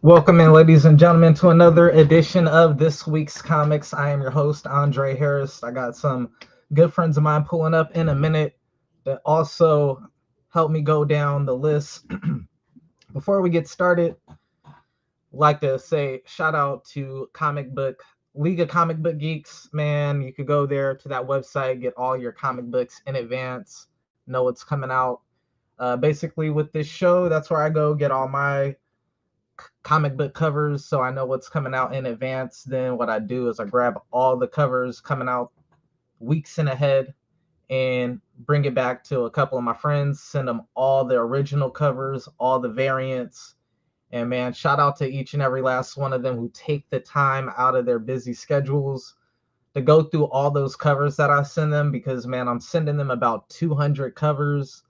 Welcome in, ladies and gentlemen, to another edition of this week's comics. I am your host, Andre Harris. I got some good friends of mine pulling up in a minute that also help me go down the list. Before we get started, I'd like to say shout out to Comic Book League of Comic Book Geeks. Man, you could go there to that website, get all your comic books in advance, know what's coming out. Basically, with this show, that's where I go get all my comic book covers so I know what's coming out in advance. Then what I do is I grab all the covers coming out weeks in ahead and bring it back to a couple of my friends, send them all the original covers, all the variants. And man, shout out to each and every last one of them who take the time out of their busy schedules to go through all those covers that I send them, because man, I'm sending them about 200 covers,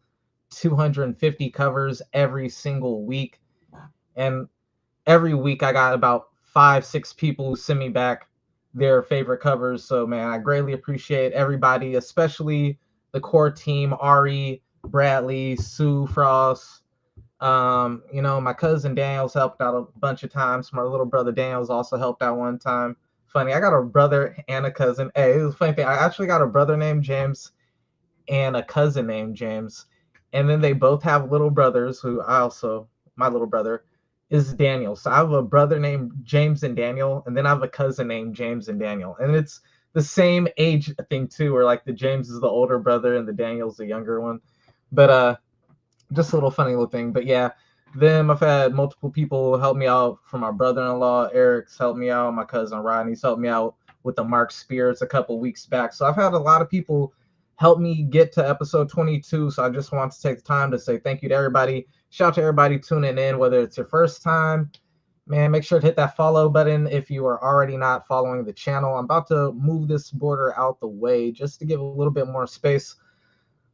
250 covers every single week. And every week I got about 5, 6 people who send me back their favorite covers. So man, I greatly appreciate everybody, especially the core team: Ari, Bradley, Sue Frost. My cousin Daniel's helped out a bunch of times. My little brother Daniel's also helped out one time. Funny, I got a brother and a cousin. Hey, it was a funny thing. I actually got a brother named James and a cousin named James. And then they both have little brothers who my little brother is Daniel. So I have a brother named James and Daniel, and then I have a cousin named James and Daniel. And it's the same age thing too, where like the James is the older brother and the Daniel's the younger one. But just a little funny little thing. But yeah, then I've had multiple people help me out. From my brother-in-law Eric's helped me out, my cousin Rodney's helped me out with the Mark Spears a couple weeks back. So I've had a lot of people help me get to episode 22. So I just want to take the time to say thank you to everybody. Shout out to everybody tuning in, whether it's your first time. Man, make sure to hit that follow button if you are already not following the channel. I'm about to move this border out the way just to give a little bit more space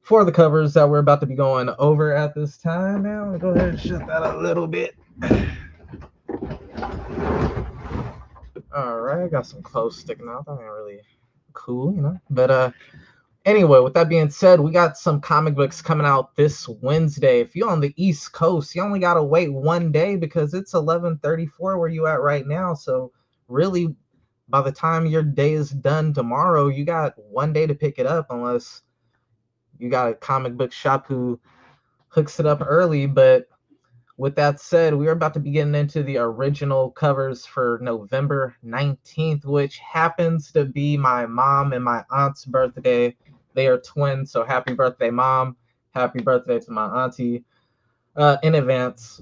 for the covers that we're about to be going over at this time. Now, let me go ahead and shut that a little bit. All right, I got some clothes sticking out. That ain't really cool. But anyway, with that being said, we got some comic books coming out this Wednesday. If you're on the East Coast, you only gotta wait one day because it's 11:34 where you at right now. So really, by the time your day is done tomorrow, you got one day to pick it up, unless you got a comic book shop who hooks it up early. But with that said, we're about to be getting into the original covers for November 19th, which happens to be my mom and my aunt's birthday. They are twins, so happy birthday, Mom. Happy birthday to my auntie in advance.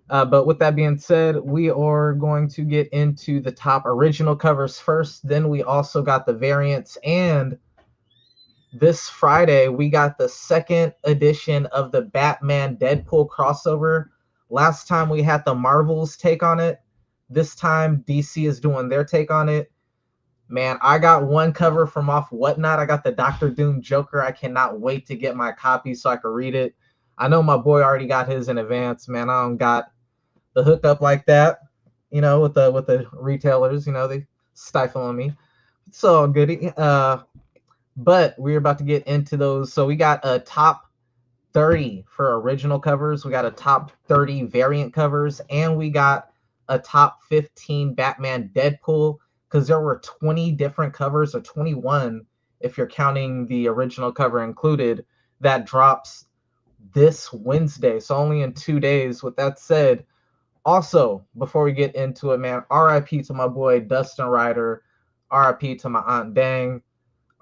But with that being said, we are going to get into the top original covers first. Then we also got the variants, and this Friday we got the second edition of the Batman Deadpool crossover. Last time we had the Marvels take on it. This time DC is doing their take on it. Man, I got one cover from off Whatnot. I got the Doctor Doom Joker. I cannot wait to get my copy so I can read it. I know my boy already got his in advance. Man, I don't got the hookup like that, with the retailers. They stifling me. It's all good. But we're about to get into those. So we got a top 30 for original covers. We got a top 30 variant covers, and we got a top 15 Batman Deadpool, because there were 20 different covers, or 21 if you're counting the original cover included, that drops this Wednesday. So only in 2 days. With that said, also, before we get into it, man, RIP to my boy Dustin Ryder, RIP to my Aunt Dang,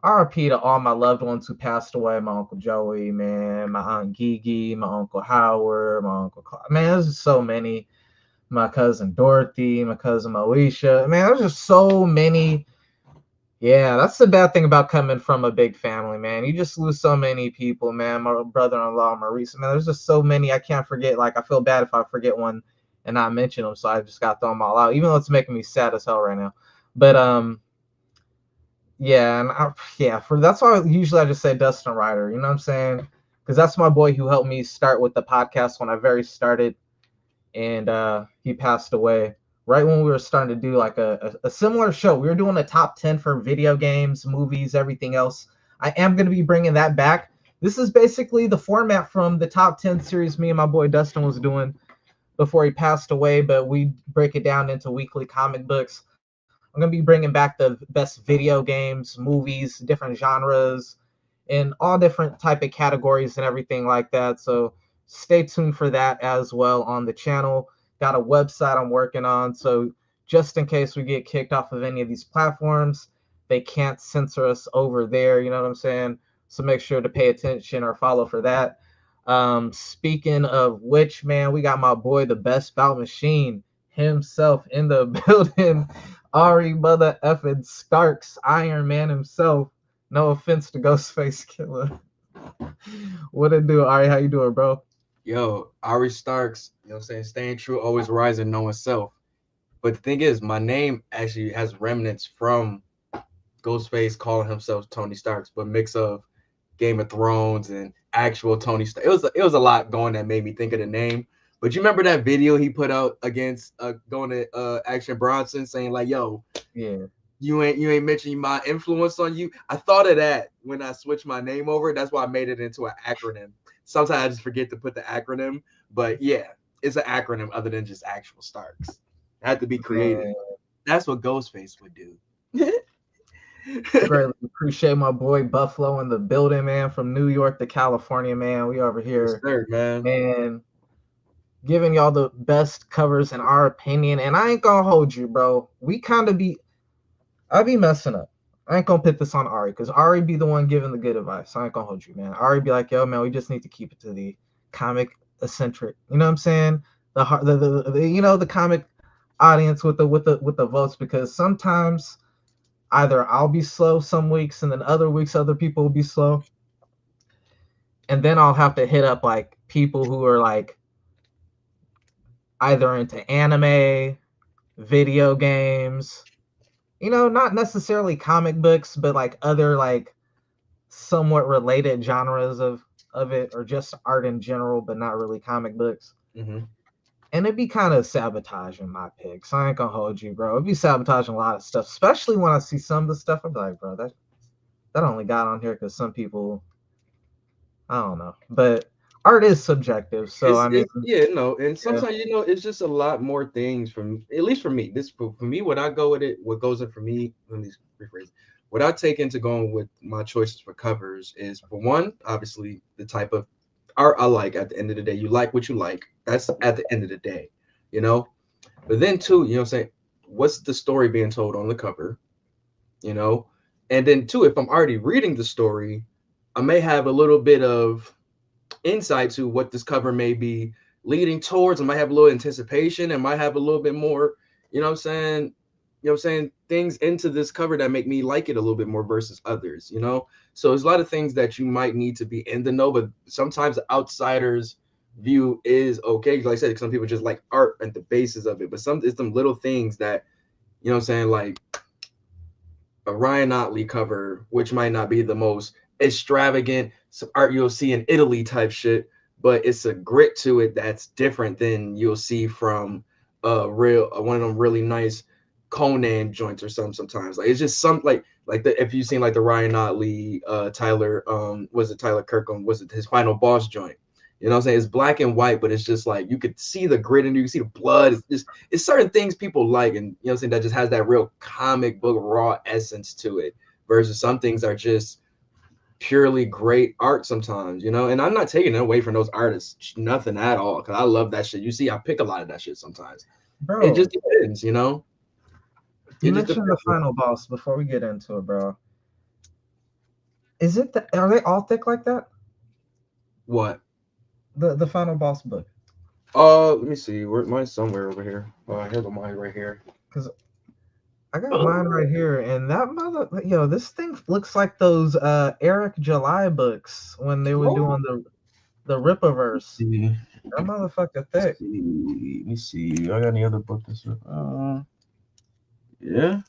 RIP to all my loved ones who passed away. My Uncle Joey, man, my Aunt Gigi, my Uncle Howard, my Uncle man, there's just so many. My cousin Dorothy, my cousin Moesha. Man, there's just so many. Yeah, that's the bad thing about coming from a big family, man. You just lose so many people, man. My brother-in-law, Maurice, man, there's just so many I can't forget. Like, I feel bad if I forget one and not mention them, so I just got to throw them all out, even though it's making me sad as hell right now. But yeah, that's why usually I just say Dustin Ryder. You know what I'm saying? Because that's my boy who helped me start with the podcast when I very started, and he passed away right when we were starting to do like a similar show. We were doing a top 10 for video games, movies, everything else. I am going to be bringing that back. This is basically the format from the top 10 series me and my boy Dustin was doing. before he passed away, but we break it down into weekly comic books. I'm gonna be bringing back the best video games, movies, different genres, and all different type of categories and everything like that. So stay tuned for that as well on the channel. Got a website I'm working on, so just in case we get kicked off of any of these platforms, they can't censor us over there. You know what I'm saying? So make sure to pay attention or follow for that. Speaking of which, man, we got my boy, the Best Bout Machine himself in the building. Ari mother effing Starks, Iron Man himself. No offense to Ghostface Killer. What it do, Ari? How you doing, bro? Yo, Ari Starks, you know what I'm saying? Staying true, always rising, knowing self. But the thing is, my name actually has remnants from Ghostface calling himself Tony Starks, but mix of Game of Thrones and actual Tony Stark. It was a lot going that made me think of the name. But you remember that video he put out against going to Action Bronson saying like, "Yo, Yeah. you ain't mentioning my influence on you." I thought of that when I switched my name over. That's why I made it into an acronym. Sometimes I just forget to put the acronym, but yeah, it's an acronym other than just actual Starks. It had to be creative. Man, That's what Ghostface would do. greatly appreciate my boy Buffalo in the building, man, from New York to California, man. We over Yes, here, sir, man. and giving y'all the best covers in our opinion. And I ain't gonna hold you, bro. We kind of be, I be messing up. I ain't gonna put this on Ari because Ari be the one giving the good advice. I ain't gonna hold you, man. Ari be like, yo, man, we just need to keep it to the comic eccentric. You know what I'm saying? The comic audience with the votes, because sometimes either I'll be slow some weeks and then other weeks other people will be slow. And then I'll have to hit up like people who are like either into anime, video games, not necessarily comic books, but like other like somewhat related genres of it, or just art in general, but not really comic books. Hmm. And it'd be kind of sabotaging my picks. I ain't gonna hold you, bro. It'd be sabotaging a lot of stuff, especially when I see some of the stuff. I'm like, bro, that only got on here because some people, I don't know, but art is subjective. So I mean, It's yeah, no, and yeah, sometimes it's just a lot more things from at least for me. This for me, when I go with it, what goes in for me, let me rephrase. What I take into going with my choices for covers is for one, obviously the type of art I like at the end of the day. You like what you like. That's at the end of the day, you know? But then two, you know what I'm saying? What's the story being told on the cover? You know? And then two, if I'm already reading the story, I may have a little bit of insight to what this cover may be leading towards. I might have a little anticipation and might have a little bit more, you know what I'm saying? You know what I'm saying? Things into this cover that make me like it a little bit more versus others, you know? So there's a lot of things that you might need to be in the know, but sometimes the outsiders view is okay. Like I said, some people just like art and the basis of it, but some it's some little things that, you know what I'm saying, like a Ryan Otley cover, which might not be the most extravagant art you'll see in Italy type shit, but it's a grit to it that's different than you'll see from a real one of them really nice Conan joints or something. Sometimes like it's just some like the if you've seen like the Ryan Otley Tyler was it Tyler Kirkham, was it his final boss joint. You know what I'm saying? It's black and white, but it's just like you could see the grit and you can see the blood. It's certain things people like, and you know what I'm saying, that just has that real comic book raw essence to it. Versus some things are just purely great art sometimes, you know. And I'm not taking it away from those artists, nothing at all, because I love that shit. You see, I pick a lot of that shit sometimes. It bro, just depends, you know. you It just mentioned the depends. final boss before we get into it, bro. Are they all thick like that? What? The final boss book? Let me see. Where mine's somewhere over here. Here's mine right here. Because I got mine right here, and that this thing looks like those Eric July books when they were Oh, doing the Rippaverse. see. That motherfucker thick. Let me see. I got any other book this yeah. Yeah,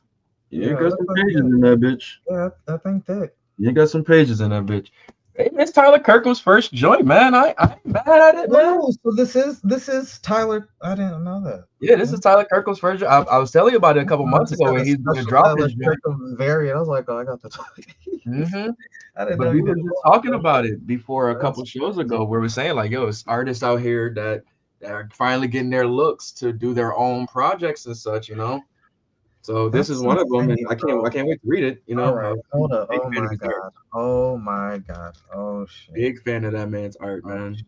Yeah, it got looks some like pages that. in that bitch. Yeah, that thing thick. You got some pages in that bitch. Hey, it's Tyler Kirkham's first joint, man. I ain't mad at it, man. Oh, so this is Tyler. I didn't know that. Yeah, this Okay. is Tyler Kirkham's first joint. I was telling you about it a couple I months just ago got when a he's going to special drop Tyler his joint. Kirkham variant. I was like, oh, I got the. Hmm. I didn't But know we he were did just a talking special. about it before a couple That's shows ago, where we're saying like, yo, it's artists out here that are finally getting their looks to do their own projects and such, you know. So this is That's one of them, and insane, I bro. can't wait to read it. You All know, right, hold up. big Oh fan of my his art. god. Oh my god. Oh shit. Big fan of that man's art, Oh, man. shit.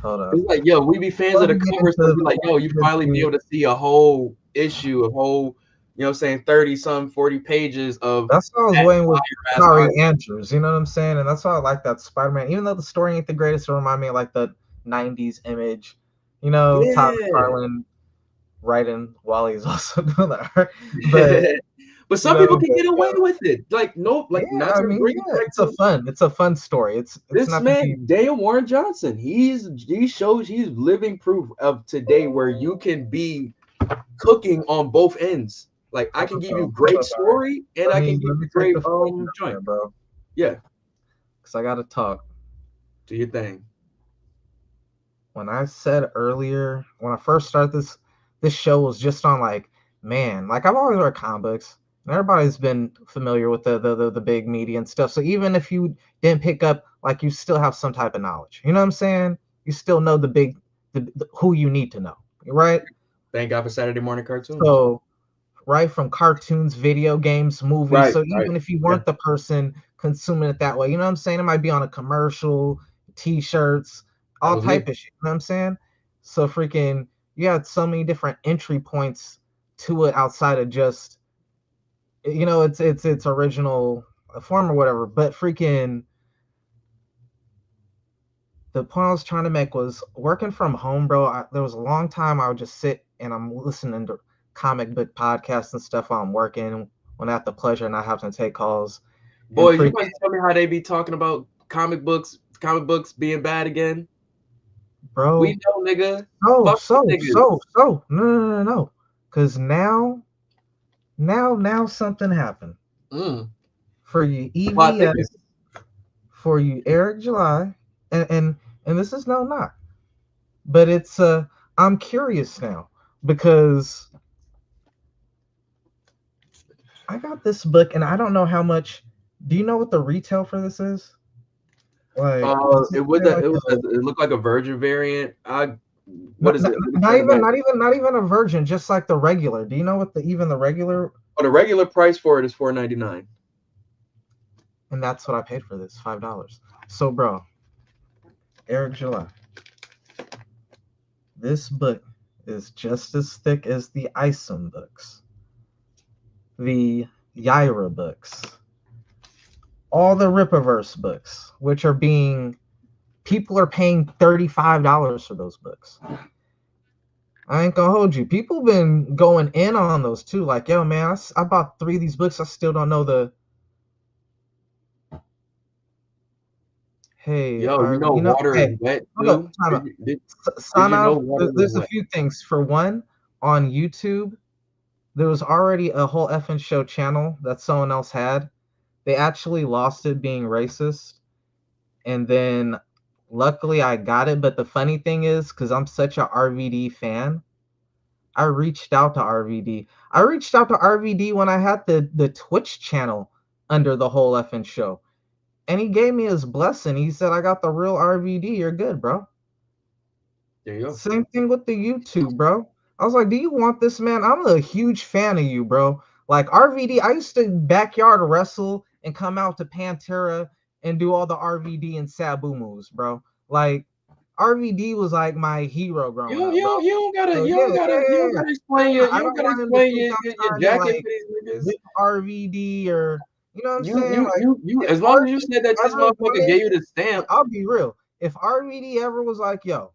Hold up. It's like, yo, we be fans Before of the we get covers, into but be the like, yo, you finally be able to see a whole issue, a whole, you know what I'm saying, 30 some 40 pages of that's what I was that waiting with fire ass Kari art. Andrews. You know what I'm saying? And that's why I like that Spider-Man. Even though the story ain't the greatest, it remind me of like the '90s image. You know, Todd Yeah. McFarlane writing while he's also doing the art. But But you some people know, can but, get away with it. Like, no, yeah, like not I to mean, bring it yeah, back to it's a fun story. It's this not to be man, Daniel Warren Johnson. He shows he's living proof of today where you can be cooking on both ends. Like I can give you hold great up, all right. story and I can give Let you me take great the floor now, joint. bro, Yeah, because I gotta talk. do your thing. When I said earlier, when I first started this show was just on like, man, like I've always read comic books and everybody's been familiar with the big media and stuff. So even if you didn't pick up, like you still have some type of knowledge. You know what I'm saying? You still know the who you need to know, right? Thank God for Saturday morning cartoons. So right from cartoons, video games, movies. Right, So right. even if you Yeah, weren't the person consuming it that way, you know what I'm saying? It might be on a commercial, t-shirts, that all was me. type of shit. You know what I'm saying? So freaking you had so many different entry points to it outside of just it's original form or whatever. But freaking the point I was trying to make was working from home, bro. There was a long time I would just sit and I'm listening to comic book podcasts and stuff while I'm working when I have the pleasure and not having to take calls. And Boy, you freaking, about to tell me how they be talking about comic books being bad again? We bro, know, nigga. no, Fuck you niggas. no. Because now something happened Mm. for you, Plot EVS, thickens. for you, Eric July, and this is no knock, but it's I'm curious now because I got this book and I don't know how much. Do you know what the retail for this is? Like, does It it would say that like it looked like a Virgin variant. What not, is not, it? Let me not check it even out. not even a virgin, just like the regular. Do you know what the regular? Oh, the regular price for it is $4.99. And that's what I paid for this, $5. So, bro, Eric July, this book is just as thick as the Isom books, the Yaira books, all the Rippaverse books, which are being people are paying $35 for those books. I ain't gonna hold you. People been going in on those too. Like, yo, man, I bought 3 of these books. I still don't know the. Hey, Yo, you know water is hey, wet hold up, too. time out. Did you know Sanav, water was there's a wet? few things. For one, on YouTube, there was already a whole effing show channel that someone else had. They actually lost it being racist, and then luckily I got it. But the funny thing is, because I'm such a RVD fan, I reached out to RVD. I reached out to RVD when I had the Twitch channel under the whole effing show. And he gave me his blessing. He said, I got the real RVD. You're good, bro. There you go. Same thing with the YouTube, bro. I was like, do you want this, man? I'm a huge fan of you, bro. Like RVD, I used to backyard wrestle and come out to Pantera and do all the RVD and Sabu moves, bro. Like RVD was like my hero growing up, bro. So yeah, You don't gotta explain I you don't don't gotta want him to explain think I'm your trying to jacket like for these niggas. whip RVD or you know what I'm saying? Like You if as long as you said RVD that this ever motherfucker wanted, gave you the stamp. I'll be real. If RVD ever was like, yo,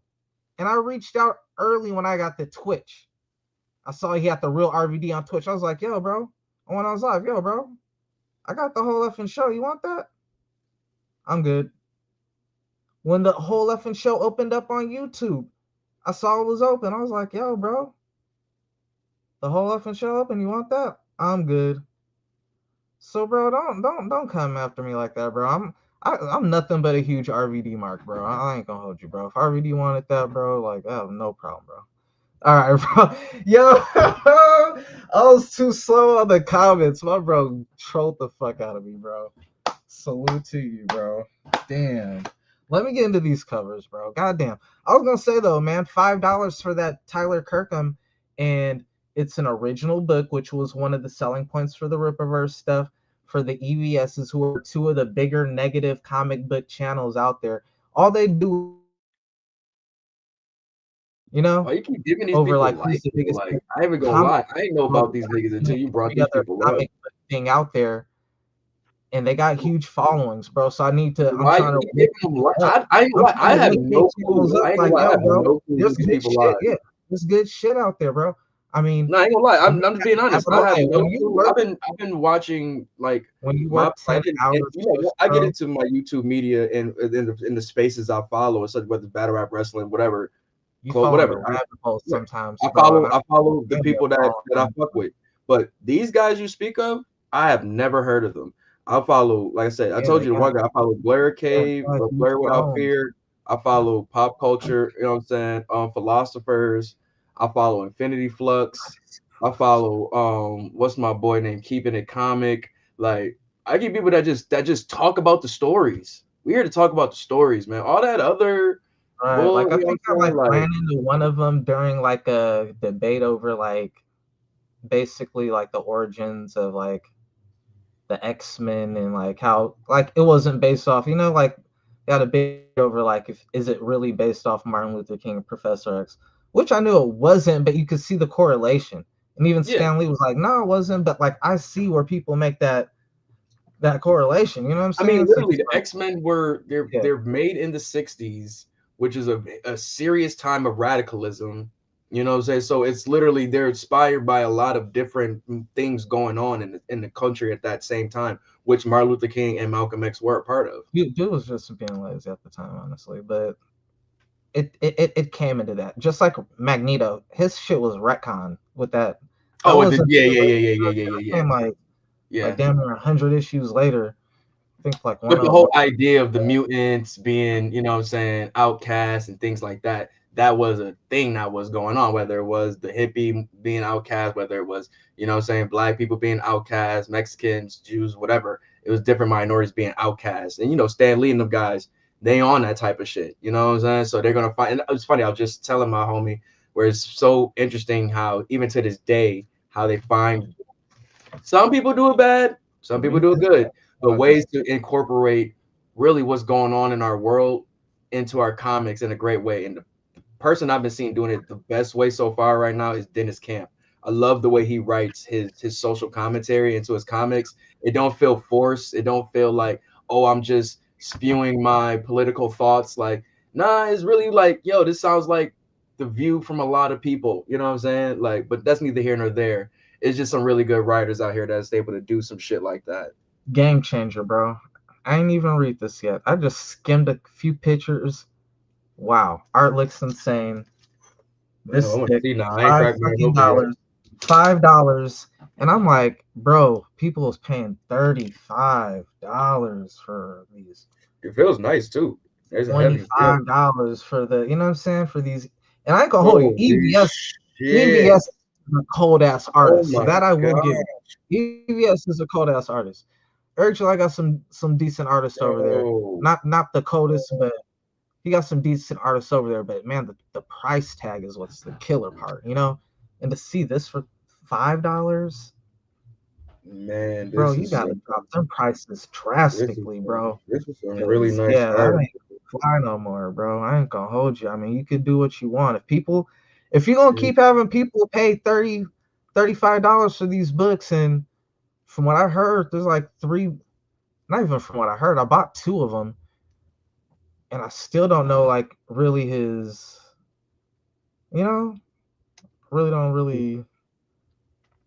and I reached out early when I got the Twitch. I saw he had the real RVD on Twitch. I was like, yo, bro. And when I was live, yo, bro, I got the whole effing show. You want that? I'm good. When the whole effing show opened up on YouTube, I saw it was open. I was like, yo, bro, the whole effing show open. You want that? I'm good. So, bro, don't come after me like that, bro. I'm nothing but a huge RVD mark, bro. I ain't gonna hold you, bro. If RVD wanted that, bro, like I have no problem, bro. All right, bro. Yo, I was too slow on the comments. My bro trolled the fuck out of me, bro. Salute to you, bro. Damn. Let me get into these covers, bro. Goddamn. I was gonna say though, man, $5 for that Tyler Kirkham, and it's an original book, which was one of the selling points for the Rippaverse stuff. For the EVSs, who are two of the bigger negative comic book channels out there, all they do, Why you keep giving these over people like life? who's the biggest Like, I ain't even gonna comic lie. I ain't know book about these niggas until you brought every these other people up. comic book thing out there, and they got huge followings, bro. So I need to. I'm Why trying you to keep wake giving them people life? up. I ain't gonna lie. I'm I trying to have wake their no channels clue. up. I ain't gonna Like, lie. I yo, have bro, no clue who there's these good people shit. are. Yeah, there's good shit out there, bro. I mean, No, I ain't gonna lie. when I'm you just being honest. I have when no you clue. work I've been watching like when you my work I 10 can hour you know shifts, I get bro, into my YouTube media and in the spaces I follow, such whether it's battle rap, wrestling, whatever, you fall into whatever. rabbit holes Yeah. sometimes, I bro. And follow I follow the I end up people that I following fuck with. But these guys you speak of, I have never heard of them. I follow, like I said, I yeah, told you the one guy I follow Blair they Cave, got huge Blair Without followings. Fear. I follow Pop Culture, you know what I'm saying? Philosophers. I follow Infinity Flux. I follow what's my boy named Keeping It Comic. Like I get people that just talk about the stories. We're here to talk about the stories, man. All that other Right. bull, Like I you know think what I'm I saying? like Like, ran into one of them during like a debate over like basically like the origins of like the X-Men and like how like it wasn't based off, like they had a big over like if is it really based off Martin Luther King and Professor X, which I knew it wasn't, but you could see the correlation. And even yeah. Stan Lee was like, no, it wasn't, but like I see where people make that correlation. You know what I'm I mean, saying? So literally, just the like, X-Men were yeah, they're made in the '60s, which is a serious time of radicalism. You know what I'm saying? So it's literally they're inspired by a lot of different things going on in the country at that same time, which Martin Luther King and Malcolm X were a part of. dude was just being lazy at the time, honestly, but it came into that. Just like Magneto, his shit was retcon with that. That Oh, wasn't yeah, the yeah, yeah, original yeah, yeah, character. yeah, yeah, That yeah. came like Yeah. damn near 100 issues later. I think like But the 101. whole idea of the mutants being, you know what I'm saying, outcasts and things like that, that was a thing that was going on, whether it was the hippie being outcast, whether it was, you know what I'm saying, black people being outcast, Mexicans, Jews, whatever. It was different minorities being outcast. And, Stan Lee and them guys, they on that type of shit. You know what I'm saying? So they're going to find, and it's funny, I was just telling my homie, where it's so interesting how, even to this day, how they find some people do it bad, some people do it good, but ways to incorporate really what's going on in our world into our comics in a great way. And the person I've been seeing doing it the best way so far right now is Dennis Camp. I love the way he writes his social commentary into his comics. It don't feel forced. It don't feel like, oh, I'm just spewing my political thoughts. Like, nah, it's really like, yo, this sounds like the view from a lot of people. You know what I'm saying? Like, but that's neither here nor there. It's just some really good writers out here that's able to do some shit like that. Game changer, bro. I ain't even read this yet. I just skimmed a few pictures. Wow, art looks insane. Oh, This I want to thick, see now. I ain't five cracked mine fucking open yet. dollars, $5, and I'm like, bro, people was paying $35 for these, It feels nice too. There's a heavy feel. $25 for the, you know what I'm saying, for these. And I ain't gonna hold you, Holy EVS shit. is a cold ass Oh artist. my That I will give god. you. EVS is a cold ass artist. Urgel, I got some decent artists over there. Yo. Not the coldest, but he got some decent artists over there. But man, the price tag is what's the killer part, you know. And to see this for $5, Man, bro, this you is gotta some drop them prices this is drastically, some bro. this is some really Cause nice yeah, that art. ain't fly no more, bro. I ain't gonna hold you. I mean, you could do what you want. If you're gonna keep having people pay $35 for these books, and from what I heard, there's like three. Not even from what I heard, I bought two of them, and I still don't know like really his. You know, really don't really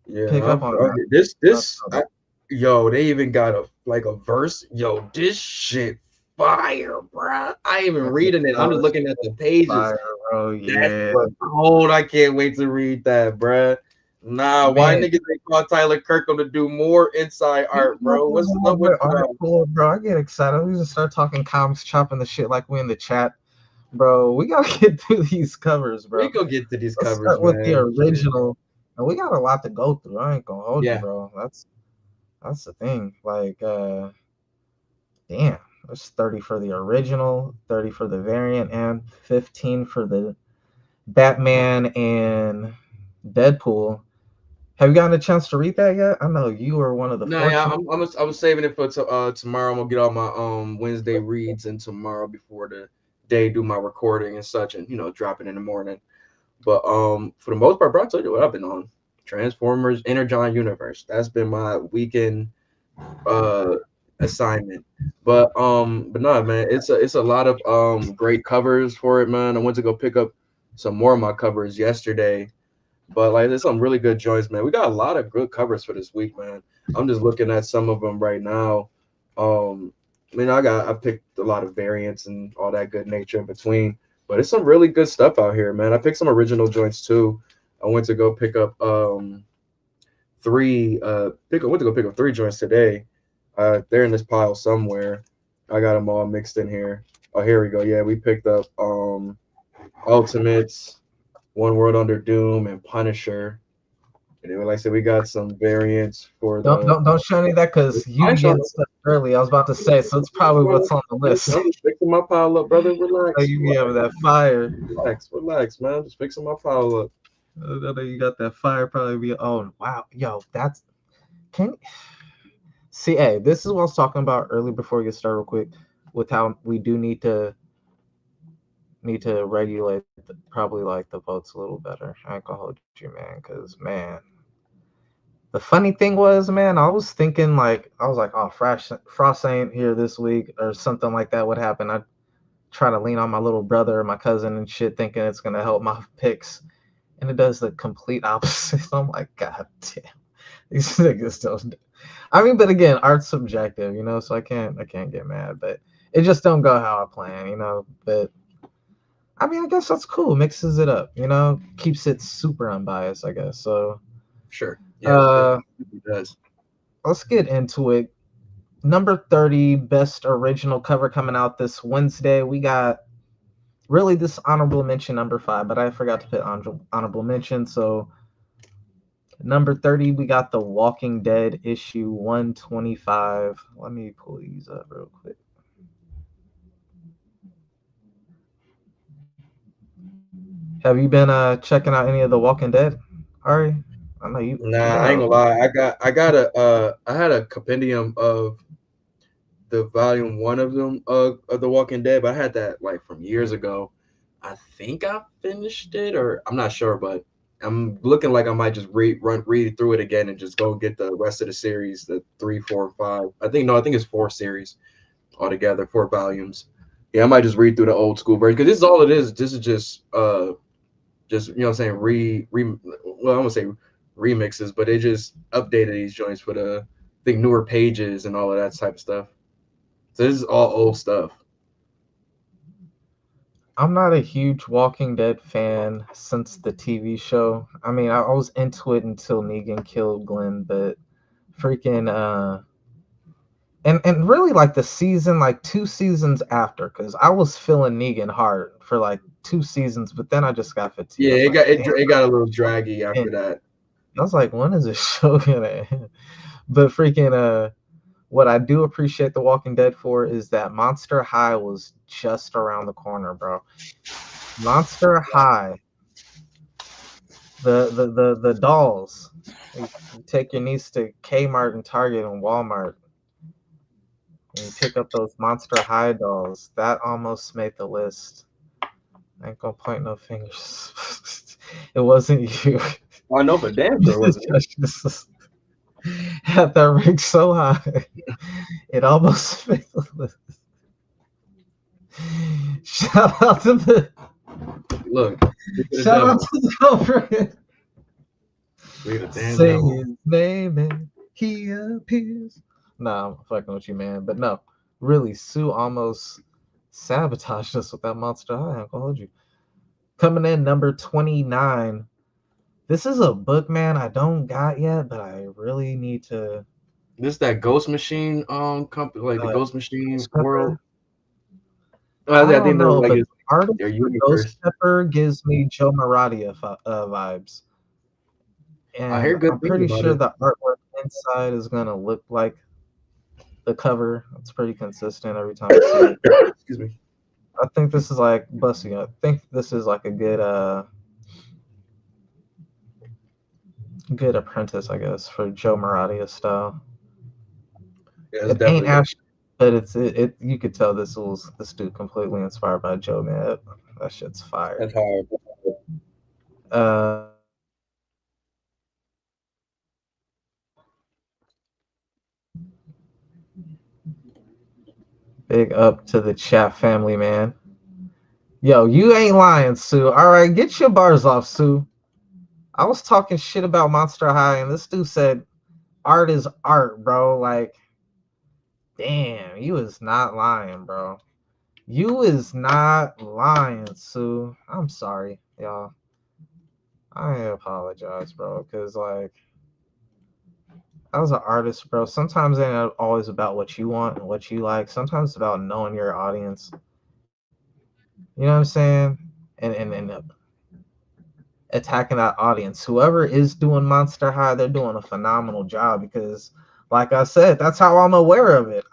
Yeah, pick up on that stuff. yo, they even got a verse. Yo, this shit fire, bruh. I ain't even Man, reading it. I'm just it's looking at the pages. fire, bro. That's Yeah, what cold. I can't wait to read that, bruh. Nah, why man. niggas they call Tyler Kirkham to do more inside art, bro? What's up with y'all? Bro, I get excited. We just start talking comics, chopping the shit like we in the chat, bro. We gotta get through these covers, We bro. go get to these Let's covers, start with the man. Shit. original, and we got a lot to go through. I ain't gonna hold you, Yeah. bro. That's the thing. Like, damn. There's 30 for the original, 30 for the variant, and 15 for the Batman and Deadpool. Have you gotten a chance to read that yet? I know you were one of the No, yeah, fortunate. I was saving it for tomorrow. I'm gonna get all my Wednesday reads in tomorrow before the day, do my recording and such, and drop it in the morning. But for the most part, bro, I told you what I've been on. Transformers Energon Universe. That's been my weekend uh assignment. But no, man, it's a lot of great covers for it, man. I went to go pick up some more of my covers yesterday. But like, there's some really good joints, man. We got a lot of good covers for this week, man. I'm just looking at some of them right now. I picked a lot of variants and all that good nature in between, but it's some really good stuff out here, man. I picked some original joints too. I went to go pick up went to go pick up three joints today. They're in this pile somewhere. I got them all mixed in here. Oh, here we go. Yeah, we picked up Ultimates, One World Under Doom, and Punisher. And then, like I said, we got some variants for Don't the. don't don't show any of that because you I be show getting stuff early. I was about to say, so it's probably brother. what's on the list. I'm just fixing my pile up, brother. So Relax, you be having that fire. relax, man. Just fixing my pile up. I know you got that fire. Probably be. Oh wow, yo, that's can. See, hey, this is what I was talking about early before we get started, real quick, with how we do need to regulate probably like the votes a little better. I ain't gonna hold you, man, because man, the funny thing was, man, I was thinking like I was like, oh, Frost ain't here this week or something like that would happen. I try to lean on my little brother or my cousin and shit, thinking it's gonna help my picks, and it does the complete opposite. I'm like, God damn, these niggas don't. I mean, but again, art's subjective, so I can't get mad, but it just don't go how I plan. But I mean, I guess that's cool. Mixes it up, keeps it super unbiased, I guess. So, Sure. Yeah, uh, it does. let's get into it. Number 30, best original cover coming out this Wednesday. We got really this honorable mention number 5, but I forgot to put honorable mention. So, number 30, we got The Walking Dead issue 125. Let me pull these up real quick. Have you been checking out any of The Walking Dead, Ari? I know Nah, you've been I ain't a gonna lie. I had a compendium of the volume one of them of The Walking Dead, but I had that like from years ago. I think I finished it, or I'm not sure, but I'm looking like I might just read through it again and just go get the rest of the series, the 3, 4, 5. I think it's 4 series altogether, 4 volumes. Yeah, I might just read through the old school version because this is all it is. This is just what I'm saying, well, I won't say remixes, but they just updated these joints for the I think newer pages and all of that type of stuff. So this is all old stuff. I'm not a huge Walking Dead fan since the TV show. I mean, I was into it until Negan killed Glenn, but freaking and really like the season, like 2 seasons after, because I was feeling Negan hard for like 2 seasons, but then I just got fatigued. Yeah, I was like, damn, it got a little draggy and after that. I was like, when is this show gonna end? But freaking what I do appreciate The Walking Dead for is that Monster High was just around the corner, bro. Monster High, the dolls. You take your niece to Kmart and Target and Walmart, and you pick up those Monster High dolls. That almost made the list. I ain't gonna point no fingers. It wasn't you. I know for damn sure it wasn't. Just had that rank so high, it almost made the list. Shout out to the Look, shout out to the culprit. Say devil. his name and he appears. Nah, I'm fucking with you, man. But no, really, Sue almost sabotaged us with that Monster High. I'm gonna hold you. Coming in number 29. This is a book, man, I don't got yet, but I really need to. This that Ghost Machine company, like the Ghost Machine Ghost world. Pepper. I I don't think they're know, like but the artist their for Ghost universe. Pepper gives me Joe Maradia vibes. I And hear good I'm things pretty about sure it. the artwork inside is gonna look like The cover, it's pretty consistent every time I see it. Excuse me. I think this is like busting. I think this is like a good apprentice, I guess, for Joe Maradia style. Yeah, it's It ain't definitely. Ash, but it. You could tell this dude completely inspired by Joe, man. That shit's fire. That's hard. Uh, Big up to the chat family, man. Yo, you ain't lying, Sue. All right, get your bars off, Sue. I was talking shit about Monster High, and this dude said art is art, bro. Like, damn, you is not lying, bro. You is not lying, Sue. I'm sorry, y'all. I apologize, bro, because like I was an artist, bro. Sometimes it ain't always about what you want and what you like. Sometimes it's about knowing your audience. You know what I'm saying? And attacking that audience. Whoever is doing Monster High, they're doing a phenomenal job because, like I said, that's how I'm aware of it.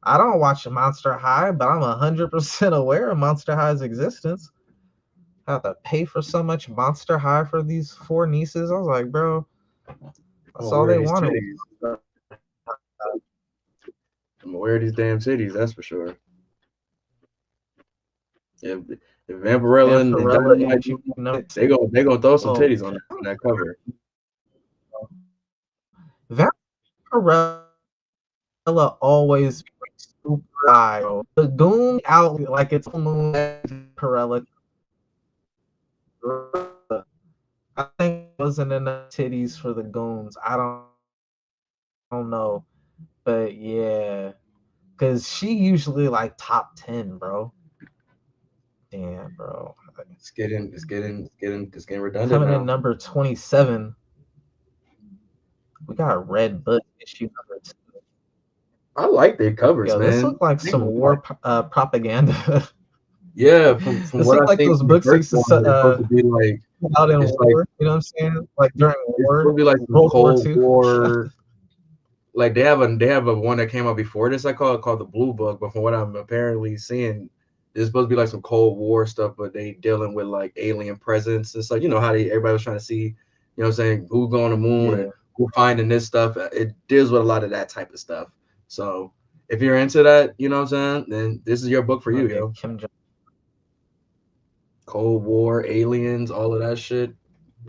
I don't watch Monster High, but I'm 100% aware of Monster High's existence. I have to pay for so much Monster High for these four nieces. I was like, bro, that's I'm all aware they of these wanted. titties. I'm aware of these damn titties. That's for sure. If Vampirella and Vampirella, Dynamite, and you know it. they gonna throw some Oh, titties on that cover. Vampirella always super high. Bro. The goon out like it's moon. Vampirella. I think it wasn't enough titties for the goons. I don't know, but yeah, because she usually like top 10, bro. Damn, bro. It's getting redundant Coming in now. number 27, we got Red Book issue number 2. I like their covers, Yo, this man. looked like some war propaganda. Yeah, from This what looked I've like seen those from the books they first used to one, it's supposed to be like come out in it's like war. You know what I'm saying? Like during it's war, supposed to be like some World War Cold II. War. Like they have a one that came out before this. I called the Blue Book, but from what I'm apparently seeing, it's supposed to be like some Cold War stuff, but they dealing with like alien presence and stuff. You know how everybody was trying to see, you know what I'm saying, who's going to the moon Yeah. and who finding this stuff. It deals with a lot of that type of stuff. So if you're into that, you know what I'm saying, then this is your book for you, Okay, yo. Kim Jong. Cold War, aliens, all of that shit.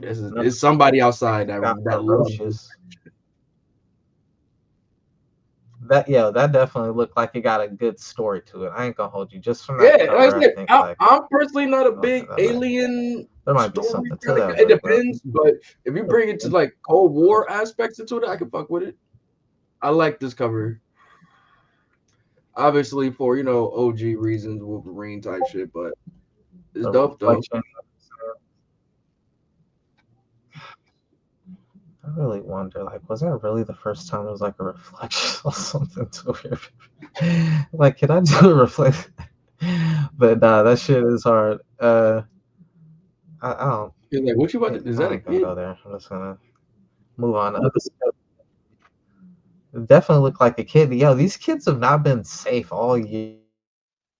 Un It's somebody outside that got loves this. ferocious. That definitely looked like it got a good story to it. I ain't gonna hold you. Just from that Yeah, like I cover, I said, think like I'm personally not a okay, big alien there might be story something to kind of that guy. It book, bro. depends, but if you bring it to like Cold War aspects into it, I can fuck with it. I like this cover. Obviously for OG reasons, Wolverine type shit, but it's The dope though. reflection. I really wonder, like, was that really the first time there was like a reflection or something to it? Like, can I do a reflection? But nah, that shit is hard. I don't You're like, what you about to? Is I'm that a not gonna kid, go there. I'm just gonna move on. It definitely looked like a kid. Yo, these kids have not been safe all year,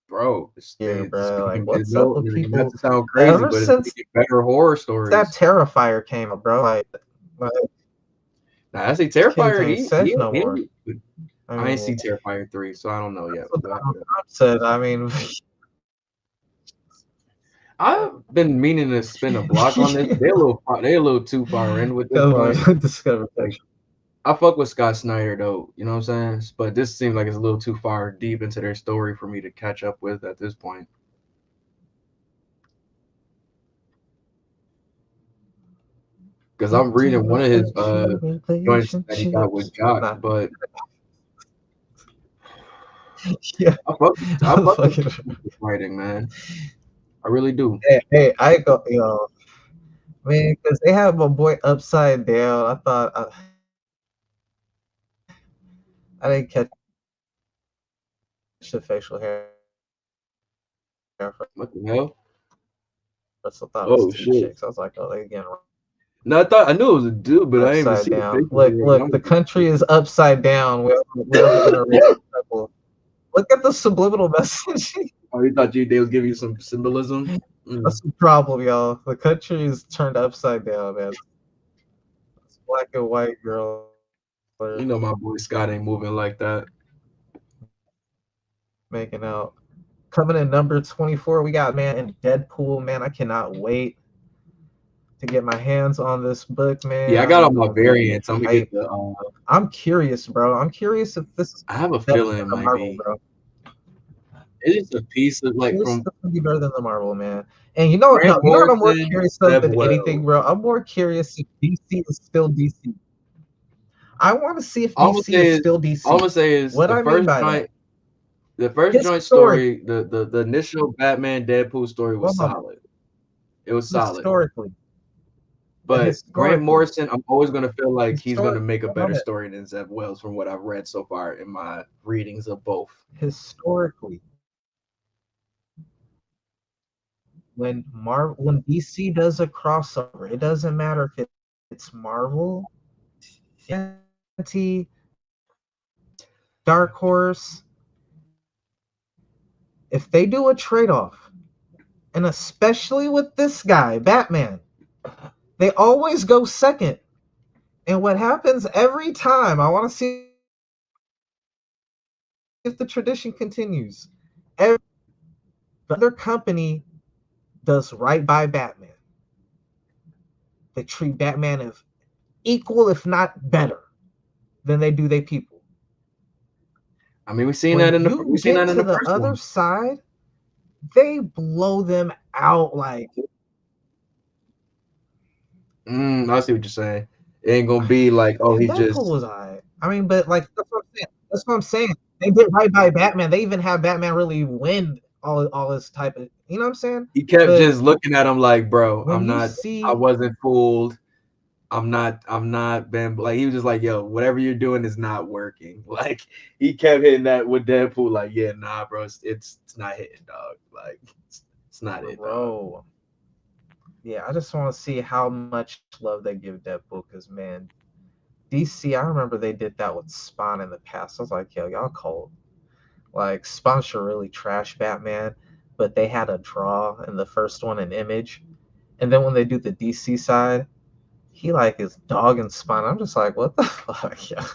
bro? It's bro. Like, making it what's up no. with Not people? to sound crazy, Ever but it's since making better horror that stories. Terrifier came up, bro, like Now I say these kids Terrifier. ain't safe no more. I I ain't see mean, Terrifier 3, so I don't know yet. that's what But Donald Trump said. I mean, I've been meaning to spin a block on this. They a little too far in with this come one. on, Discover Like Pictures. I fuck with Scott Snyder though, you know what I'm saying? But this seems like it's a little too far deep into their story for me to catch up with at this point. Because I'm reading one of his joints that he got with Jock, Nah, but yeah, I I'm fuck with fucking. his writing, man. I really do. Hey, I go, man, because they have my boy upside down. I thought I didn't catch the facial hair What the hell? first. I thought it was Oh two shit. chicks. I was like, oh, they again. No, I knew it was a dude, but I didn't even Upside see the down. picture. Look, the country is upside down. We have an interracial couple. Look at the subliminal message. Oh, you thought they was giving you some symbolism? That's the problem, y'all. The country is turned upside down, man. It's black and white girl. You know my boy Scott ain't moving like that. Making out. Coming in number 24, we got man in Deadpool. Man, I cannot wait to get my hands on this book, man. Yeah, I got all my variants. I'm gonna get the. I'm curious, bro. I'm curious if this is. I have a feeling it might Marvel, be. Bro. It is a piece of like This from. stuff can be better than the Marvel, man. And you know, Grant no, you know what I'm more Morrison, curious of Zeb than Wells. anything, bro. I'm more curious if DC is still DC. I want to see if DC is still DC. All I'm gonna say is what the I first mean by joint, that. the first joint story, the initial Batman Deadpool story was solid. It was solid. Historically. But Grant Morrison, I'm always gonna feel like he's gonna make a better story than Zeb Wells from what I've read so far in my readings of both. Historically. When DC does a crossover, it doesn't matter if it's Marvel, Dark Horse. If they do a trade-off, and especially with this guy, Batman, they always go second. And what happens every time, I want to see if the tradition continues. The other company does right by Batman. They treat Batman as equal, if not better, than they do their people. I mean, we've seen that in the other side. They blow them out like. I see what you're saying. It ain't gonna be like, oh, he just. Was I mean, but like that's what I'm saying. They did right by Batman. They even have Batman really win all this type of. You know what I'm saying? He kept just looking at him like, bro, I'm not. I wasn't fooled. I'm not Ben. Like he was just like, yo, whatever you're doing is not working. Like he kept hitting that with Deadpool. Like, yeah, nah, bro, it's not hitting, dog. Like it's not it, bro. Yeah, I just want to see how much love they give Deadpool because man, DC. I remember they did that with Spawn in the past. I was like, yo, y'all cold. Like Spawn should really trash Batman, but they had a draw in the first one, an Image, and then when they do the DC side. He like is dogging Spawn. I'm just like, what the fuck, yeah.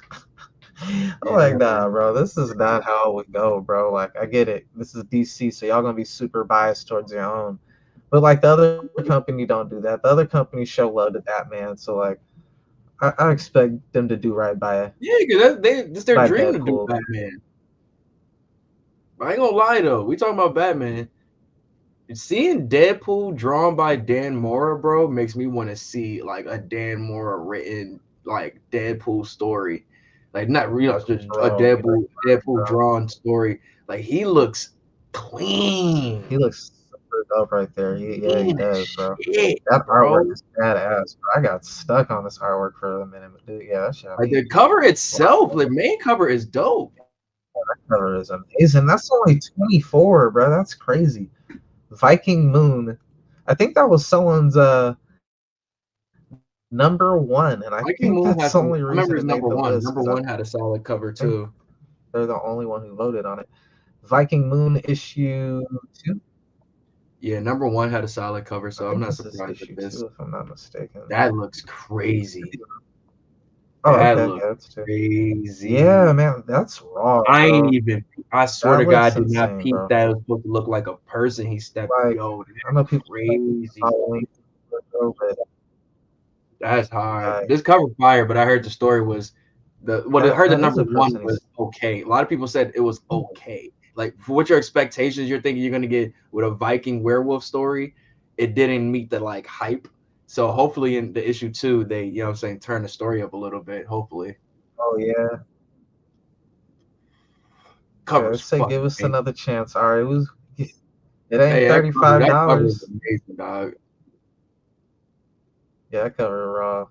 I'm like, nah, bro, this is not how it would go, bro. Like, I get it. This is DC, so y'all gonna be super biased towards your own. But like the other company don't do that. The other companies show love to Batman, so like I expect them to do right by it. Yeah, because that's their dream to do Batman. I ain't gonna lie though. We talking about Batman. Seeing Deadpool drawn by Dan Mora, bro, makes me want to see like a Dan Mora written like Deadpool story, like not real, just a Deadpool drawn story. Like he looks clean. He looks super dope right there. He does, bro. That artwork is badass. Bro. I got stuck on this artwork for a minute, but dude, yeah, that shit. Like the cover itself, the main cover is dope. That cover is amazing. That's only 24, bro. That's crazy. Viking Moon. I think that was someone's number one, and I think that's the only reason it made the list. Number one had a solid cover too. They're the only one who voted on it. Viking Moon issue 2. Yeah, number one had a solid cover, so I'm not surprised with this. 2, if I'm not mistaken. That looks crazy. Oh, that looks crazy. Yeah, man, that's raw. I ain't even. I swear to God, I did not peep that it was supposed to look like a person. He stepped. Like, yo, I know people crazy. That's hard. This cover fire, but I heard the story was I heard the number one was okay. A lot of people said it was okay. Like for what your expectations you're thinking you're gonna get with a Viking werewolf story, it didn't meet the like hype. So hopefully in the issue 2, they, you know what I'm saying, turn the story up a little bit, hopefully. Oh yeah. Covers say give us another chance. All right, it ain't $35. That cover is amazing, dog. Yeah, that cover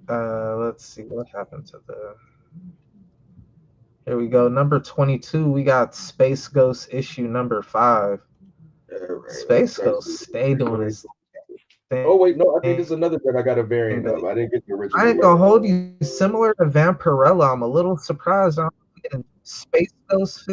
raw. Let's see what happened to the. Here we go. Number 22, we got Space Ghost issue number 5. Space Ghost stay doing his Oh wait, no, I think thing it's another that I got a variant that of. I didn't get the I original ain't one. gonna hold you. Similar to Vampirella, I'm a little surprised I'm getting Space Ghost.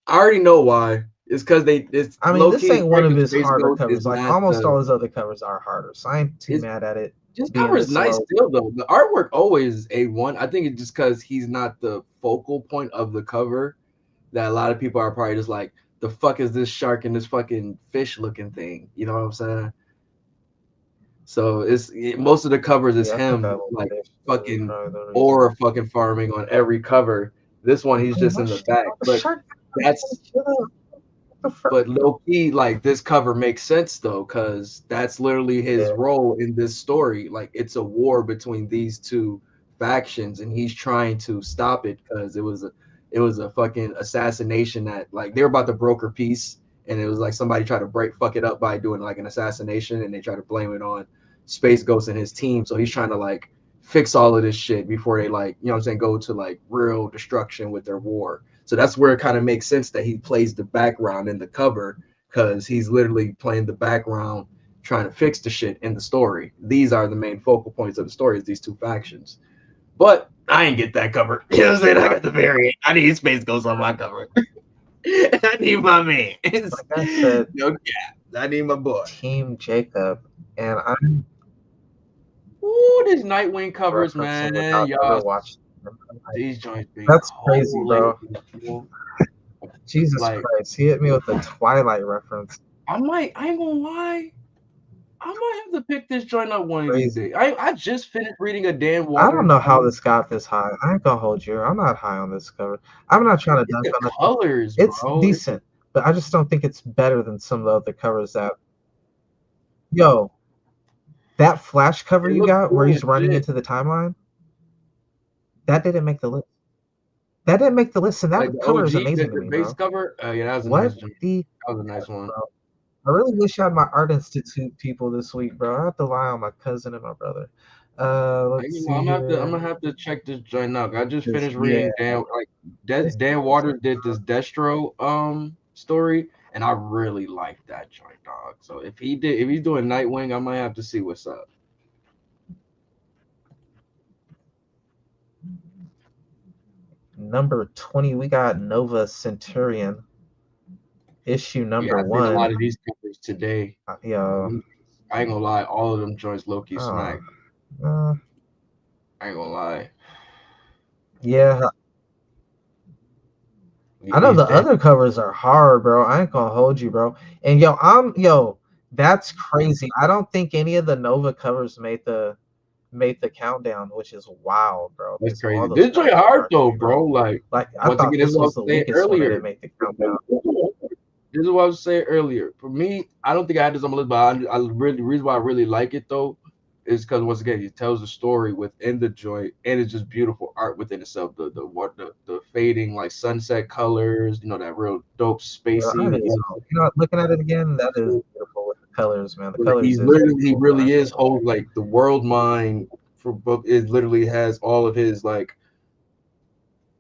I already know why. It's because it's I mean, low this key. ain't one Strike of of his Space harder Ghost is covers. Like not almost all the. his other covers are harder, so I ain't too It's mad at it This being cover this is nice low. still though. The artwork always A1. I think it's just because he's not the focal point of the cover that a lot of people are probably just like, the fuck is this shark and this fucking fish looking thing? You know what I'm saying? So most of the covers is Yeah, I think that him little like fish is fucking probably the reason. or fucking farming on every cover. This one he's Man, just in the back. the But shark. that's but low key, like this cover makes sense though, because that's literally his Yeah. role in this story. Like it's a war between these two factions, and he's trying to stop it because it was a fucking assassination that like they were about to broker peace, and it was like somebody tried to fuck it up by doing like an assassination, and they try to blame it on Space Ghost and his team. So he's trying to like fix all of this shit before they like, you know what I'm saying, go to like real destruction with their war. So that's where it kind of makes sense that he plays the background in the cover because he's literally playing the background trying to fix the shit in the story. These are the main focal points of the story, is these two factions. But I ain't get that cover. You know what I'm saying? I got the variant. I need Space Ghost on my cover. I need my man. Like I said, No cap. I need my boy. Team Jacob, and I'm Ooh, these Nightwing covers, referencing man. without ever Y'all, watching. these joints be That's crazy, cold. bro. Jesus Like, Christ, he hit me with a Twilight reference. I ain't gonna lie. I might have to pick this joint up one of these Crazy. days. I just finished reading a Dan I don't Water. know how this got this high. I ain't gonna hold you. I'm not high on this cover. I'm not trying to It's dunk the on it. colors, It's bro. decent, but I just don't think it's better than some of the other covers that. Yo, that Flash cover It you looks got where cool he's as running shit. into the timeline, that didn't make the list. That didn't make the list, and Like that the cover is OG, amazing to the me, base bro. cover. Yeah, that was a What nice joint. the That was a nice one. bro? I really wish I had my Art Institute people this week, bro. I have to rely on my cousin and my brother. Let's see I'm here. gonna have to check this joint out. I just 'Cause, finished yeah, reading this Dan covers Waters did this Destro story, and I really like that joint, dog. So if he's doing Nightwing, I might have to see what's up. number 20. We got Nova Centurion, issue Yeah, number I did a lot one. of these covers today. Yeah, I ain't gonna lie, all of them joints low key uh, smack. uh, I ain't gonna lie. yeah. Yeah, I know these the damn other covers are hard, bro. I ain't gonna hold you, bro. And yo, that's crazy. I don't think any of the Nova covers made the countdown, which is wild, bro. that's Because all crazy. those This joint covers are hard hard to though, me, bro. bro. Like Like I once thought again, this is this what I was was the saying weakest one that earlier. didn't make the countdown. This is what I was saying earlier. For me, I don't think I had this on my list, but I really the reason why I really like it though is because once again, he tells a story within the joint, and it's just beautiful art within itself. The fading like sunset colors, that real dope Bro, spacing. that is, looking at it again, that is beautiful with the colors, man. The colors is He beautiful, bro. really is whole like the world mind for book. It literally has all of his like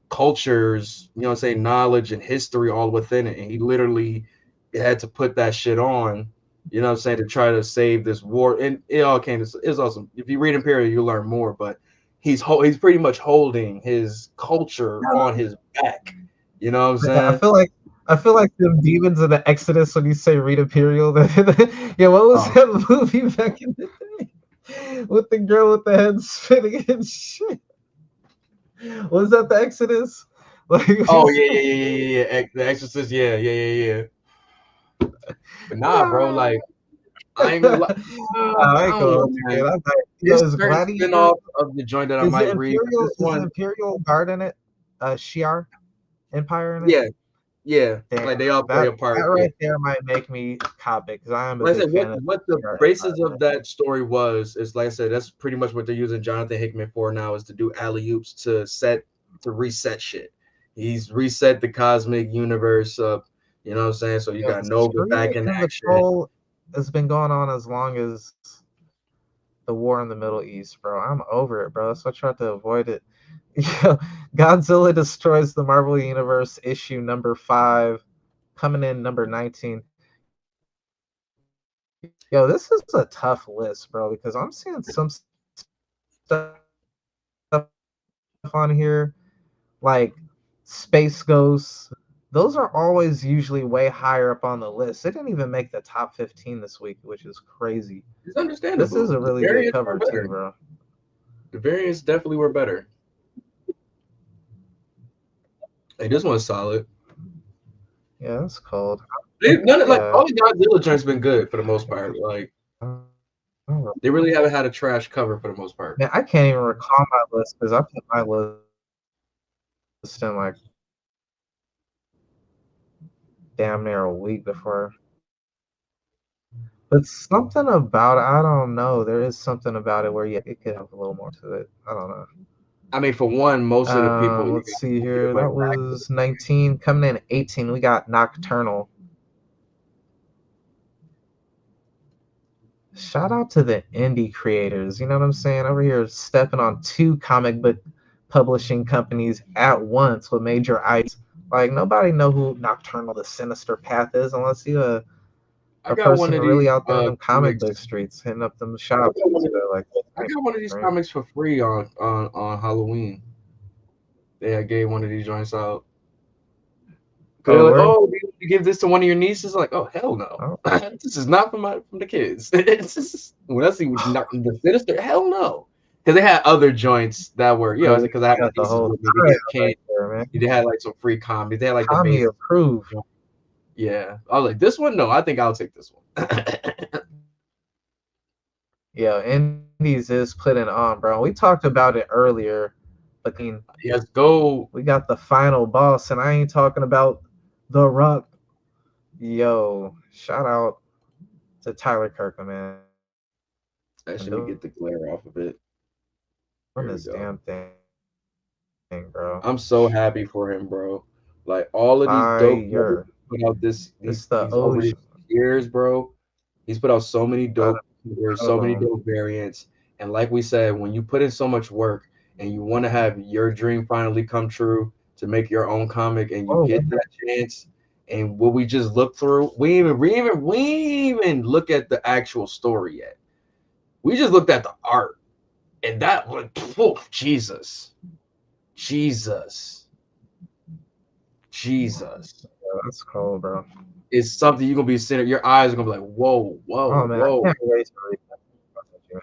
cultures, knowledge and history all within it. And he literally had to put that shit on, to try to save this war. And it all came to it's awesome. If you read Imperial, you learn more, but he's pretty much holding his culture on his back. You know what I'm Yeah, saying? I feel like the demons of the Exodus when you say read Imperial. Yeah, what was Oh, that movie back in the day with the girl with the head spinning and shit? Was that the Exodus? Like, oh yeah. The Exorcist, yeah. But nah, bro, like I ain't gonna lie. I I ain't don't gonna know, hold you, man. man. It's Is certain Gladiator, spin-off of the joint that I might read. This Is the one, Imperial Guard in it? Shi'ar Empire in it? yeah, yeah. Damn, Like they all play that a part. Yeah. right there might make me cop it because I am a Like I big said, fan of what the Shi'ar basis Empire. of that story was is like I said, that's pretty much what they're using Jonathan Hickman for now is to do alley oops to reset shit. He's reset the cosmic universe up. You know what I'm saying? So you Yo, got Nova back in and the action. troll has been going on as long as the war in the Middle East, bro. I'm over it, bro. So I tried to avoid it. Yeah, Godzilla destroys the Marvel Universe issue number 5, coming in number 19. Yo, this is a tough list, bro, because I'm seeing some stuff on here like Space Ghosts. Those are always usually way higher up on the list. It didn't even make the top 15 this week, which is crazy. It's understandable. This is a really good cover too, bro. The variants definitely were better. Hey, this one's solid. Yeah, that's cold. Like all the Godzilla joints been good for the most part. Like they really haven't had a trash cover for the most part. Man, I can't even recall my list because I put my list in like damn near a week before. But something about it, I don't know. There is something about it where it could have a little more to it. I don't know. I mean, for one, most of the people. Let's see here. That was 19. Coming in at 18, we got Nocturnal. Shout out to the indie creators. You know what I'm saying? Over here, stepping on 2 comic book publishing companies at once with major IPs. Like nobody know who Nocturnal: The Sinister Path is unless you a person really out there in them comic book streets hitting up them shops. I got one of these comics for free on Halloween. They gave one of these joints out. They're like, oh, you give this to one of your nieces? Like, oh hell no, this is not from the kids. When I see the Sinister, hell no, because they had other joints that were, you know, because I had the whole they had like some free comics. They had like the base approved. Yeah, I was like, this one, no, I think I'll take this one. Yeah, Indies is putting on, bro. We talked about it earlier. But yes, go. We got the final boss, and I ain't talking about The Rock. Yo, shout out to Tyler Kirkham, man. Actually, get the glare off of it. On this damn thing, bro. I'm so happy for him, bro. Like all of these dope put out these over the years, bro. He's put out so many dope. There's so many dope variants, and like we said, when you put in so much work and you want to have your dream finally come true to make your own comic, and you get that chance, and what we just looked through, we even look at the actual story yet. We just looked at the art, and that was Jesus. That's cool, bro. It's something you're gonna be sitting. Your eyes are gonna be like, whoa. Oh, man, whoa. I can't wait to read that.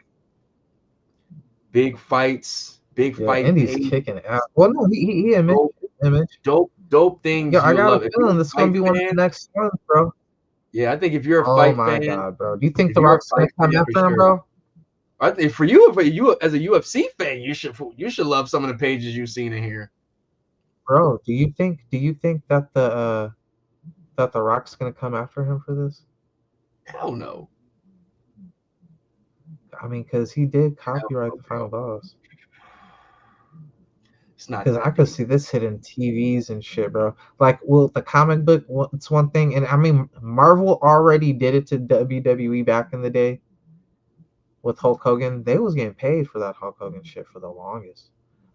Big fights, Indy's kicking out. Well, no, he image. Dope things. Yo, I got a feeling this is gonna be one of the next ones, bro. Yeah, I think if you're a fight fan, oh my god, bro. Do you think The Rock's gonna come after him, bro? I think for you as a UFC fan, you should love some of the pages you've seen in here. Bro, do you think that the Rock's gonna come after him for this? Hell no. I mean, because he did copyright the final boss. It's not because I could see this hitting TVs and shit, bro. Like, well, the comic book, it's one thing, and I mean, Marvel already did it to WWE back in the day with Hulk Hogan. They was getting paid for that Hulk Hogan shit for the longest.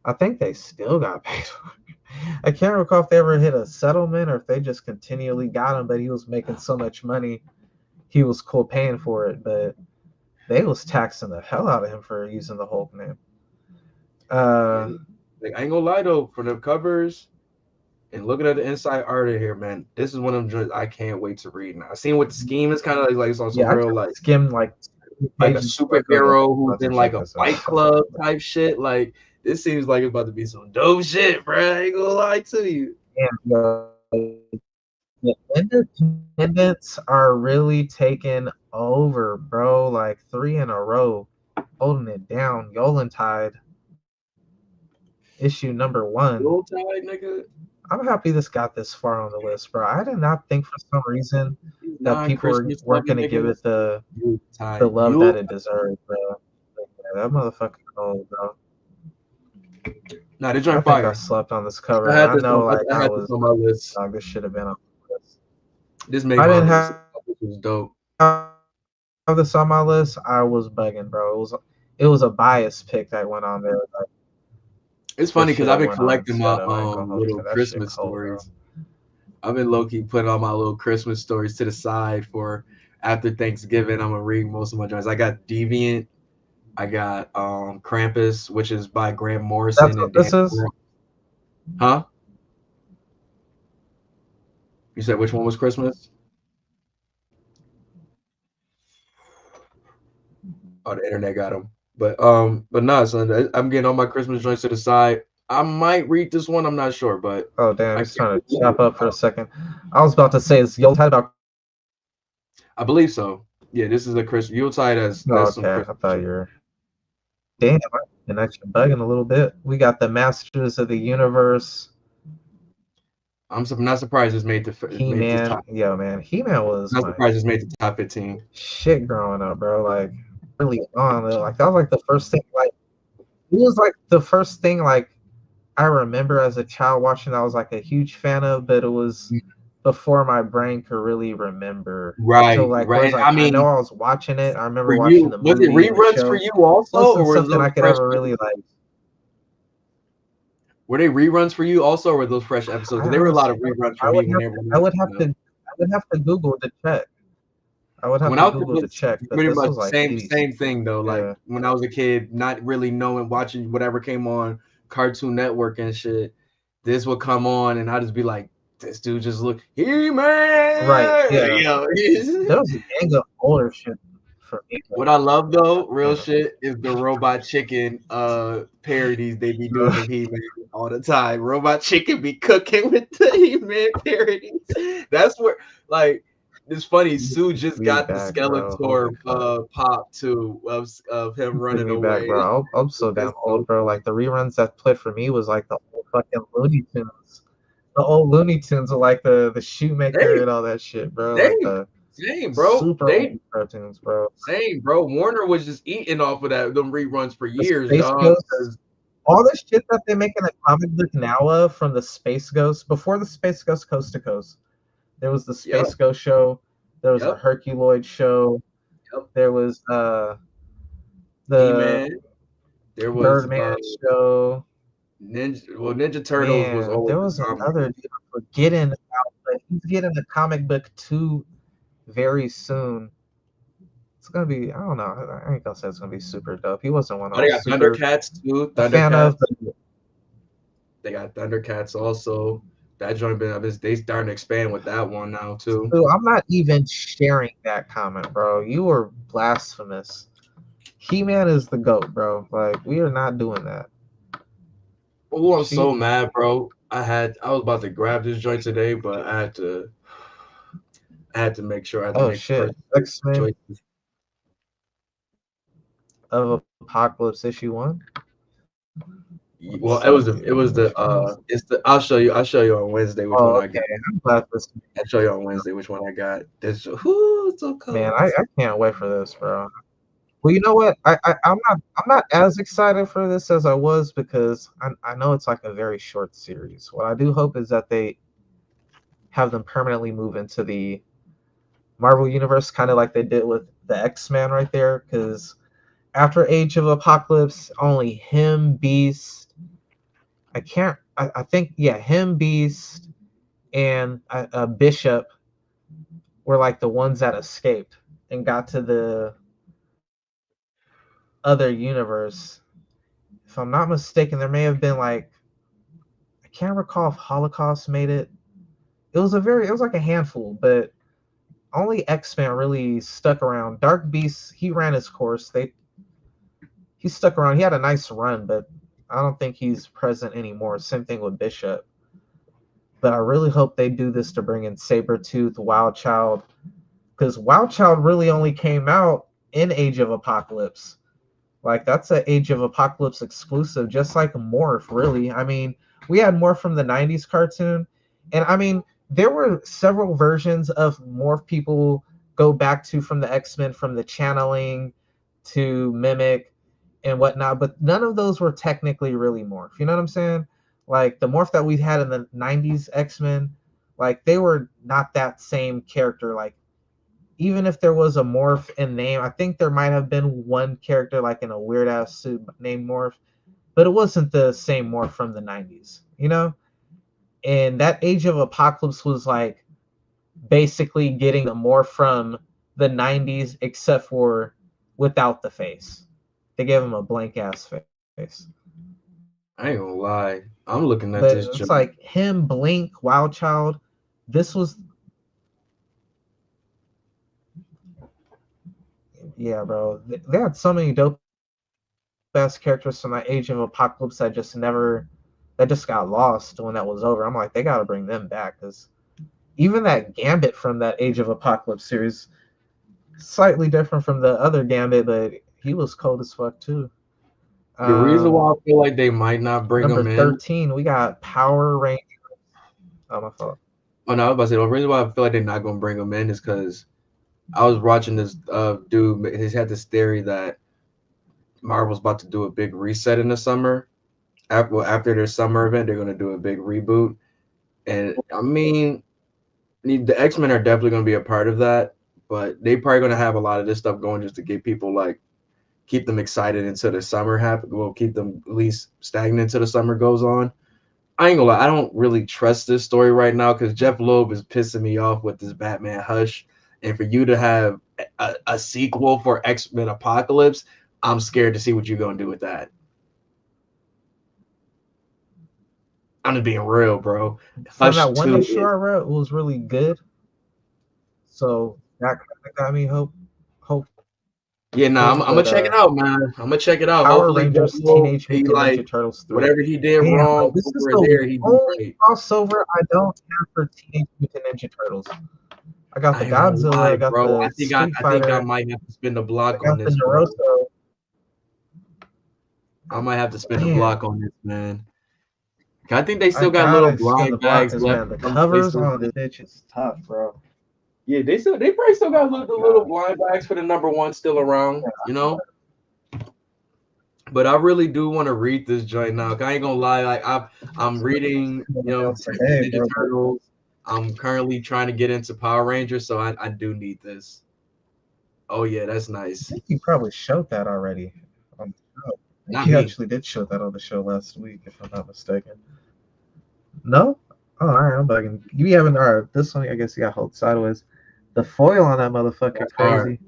I think they still got paid for it. I can't recall if they ever hit a settlement or if they just continually got him, but he was making so much money, he was cool paying for it, but they was taxing the hell out of him for using the Hulk name. Like, I ain't gonna lie though, for the covers and looking at the inside art of here, man, this is one of them joints I can't wait to read now. I seen what the scheme is kind of like it's on some real like skim like a superhero who's in like a fight club type shit. Like, this seems like it's about to be some dope shit, bro. I ain't gonna lie to you. The independents are really taking over, bro. Like 3 in a row, holding it down. Yolantide, issue number 1. Yolantide, nigga. I'm happy this got this far on the list, bro. I did not think for some reason that people weren't going to give it the love that it deserved, bro. That motherfucker cold, bro. Nah, they joined fire. I slept on this cover. I know, like, I was on my list. Dog, this should have been on my list. This made my list. This was dope. Have this on my list. I was bugging, bro. It was a biased pick that went on there. Like, it's funny because I've been collecting my little Christmas stories. I've been low-key putting all my little Christmas stories to the side for after Thanksgiving, I'm gonna read most of my joints. I got Deviant. I got Krampus, which is by Grant That's Morrison what and Dan. this is. Huh? You said which one was Christmas? Oh, the internet got him. But nah, son, I'm getting all my Christmas joints to the side. I might read this one. I'm not sure, but Oh damn, I he's can't. trying to chop up for a second. I was about to say, is Yuletide about? I believe so. Yeah, this is a Christmas Yuletide. Oh, That's some okay, I Christmas thought shit. you were. Damn, I've been actually bugging a little bit. We got the Masters of the Universe, I'm not surprised it's made this He-Man. top. Yo, man, He-Man was Not my surprised it's made the top 15. shit growing up, bro. Like early on, like that was like the first thing. Like it was like the first thing like I remember as a child watching. I was like a huge fan of, but it was before my brain could really remember. So Right, like, right. whereas And like I I know mean, I was watching it. I for remember watching you, the was it movie and the reruns for show. you also, Wasn't or were something those I could fresh? ever really like. Were they reruns for you also, or were those fresh episodes? I Because there were a lot honestly, of reruns for I me would when have they to, were I new. would You have to, know, I would have to Google to check. I would have when to I was Google to check, but pretty this much was like same 80s. same thing though. Like Yeah, when I was a kid, not really knowing watching whatever came on Cartoon Network and shit. This would come on, and I'd just be like, "This dude just look He right. Man." Yeah, Yo, there was a gang of older shit for me. what I love though, real Yeah. shit, is the Robot Chicken parodies they be doing of He Man all the time. Robot Chicken be cooking with the He Man parodies. That's where like it's funny. Sue just Me got the back, bro. Holy Skeletor fuck. pop too of him Bring running me back, away. bro. I'm so damn That's old, so bro. funny. Like the reruns that played for me was like the old fucking Looney Tunes. The old Looney Tunes with like the shoemaker Same, and all that shit, bro. Like same, the same, bro. super old cartoons, bro. Same, bro. Warner was just eating off of them reruns for The years, Space dog. Ghost. All the shit that they make in the comic book now of from the Space Ghost, before the Space Ghost Coast to Coast, there was the Yep, Space Ghost show, there was the yep, Herculoid show, yep. there was He the Man. There was Birdman show. Ninja Turtles was Man, always there the was comic. another dude I'm forgetting about, but he's getting a comic book too very soon. It's gonna be, I don't know, I ain't gonna say it's gonna be super dope. He wasn't one I Oh, they was got super Thundercats too. a fan of, Thundercats. but They got Thundercats also. That joint been they starting to expand with that one now too. dude, I'm not even sharing that comment, bro. You were blasphemous. He-Man is the GOAT, bro. Like, we are not doing that. Oh, I'm so She, mad, bro. I was about to grab this joint today, but I had to make sure I had to oh make shit. first X-Men choices. of Apocalypse issue 1. Let me Well, see. it was Which one is? it's the I'll show you on Wednesday which one Oh, I okay. got. I'm glad this. I'll show you on Wednesday which one I got. This whoo, it's so Man, cold. I can't wait for this, bro. Well, you know what? I'm not as excited for this as I was because I know it's like a very short series. What I do hope is that they have them permanently move into the Marvel universe, kind of like they did with the X-Men right there. Because after Age of Apocalypse, only him, Beast. I can't. I think yeah, him, Beast, and Bishop were like the ones that escaped and got to the other universe. If I'm not mistaken, there may have been like I can't recall if Holocaust made it. It was like a handful, but only X-Men really stuck around. Dark Beast, he ran his course. He stuck around. He had a nice run, but I don't think he's present anymore. Same thing with Bishop. But I really hope they do this to bring in Sabretooth, Wild Child, because Wild Child really only came out in Age of Apocalypse. Like that's an Age of Apocalypse exclusive, just like Morph, really. I mean, we had Morph from the '90s cartoon, and I mean, there were several versions of Morph people go back to from the X-Men, from the channeling to Mimic and whatnot, but none of those were technically really Morph. You know what I'm saying? Like the Morph that we had in the '90s X-Men, like they were not that same character. Like even if there was a Morph in name, I think there might have been one character like in a weird ass suit named Morph, but it wasn't the same Morph from the '90s, you know? And that Age of Apocalypse was like basically getting the Morph from the 90s except for without the face. They gave him a blank ass face. I ain't gonna lie. I'm looking at But this it's joint. like him, Blink, Wild Child. This was, yeah, bro. They had so many dope ass characters from that Age of Apocalypse that just got lost when that was over. I'm like, they got to bring them back because even that Gambit from that Age of Apocalypse series, slightly different from the other Gambit, but he was cold as fuck too. The reason why I Um, feel like they might not bring Number him in. 13, we got Power Rangers. Oh, my fault. Oh no, I was about to say the reason why I feel like they're not gonna bring him in is because I was watching this dude. He's had this theory that Marvel's about to do a big reset in the summer. After their summer event, they're gonna do a big reboot. And I mean, the X-Men are definitely gonna be a part of that, but they probably gonna have a lot of this stuff going just to get people like keep them excited until the summer happens. Will keep them at least stagnant until the summer goes on. I ain't gonna lie, I don't really trust this story right now because Jeff Loeb is pissing me off with this Batman Hush. And for you to have a sequel for X-Men Apocalypse, I'm scared to see what you're gonna do with that. I'm just being real, bro. From Hush that one 2 issue I read, it was really good. So that kind of got me hopeful. yeah, nah, I'm gonna But check it out, man. I'm gonna check it out. Power Hopefully, Jeff Rangers Loeb, Teenage he Mutant like Ninja Turtles 3. whatever he did Damn, bro, wrong this is over the there, he did only great. crossover I don't have for Teenage Mutant Ninja Turtles. I got the I ain't gonna Godzilla, I lie, got bro. the Street I think I Fighter, might have to spend a I block on got the this, bro. Naruto. I might have to spend a Man, block on this, man. I think they I still got little gotta spin the blind block bags because left man, the in some covers places. on this bitch is tough, bro. Yeah, they probably still got Oh my the little god. blind bags for the number one still around, you know. But I really do want to read this joint now. 'Cause I ain't gonna lie, like I'm reading, Teenage Today, Ninja bro. Turtles. I'm currently trying to get into Power Rangers, so I do need this. Oh yeah, that's I nice. think you probably showed that already on the show. I think Not you me. actually did show that on the show last week, if I'm not mistaken. No? Oh, all right, I'm bugging. You haven't. All right, this one, I guess you got hold sideways. The foil on that motherfucker, That's hard. crazy.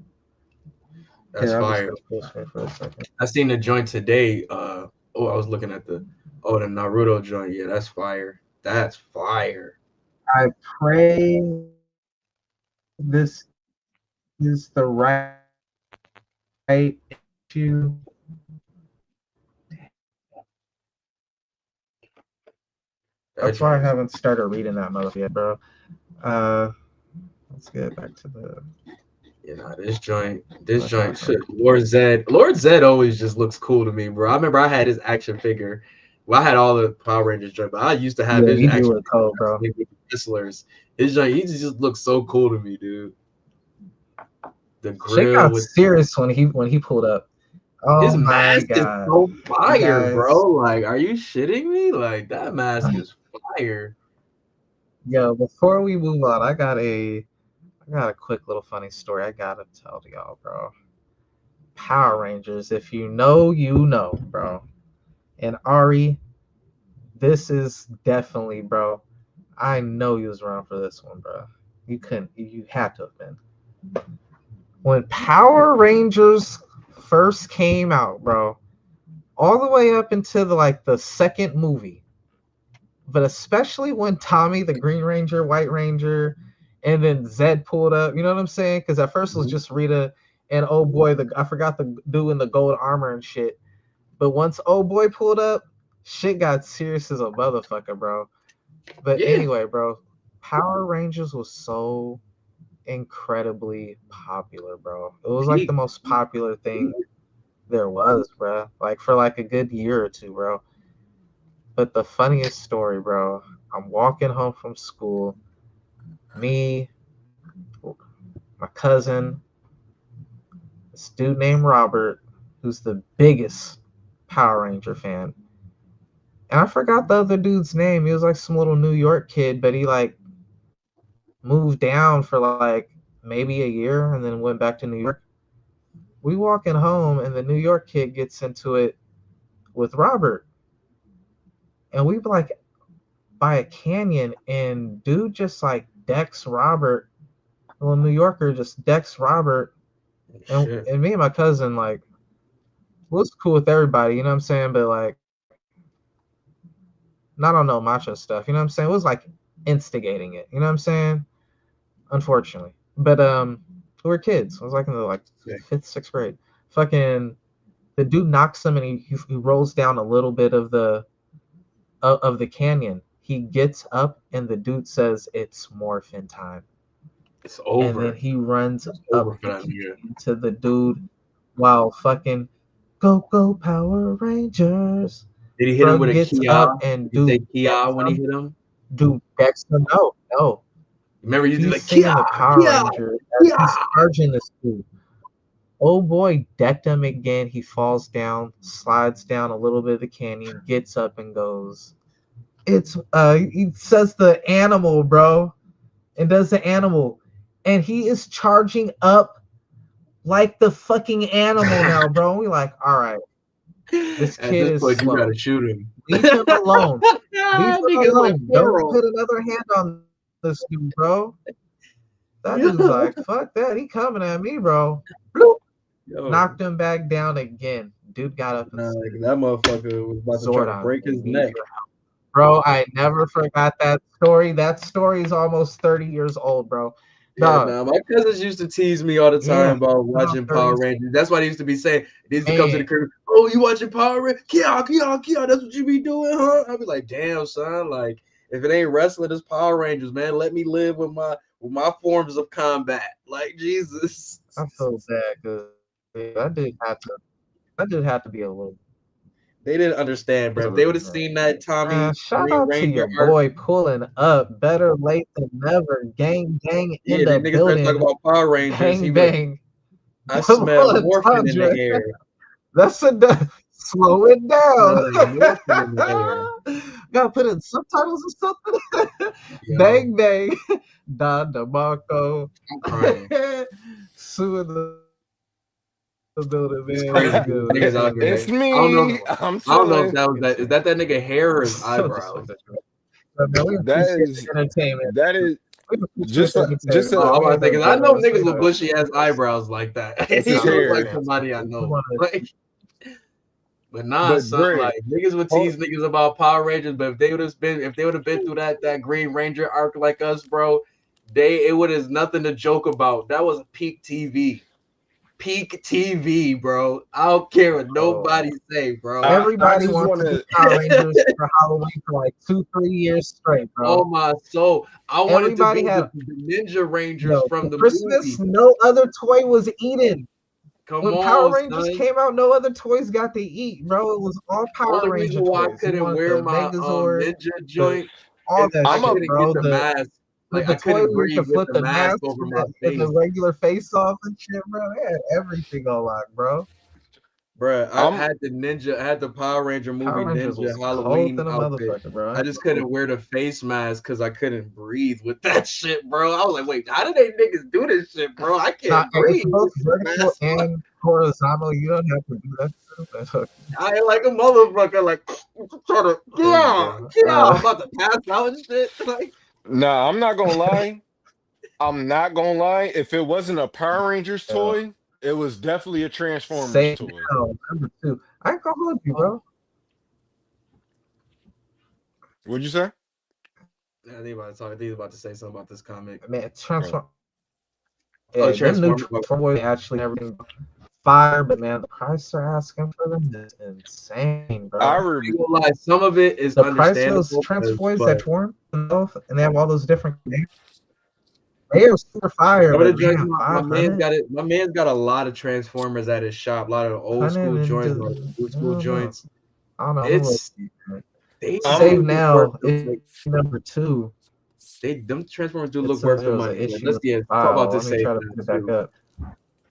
That's Here, I'll just fire. go closer for a second. I seen the joint today. I was looking at the Naruto joint. Yeah, that's fire. That's fire. I pray this is the right issue. That That's why I joint is haven't started reading that motherfucker yet, bro. Uh, let's get back to the. this joint, shit, Lord Zed. Lord Zed always just looks cool to me, bro. I remember I had his action figure. Well, I had all the Power Rangers joint, but I used to have Yeah, his he do action look cold, bro. figure with the wrestlers. His joint, he just looks so cool to me, dude. The Shit grill got with serious when he pulled up. his Oh my mask is god, so you fire, bro. guys. Like, are you shitting me? Like, that mask is fire. Yo, before we move on, I got a quick little funny story I gotta tell to y'all, bro. Power Rangers, if you know, you know, bro. And Ari, this is definitely, bro. I know you was wrong for this one, bro. You had to have been. When Power Rangers first came out, bro, all the way up until the second movie, but especially when Tommy, the Green Ranger, White Ranger, and then Zed pulled up. You know what I'm saying? Because at first it was Mhm. just Rita and oh boy, I forgot the dude in the gold armor and shit. But once oh boy pulled up, shit got serious as a motherfucker, bro. But Yeah, anyway, bro, Power Rangers was so incredibly popular, bro. It was like the peak. most popular thing there was, bro. Like for like a good year or two, bro. But the funniest story, bro. I'm walking home from school. Me, my cousin, this dude named Robert, who's the biggest Power Ranger fan. And I forgot the other dude's name. He was like some little New York kid, but he like moved down for like maybe a year and then went back to New York. We walking home and the New York kid gets into it with Robert. And we like by a canyon and dude just like decks Robert Well, New Yorker just decks Robert, Shit. and me and my cousin like was cool with everybody, you know what I'm saying? But like, not on no macho stuff, you know what I'm saying? It was like instigating it, you know what I'm saying? Unfortunately, but we were kids. I was like in the like fifth, sixth grade. Fucking the dude knocks him and he rolls down a little bit of the canyon. He gets up and the dude says it's morphin time. It's over. And then he runs over up for that year. to the dude while fucking go Power Rangers. Did he hit him with a gets Kia? up and Did he say Kia when he hit him? Dude decks him. No. Remember you he's like seeing Kia, the Power Kia, Ranger. Kia. He's charging this dude. Oh boy, decked him again. He falls down, slides down a little bit of the canyon, gets up and goes. It's he says the animal, bro, and does the animal, and he is charging up like the fucking animal now, bro. And we like, all right, this kid is point, slow. You gotta shoot him. Leave him alone. Leave him alone. Don't put another hand on this dude, bro. That dude's like, fuck that. He coming at me, bro. Bloop. Knocked him back down again. Dude got up and that motherfucker was about to try to break his neck. Bro, I never forgot that story. That story is almost 30 years old, bro. Yeah, my cousins used to tease me all the time about watching Power Rangers. That's why they used to be saying, they used to come to the crib, oh, you watching Power Rangers? Kia, that's what you be doing, huh? I'd be like, damn, son, like, if it ain't wrestling, it's Power Rangers, man. Let me live with my forms of combat. Like, Jesus. I feel bad because that did have to be a little. They didn't understand, bro. If they would have seen that Tommy shout out to your boy pulling up. Better late than never. Gang in the niggas building. Talk about Power Rangers. Bang. I smell morphine in the air. That's slow it down. Gotta put in subtitles or something. Bang bang. Don DeMarco. I'm crying. Suing the building, man. It's me. I don't know if that was that. Is that nigga hair or his eyebrows? That is entertainment. That is just I know niggas with bushy ass eyebrows like that. He looks like somebody I know. But son, like niggas would tease niggas about Power Rangers, but if they would have been through that Green Ranger arc like us, bro, it would have nothing to joke about. That was peak TV. Peak TV, bro. I don't care what nobody say, bro. Everybody wants to be Power Rangers for Halloween for like 2-3 years straight, bro. Oh my soul! I wanted to be the Ninja Rangers from the Christmas. movie. No other toy was eaten. When Power Rangers came out, no other toys got to eat, bro. It was all Power Rangers. The reason why I couldn't wear my Ninja joint, all that I couldn't bro. Get the mask. Like the I couldn't breathe to flip with the mask over my face. The regular face off and shit, bro. They had everything on lock, bro. Bro, I had the Power Ranger movie Ninja Halloween outfit. Bro. I just couldn't wear the face mask because I couldn't breathe with that shit, bro. I was like, wait, how do they niggas do this shit, bro? I can't breathe. Both vertical and horizontal, you don't have to do that. I ain't like a motherfucker, like trying to I'm about to pass out and shit. Like, nah, I'm not gonna lie. If it wasn't a Power Rangers toy, it was definitely a Transformers toy. Number 2. I ain't gonna hold you, bro. What'd you say? I think about to say something about this comic. Man, Transformers actually everything fire, but man, the price they're asking for them is insane, bro. I won't lie, some of it is the price of those Transformers that form and they have all those different. They are super fire. My man's got a lot of Transformers at his shop, a lot of old school joints, new school joints. I don't know. It's Save Now is number 2. Them Transformers do look worth the money. Let's talk about this.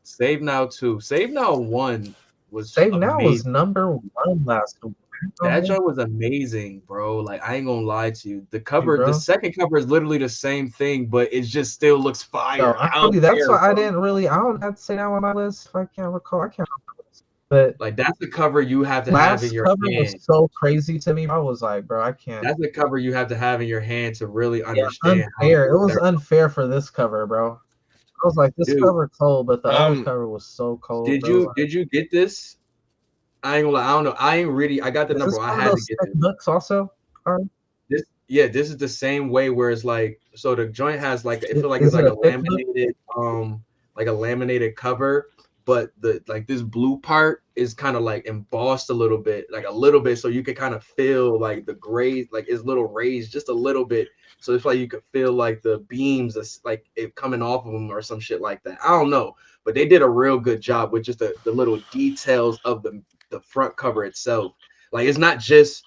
Save Now 2. Save Now 1 was Now was number 1 last week. That joint was amazing, bro. Like, I ain't gonna lie to you. The cover, the second cover is literally the same thing, but it just still looks fire. That's why I don't have to say that on my list. If I can't recall, I can't remember this. But like, that's the cover you have to have in your hand. Last cover was so crazy to me. I was like, bro, I can't. That's the cover you have to have in your hand to really understand. Unfair. It was unfair for this cover, bro. I was like, this Dude, cover cold, but the other Um, cover was so cold. did Bro. you Like, did you get this? I ain't gonna lie, I don't know. I ain't really. I got the is number. this I one of had to those get thick this. books also? Or This is the same way where it's like, so the joint has like, I feel like it's is it like a a thick book? laminated cover, but the like this blue part is kind of like embossed a little bit, like a little bit, so you can kind of feel like the gray, like it's little raised just a little bit, so it's like you could feel like the beams like it coming off of them or some shit like that. I don't know, but they did a real good job with just the little details of the front cover itself. Like it's not just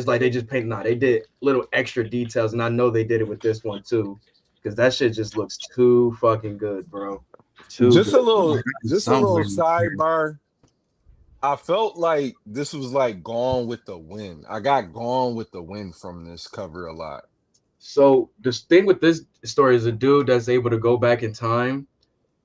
like they just paint. Nah, they did little extra details, and I know they did it with this one too, because that shit just looks too fucking good, bro. Too just a good. little, Like, I can just a little somewhere. sidebar. I felt like this was like Gone with the Wind. I got Gone with the Wind from this cover a lot. So the thing with this story is a dude that's able to go back in time,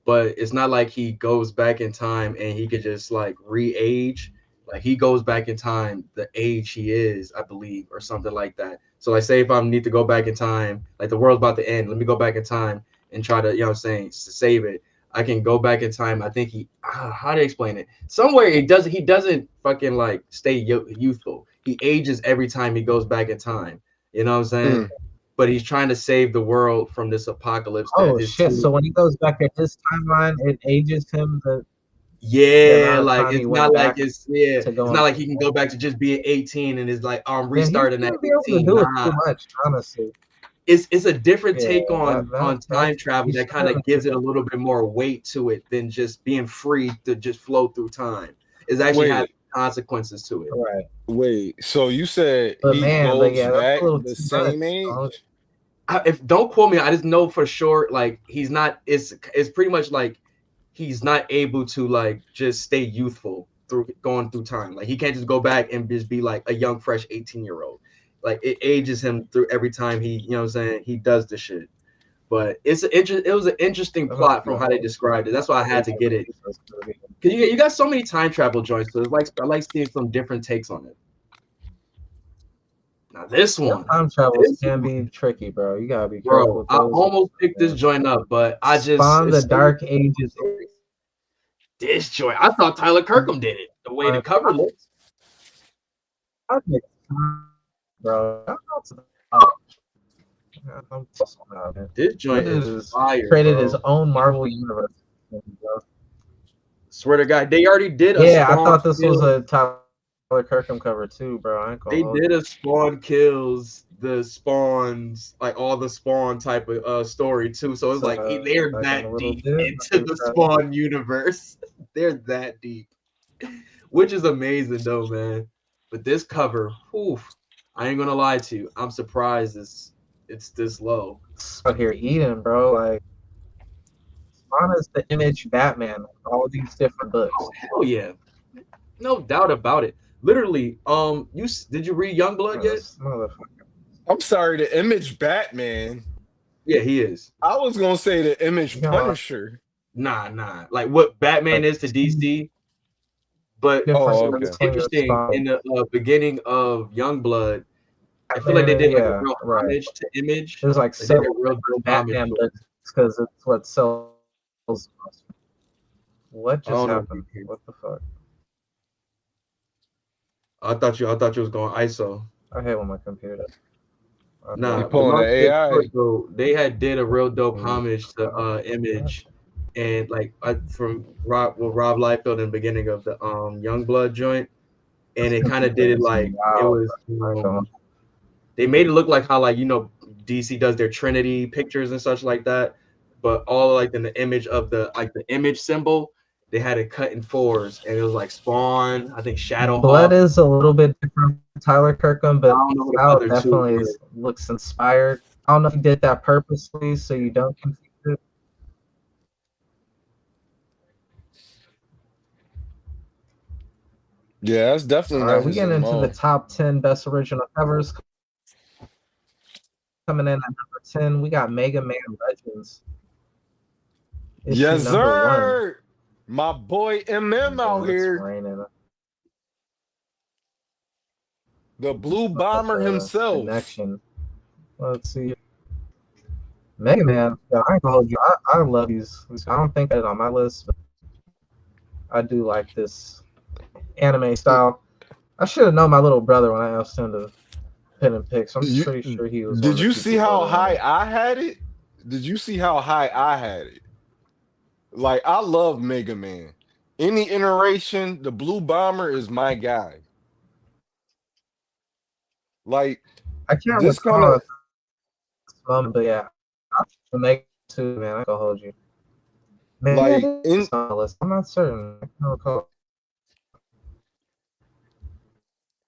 but it's not like he goes back in time and he could just like re-age. Like he goes back in time the age he is, I believe, or something like that. So like say if I need to go back in time, like the world's about to end, let me go back in time and try to, you know what I'm saying, save it. I can go back in time. I think how to explain it? Somewhere he doesn't fucking like stay youthful. He ages every time he goes back in time. You know what I'm saying? Mm. But he's trying to save the world from this apocalypse that Oh his shit! team. So when he goes back at his timeline, it ages him the Yeah, amount of like time he it's went not like back it's to go not in. like he can go back to just being 18 and is like Then he restarting at wouldn't be able to 18. do it Nah, too much, honestly. it's a different Yeah, take on that time travel he that kind of shouldn't. gives it a little bit more weight to it than just being free to just flow through time. It actually has Wait, consequences to it. Right. wait. So you said But he man, but goes yeah, that's a back little the too much. same age? If don't quote me, I just know for sure like he's not. It's pretty much like he's not able to like just stay youthful through going through time. Like he can't just go back and just be like a young, fresh 18-year-old. Like it ages him through every time he, you know what I'm saying, he does the shit. But it was an interesting That must plot be from a how they whole described it. That's why I had to crazy get it. ridiculous movie. Cause you got so many time travel joints, so it's like I like seeing some different takes on it. Now this Yeah, one, time travels this can one, be tricky, bro. You gotta be careful bro, with I those. almost picked this Man. joint up, but I just Spawn the Dark Ages. this joint. I thought Tyler Kirkham did it. The way the cover looks. Bro, I'm This joint It is is fire, created his bro. own Marvel universe. Bro. Swear to God, they already did a Yeah, I Spawn thought this was kill. a Tyler Kirkham cover too, bro. I ain't gonna They hold did you. a Spawn kills the Spawns, like all the Spawn type of story too. So it's like they're Like in a that little deep bit. into the Spawn universe. They're that deep, which is amazing though, man. But this cover, whew, I ain't gonna lie to you. I'm surprised it's this low. Out here eating, bro. Like Spawn is the Image Batman of all these different Oh books. hell yeah, no doubt about it. Literally, did you read Youngblood yet? This motherfucker. I'm sorry, the Image Batman. Yeah, he is. I was gonna say the Image You know, Punisher. Nah. Like what Batman like is to DC, but difference Oh, what's okay. between the interesting Spawn. in the beginning of Youngblood, I feel like they did like a Yeah, real right. homage to Image. There's like They did a several real dope homage Batman to it. books because it's what sells. What I just don't know. happened? What the fuck? I thought you was going ISO. I hate when my computer. He Nah, but pulling the long story AI. short, though, they did a real dope Mm, homage to Image, and like from Rob Liefeld in the beginning of the Youngblood joint, and it kind of did it like it was. They made it look like how like DC does their Trinity pictures and such like that, but all like in the image of the Image symbol, they had it cut in fours, and it was like Spawn, I think Blood Shadowhawk. is a little bit different from Tyler Kirkham, I but don't know what the style other two definitely were. looks inspired. I don't know if he did that purposely so you don't confuse it. Yeah, that's definitely All not right, we his get into the MO. top 10 best original covers. Coming in at number 10, we got Mega Man Legends. Issue Yes, number 1. sir. My boy MM out It's here. raining. The Blue Bomber himself. Connection. Let's see. Mega Man, yeah, I ain't gonna hold you. I love these. I don't think it's on my list, but I do like this anime style. I should have known my little brother when I asked him to pin and pick. So I'm You pretty sure he was one did of the you see people how voted on high it. I had it? Did you see how high I had it? Like I love Mega Man. Any iteration, the Blue Bomber is my guy. Like I can't this kind recall of at this moment, but yeah, I'll make two, man. I can hold you. Maybe I like did in on the list. I'm not certain. I can't recall.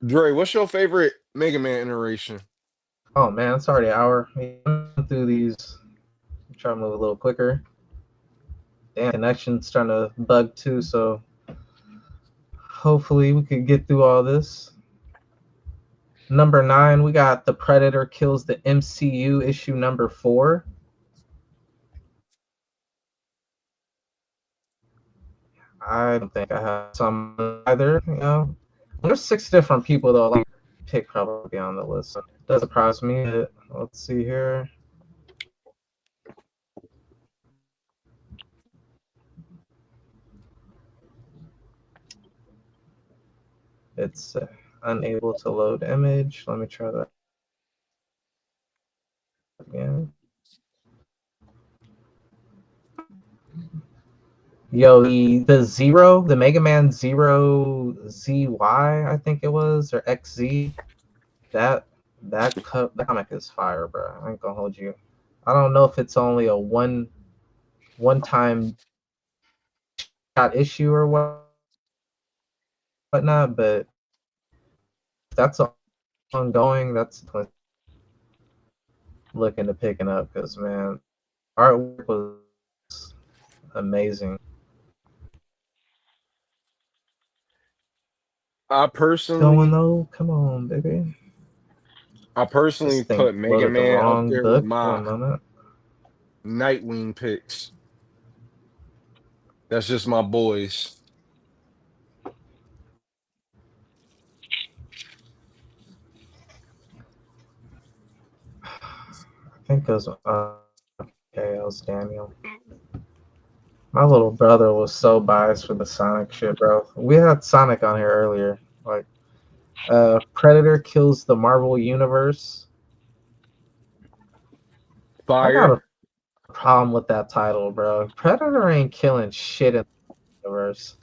Dre, what's your favorite Mega Man iteration? Oh man, it's already an hour. Through these, try to move a little quicker. Damn, connection's trying to bug too, so hopefully we could get through all this. Number 9, we got The Predator Kills the MCU issue number 4. I don't think I have some either, you know. There's 6 different people though. Like pick probably on the list. So it does surprise me. Let's see here. It's unable to load image. Let me try that again. Yo, the Zero, the Mega Man Zero ZY, I think it was, or XZ. That that comic is fire, bro. I ain't gonna hold you. I don't know if it's only a one time shot issue or whatnot, but if that's ongoing, that's looking to picking up because man, artwork was amazing. I Going personally though, come on, baby. I This personally thing put Mega loaded the Man up wrong there with book. One my moment. Nightwing picks. That's just my boys. I think it was okay, it was Daniel. My little brother was so biased for the Sonic shit, bro. We had Sonic on here earlier. Like, Predator kills the Marvel Universe. I got Fire. a problem with that title, bro. Predator ain't killing shit in the universe.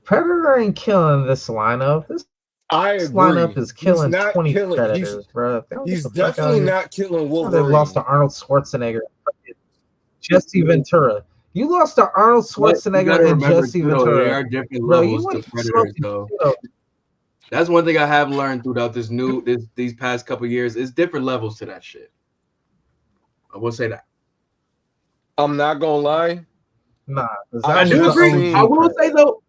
Predator ain't killing this lineup. This I lineup agree. is He's killing not 20 killing. Predators, bro. If they don't get He's the fuck out of definitely here. not killing Now they've lost to Wolverine. Arnold Schwarzenegger, Jesse Ventura. You lost to Arnold But you got Schwarzenegger to and remember Jesse too, though, there Ventura. are different Bro, you levels to went predators, smoking though. shit. That's one thing I have learned throughout these past couple years. Is different levels to that shit. I will say that. I'm not gonna lie. Nah, because I that I was do the just agree. I OG seen will Predator. say though,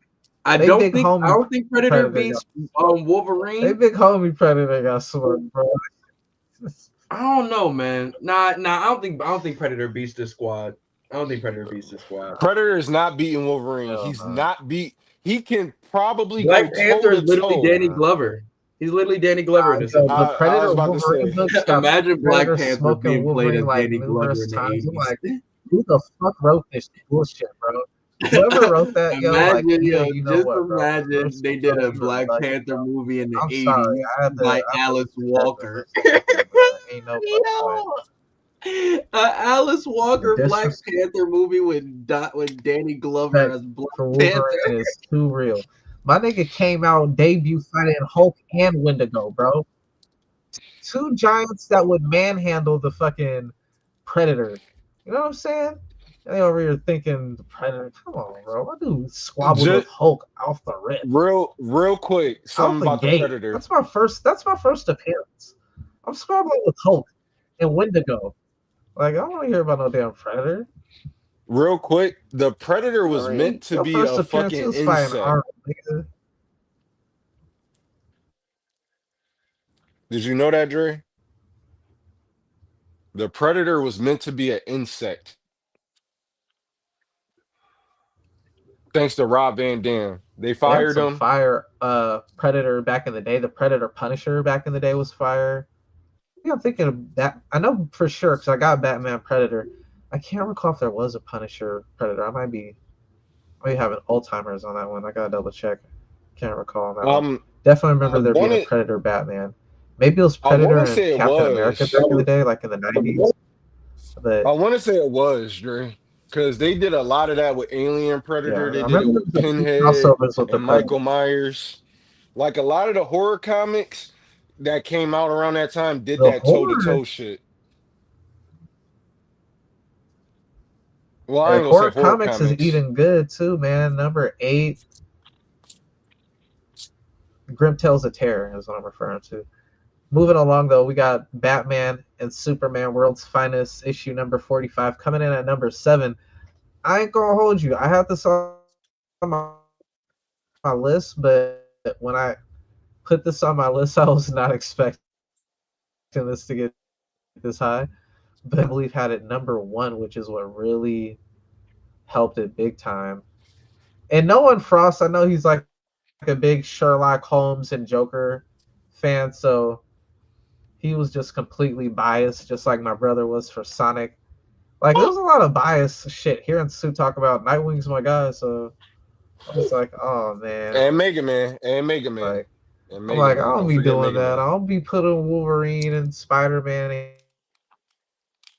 They big I homie don't think Predator Predator got beats they Wolverine. big homie Predator got smoked, bro. I don't know, man. Nah. I don't think Predator beats the squad. I don't think Predator beats the squad. Predator is not beating Wolverine. Hell He's no. not beat. He can probably go Black toe Panther is to literally toe. Danny Glover. He's literally Danny Glover in this Yo, the image. I was Predator about to Wolverine say. books got Imagine Black Predator Panther smoking being played Wolverine as like Danny Glover numerous in the times. I'm 80s. like, who the fuck wrote this bullshit, bro? Whoever wrote that, yo, like Imagine, either yo, you know just what, bro. imagine First they of did all, a you are Black bugging, Panther bro. movie in the I'm sorry. 80s I have to by Alice check with Walker. this nigga, bro. Ain't no fucking way. Alice The Walker Black disrespect Panther movie with Danny Glover as Black for Panther. Wolverine is too real. My nigga came out debut fighting Hulk and Wendigo, bro. Two giants that would manhandle the fucking Predator. You know what I'm saying? They over here thinking the Predator. Come on, bro. My dude squabbled with Just Hulk off the rip, real quick, out something the about the gate. Predator. That's my first. That's my first appearance. I'm squabbling with Hulk and Wendigo. Like I don't want to hear about no damn Predator. Real quick, the Predator was I meant mean, to your be first a appearance, he fucking was fighting insect. Arnold, nigga. Did you know that, Dre? The Predator was meant to be an insect. Thanks to Rob Van Dam. They They had fired some him. fire Predator back in the day. The Predator Punisher back in the day was fire. Yeah, I'm thinking of that. I know for sure because I got Batman Predator. I can't recall if there was a Punisher Predator. I might having Alzheimer's on that one. I gotta double check. Can't recall on that one. Definitely I remember there being a wanted Predator Batman. Maybe it was I want Predator to and say it Captain America was. back in the day, like in the 90s. I But want to say it was, Dre, because they did a lot of that with Alien yeah, Predator. I They did it remember with there was a few Pinhead crossovers with the and Predator. Michael Myers. Like a lot of the horror comics that came out around that time did The that toe to horror, toe shit. Well, I yeah, ain't gonna say horror horror comics is comics. even good too, man. Number 8, Grim Tales of Terror is what I'm referring to. Moving along though, we got Batman and Superman World's Finest issue number 45 coming in at number 7. I ain't gonna hold you. I have this on my list, but when I put this on my list, I was not expecting this to get this high. But I believe had it number 1, which is what really helped it big time. And Nolan Frost, I know he's like a big Sherlock Holmes and Joker fan, so he was just completely biased, just like my brother was for Sonic. Like, there was a lot of bias shit. Hearing Sue talk about Nightwing's my guy, so I was like, oh man. And Mega Man. And Mega Man. Like, And I'm Mega like, I Man. don't Don't be forget doing Mega that. Man. I'll be putting Wolverine and Spider-Man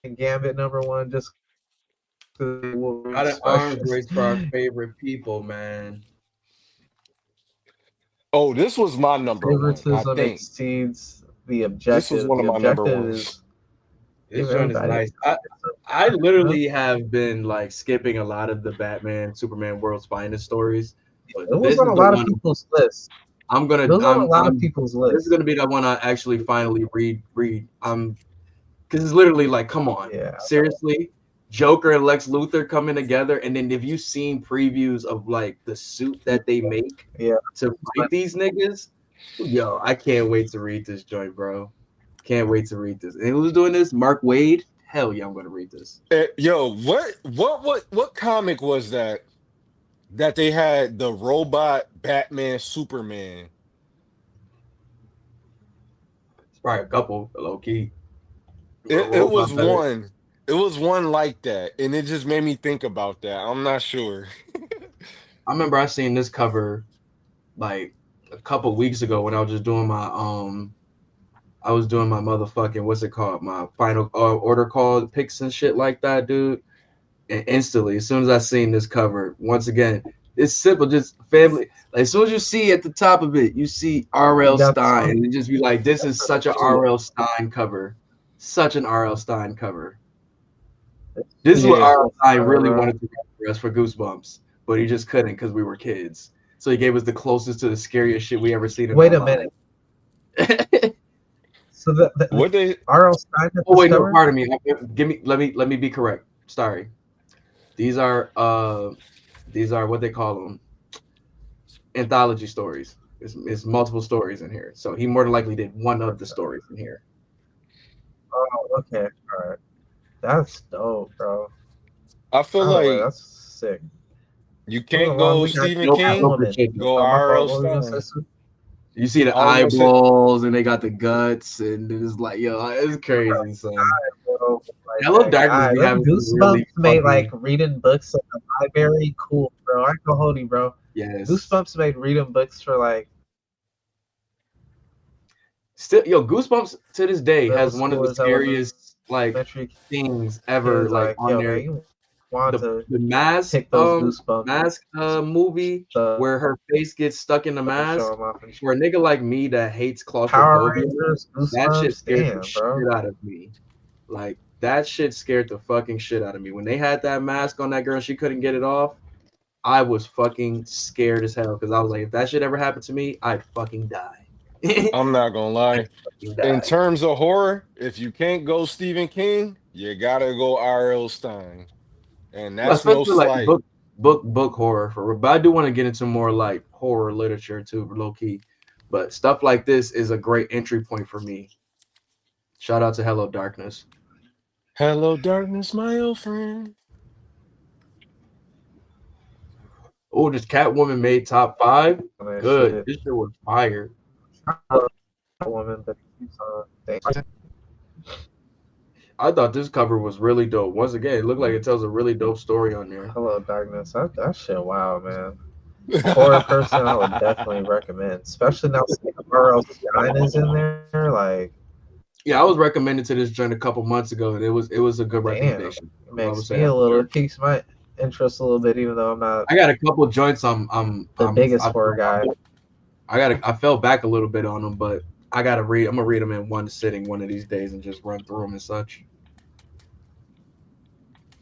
and Gambit number 1 just because Wolverine Got an arms special. race for our favorite people, man. Oh, this was my number 1, I Favoritism think. exceeds the This was objective. one The of my number objective ones. is This give joint is everybody. nice. I literally have been like skipping a lot of the Batman, Superman World's Finest stories, but It was this on is a the lot of one people's lists. I'm gonna. It was on a lot of people's This is lists. gonna be the one I actually finally read. Because it's literally like, come on, Yeah. seriously, Joker and Lex Luthor coming together, and then if you've seen previews of like the suit that they make Yeah. to fight these niggas, yo, I can't wait to read this joint, bro. Can't wait to read this. And who's doing this? Mark Waid. Hell yeah, I'm gonna read this. Yo, what comic was that they had the robot Batman Superman? It's probably a couple, low key. It was one. It was one like that, and it just made me think about that. I'm not sure. I remember I seen this cover like a couple weeks ago when I was just doing my I was doing my motherfucking what's it called, my final order call picks and shit like that, dude. And instantly, as soon as I seen this cover, once again, it's simple, just family. Like as soon as you see at the top of it, you see R.L. Stein, and you just be like, "This is such an R.L. Stein cover, such an R.L. Stein cover." This is what R.L. Stein really wanted to write for us for Goosebumps, but he just couldn't because we were kids. So he gave us the closest to the scariest shit we ever seen. Wait a minute. So what they R.L. Stein? Oh wait, no, pardon me. Let me be correct. Sorry. These are what they call them, anthology stories. It's multiple stories in here. So he more than likely did one of the stories in here. Oh, okay. All right. That's dope, bro. I feel like that's sick. You can't go Stephen King, go R.L. Stein. You see the eyeballs and they got the guts, and it's like, yo, it's crazy, son. Hello Darkness. Goosebumps made like reading books at the library cool, bro. I can hold you, bro. Yes. Goosebumps made reading books for like. Still, yo, Goosebumps to this day has one of the scariest like things ever, like on there. The mask, movie where her face gets stuck in the mask. For a nigga like me that hates claustrophobia, that shit scared the shit out of me. Like that shit scared the fucking shit out of me. When they had that mask on that girl, she couldn't get it off. I was fucking scared as hell because I was like, if that shit ever happened to me, I'd fucking die. I'm not gonna lie. In terms of horror, if you can't go Stephen King, you gotta go R.L. Stein. And that's no slight. Like book horror but I do want to get into more like horror literature too, low key. But stuff like this is a great entry point for me. Shout out to Hello Darkness. Hello Darkness, my old friend. Oh, this Catwoman made top 5. Good. This shit was fire. I thought this cover was really dope. Once again, it looked like it tells a really dope story on there. Hello Darkness. That shit, wow, man. Horror person, I would definitely recommend, especially now R.L. Stein is in there. Like, Yeah, I was recommended to this joint a couple months ago, and it was a good damn, recommendation. it I would makes say me that a for little, sure. it piques my interest a little bit, even though I'm not I got a couple joints. the biggest horror guy. I fell back a little bit on them, but I gotta read. I'm gonna read them in one sitting one of these days and just run through them and such.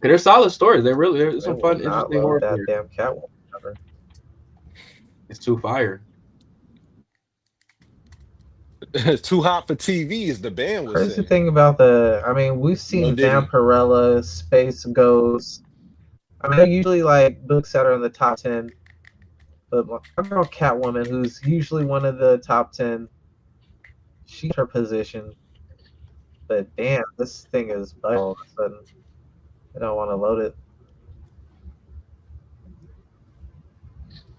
'Cause they're solid stories. They're I some will fun, not interesting love horror that stories. damn Catwoman cover. It's too fire. Too hot for TV, as the band would Crazy say. thing about I mean, we've seen Diddy. Vampirella, Space Ghost. I mean, they're usually like books that are in the top 10. But my girl Catwoman, who's usually one of the top 10, she's her position. But damn, this thing is bugged all of a sudden. I don't want to load it.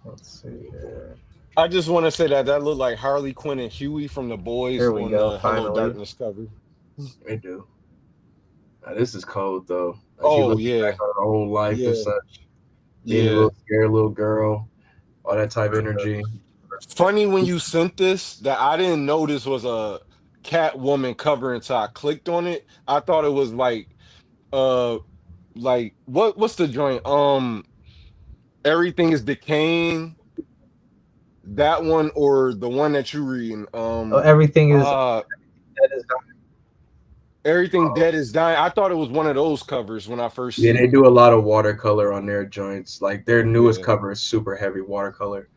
Let's see here. I just want to say that looked like Harley Quinn and Huey from The Boys Here we on go, the Hello finally. Darkness cover. They do. Now, this is cold though. Like, Oh, you look yeah. back on her whole life Yeah. and such. Being a Yeah. little scared little girl, all that type of energy. Funny when you sent this that I didn't know this was a Catwoman cover until I clicked on it. I thought it was like what's the joint? Everything is Decaying. That one or the one that you reading? Oh, everything is Everything Dead is Dying. I thought it was one of those covers when I first Yeah, seen they it. do a lot of watercolor on their joints. Like their newest Yeah. cover is super heavy watercolor.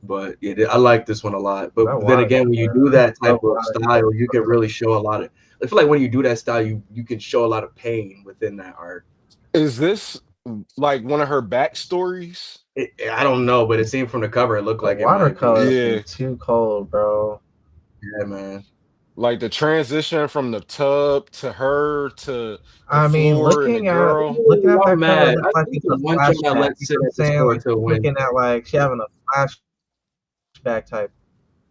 But yeah, I like this one a lot. But That then again, when you do that type of watercolor. style, you can really show a lot of. I feel like when you do that style, you can show a lot of pain within that art. Is this like one of her backstories? I don't know, but it seemed from the cover, it looked The like it might be. watercolor Yeah. is too cold, bro. Yeah, man. Like the transition from the tub to her to the I mean, floor and the looking at girl. that I'm cover, mad. it looks I like think it's the a one joint I flashback. let You sit know what I'm at the saying? store Like till looking Wednesday. at like she having a flashback type.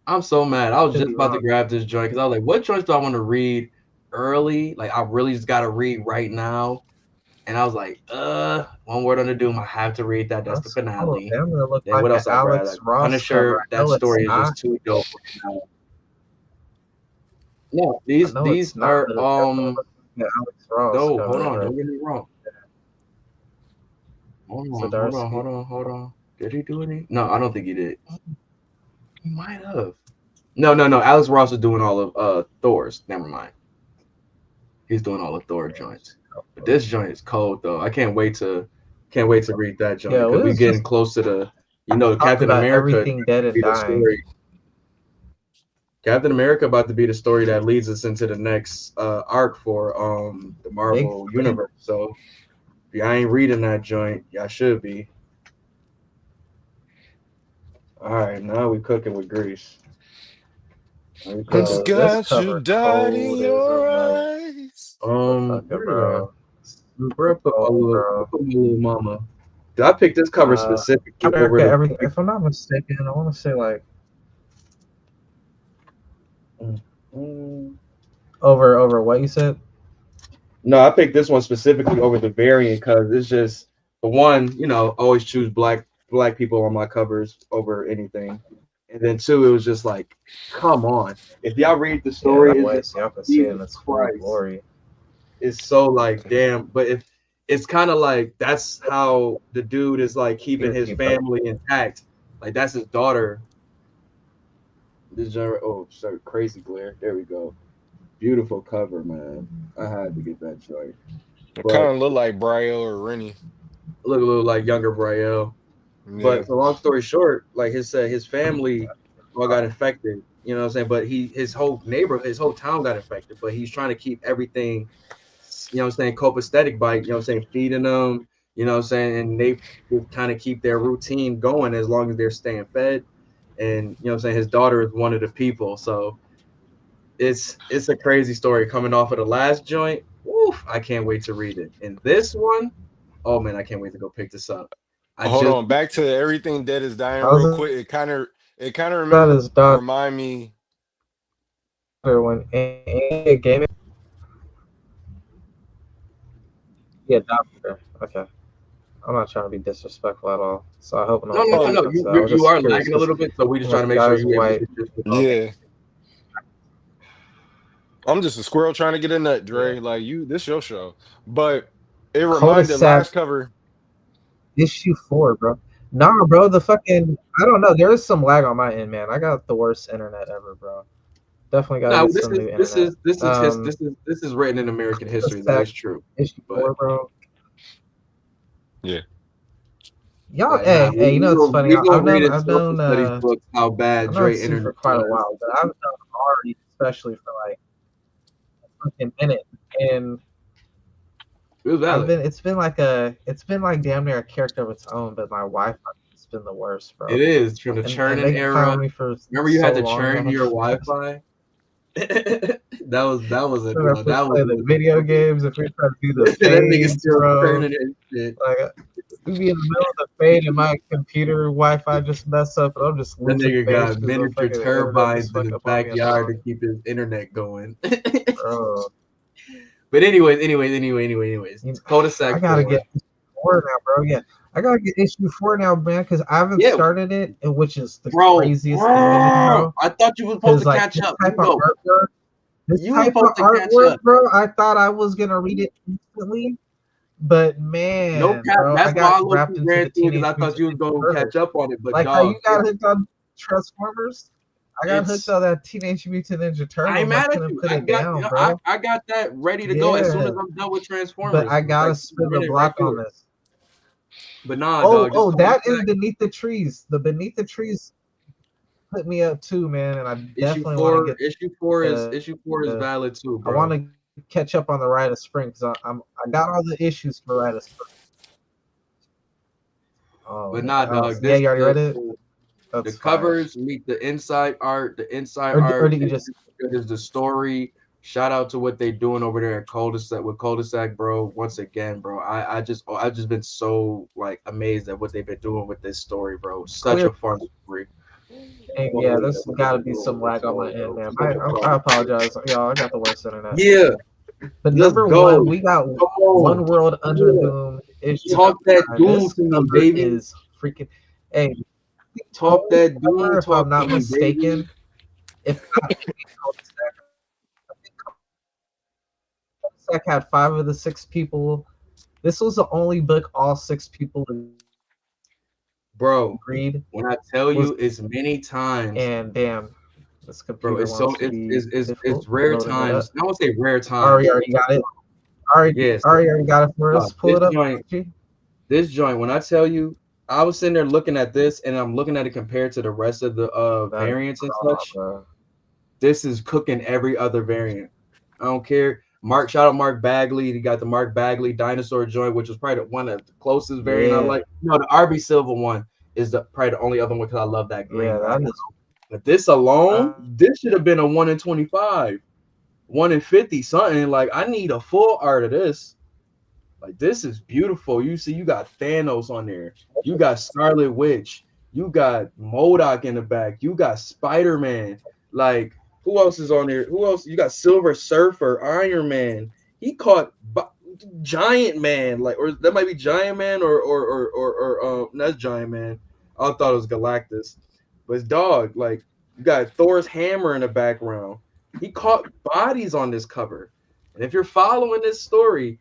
I'm so mad. I was Could just be about to wrong. grab this joint because I was like, what joints do I want to read early? Like I really just gotta read right now. And I was like, one word on the doom. I have to read that. That's the finale. Damn, it look Then like what an else I grab? Alex Like Ross Punisher. cover. I That know it's story is not. just too dope right now. No, I know these it's not, are but it definitely looks like an Alex Ross no, cover, hold on, bro. don't get me wrong. Hold on. Did he do any? No, I don't think he did. He might have. No. Alex Ross is doing all of Thor's. Never mind. He's doing all the Thor joints. But this joint is cold though. I can't wait to read that joint Yeah, because we we're was getting just close to the talking Captain about America everything dead and be the dying. story. Captain America about to be the story that leads us into the next arc for the Marvel universe. So if y'all ain't reading that joint, y'all should be. All right, now we cooking with grease. It's got you died in your eyes. Bro. Where I put my little mama. Did I pick this cover specifically over the everything? If I'm not mistaken, I want to say like over what you said. No, I picked this one specifically over the variant because it's just the one, always choose black people on my covers over anything. And then two, it was just like, come on. If y'all read the story, y'all can see it in its full glory. It's so like, damn. But if it's kind of like that's how the dude is like keeping his family intact. Like that's his daughter. Sorry, crazy glare. There we go. Beautiful cover, man. I had to get that joint. It kind of look like Brielle or Rennie. Look a little like younger Brielle. Yeah. But so long story short, like his family all got infected. You know what I'm saying? But his whole neighborhood, his whole town got infected. But he's trying to keep everything, copacetic by, feeding them, and they kind of keep their routine going as long as they're staying fed. And his daughter is one of the people. So it's a crazy story coming off of the last joint. Oof, I can't wait to read it. And this one, oh man, I can't wait to go pick this up. Hold on, back to Everything Dead is Dying real quick. It kind of remind me when gaming. Yeah, doctor. Okay. I'm not trying to be disrespectful at all, so I hope no No, one no, takes no, Oh, no. offense to that. I You was you just are curious lagging a because little bit, so we just trying to the make guy sure is you're able to white. get your shit off. yeah. I'm just a squirrel trying to get a nut, Yeah. Dre. Like you, this your show. But it reminded Cul-de-sac last cover. issue 4, bro. Nah, bro. The fucking I don't know. There is some lag on my end, man. I got the worst internet ever, bro. Definitely gotta No, get some new internet. this is written in American history. That Cul-de-sac is true. issue But 4, bro. Yeah. Y'all, but nah, hey, you know it's funny. we gonna read in I've social known studies books how bad I've known Dre Sue for internet quite a was. while, but I've known Ari especially for like a fucking minute, and It was valid. it's been like damn near a character of its own. But my Wi-Fi has been the worst, bro. It is from the And churning they era. found me for Remember you so had to long churn now. your Wi-Fi? If we play the video games, if we try to do the that nigga fades, still bro, churning and shit. like we be in the middle of the fade and my computer Wi-Fi just mess up, and I'm just That losing nigga fades got because the miniature fucking internet just turbines in fucked his up on me in the backyard wrong, to keep his internet going. bro. But anyways. You know, I Cul-de-sac gotta 4. get issue 4 now, bro. Yeah, I gotta get issue 4 now, man, because I haven't Yeah, started it, which is the bro. craziest thing to me, bro. I thought you was supposed Because to like catch this up. type of artwork, You was supposed to catch up. bro, I thought I was gonna read it instantly, but No man, cap. bro, I That's why got I low wrapped key into ran the through it because Teenage I thought Mutant you was Ninja gonna catch Turtles. up on it. But Like how you dog, got hooked on Transformers, I got hooked it's on that Teenage Mutant Ninja I ain't Turtles. I mad at couldn't you. put it down, bro. I got that ready to go as soon Yeah, as I'm done with but Transformers. I gotta Like spin the running right block through on it. this. But nah, dog, just That and Beneath the Trees. The Beneath the Trees put me up too, man, and I definitely want to get issue 4 is the. valid too, I bro. want to catch up on the Rite of Spring because I got all the issues for Rite of Spring. Oh, But man. nah, dog, Yeah, you already read it. the That's fire. covers meet the inside art. The inside Or art did you just? is the story. Shout out to what they doing over there at Cul-de-sac, bro. Once again, bro, I've just been so like amazed at what they've been doing with this story, bro. Such a fun story. And yeah, there's got to be some lag on my end, man. I apologize, y'all. I got the worst internet. Yeah, But let's number go. one, we got Come on. One World Under Doom. Talk that doom This to me, cover baby. is freaking. Hey, Talk that doom. if I'm not mistaken, if Cul-de-sac had 5 of the 6 people. This was the only book all 6 people bro. agreed. When I tell you, it's many times. And damn, this computer bro, it's rare times. I won't say rare times. Ari already got it. Yes. Ari already got it for us. Pull it up. This joint, when I tell you, I was sitting there looking at this, and I'm looking at it compared to the rest of the variants and such. This is cooking every other variant. I don't care. Shout out Mark Bagley. He got the Mark Bagley dinosaur joint, which was probably one of the closest variant I like. No, the RB Silva one is probably the only other one because I love that green. Yeah, that is. But this alone, this should have been a 1 in 25, 1 in 50 something. Like I need a full art of this. Like this is beautiful. You see, you got Thanos on there. You got Scarlet Witch. You got MODOK in the back. You got Spider-Man. Like who else is on there? Who else? You got Silver Surfer, Iron Man. He caught Giant Man. Like, or that might be Giant Man or that's Giant Man. I thought it was Galactus. But it's dog. Like you got Thor's hammer in the background. He caught bodies on this cover. And if you're following this story,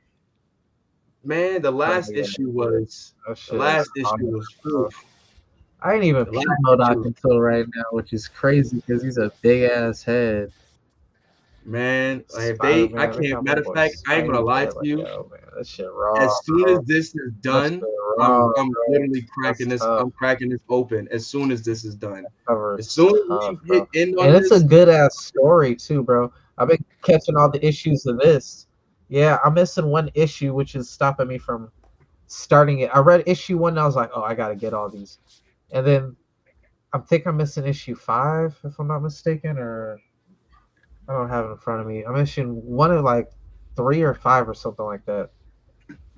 man, the last issue was proof. I ain't even peep MODOK until right now, which is crazy because he's a big ass head. Man, like if I can't. Matter of fact, I ain't gonna lie to you. That shit raw. As soon as this is done, I'm literally cracking this. I'm cracking this open. As soon as this is done, as soon as we hit end on this, it's a good ass story too, bro. I've been catching all the issues of this. Yeah, I'm missing one issue, which is stopping me from starting it. I read issue 1, and I was like, oh, I gotta get all these, and then I think I'm missing issue 5, if I'm not mistaken, or I don't have it in front of me. I'm missing one of like 3 or 5 or something like that.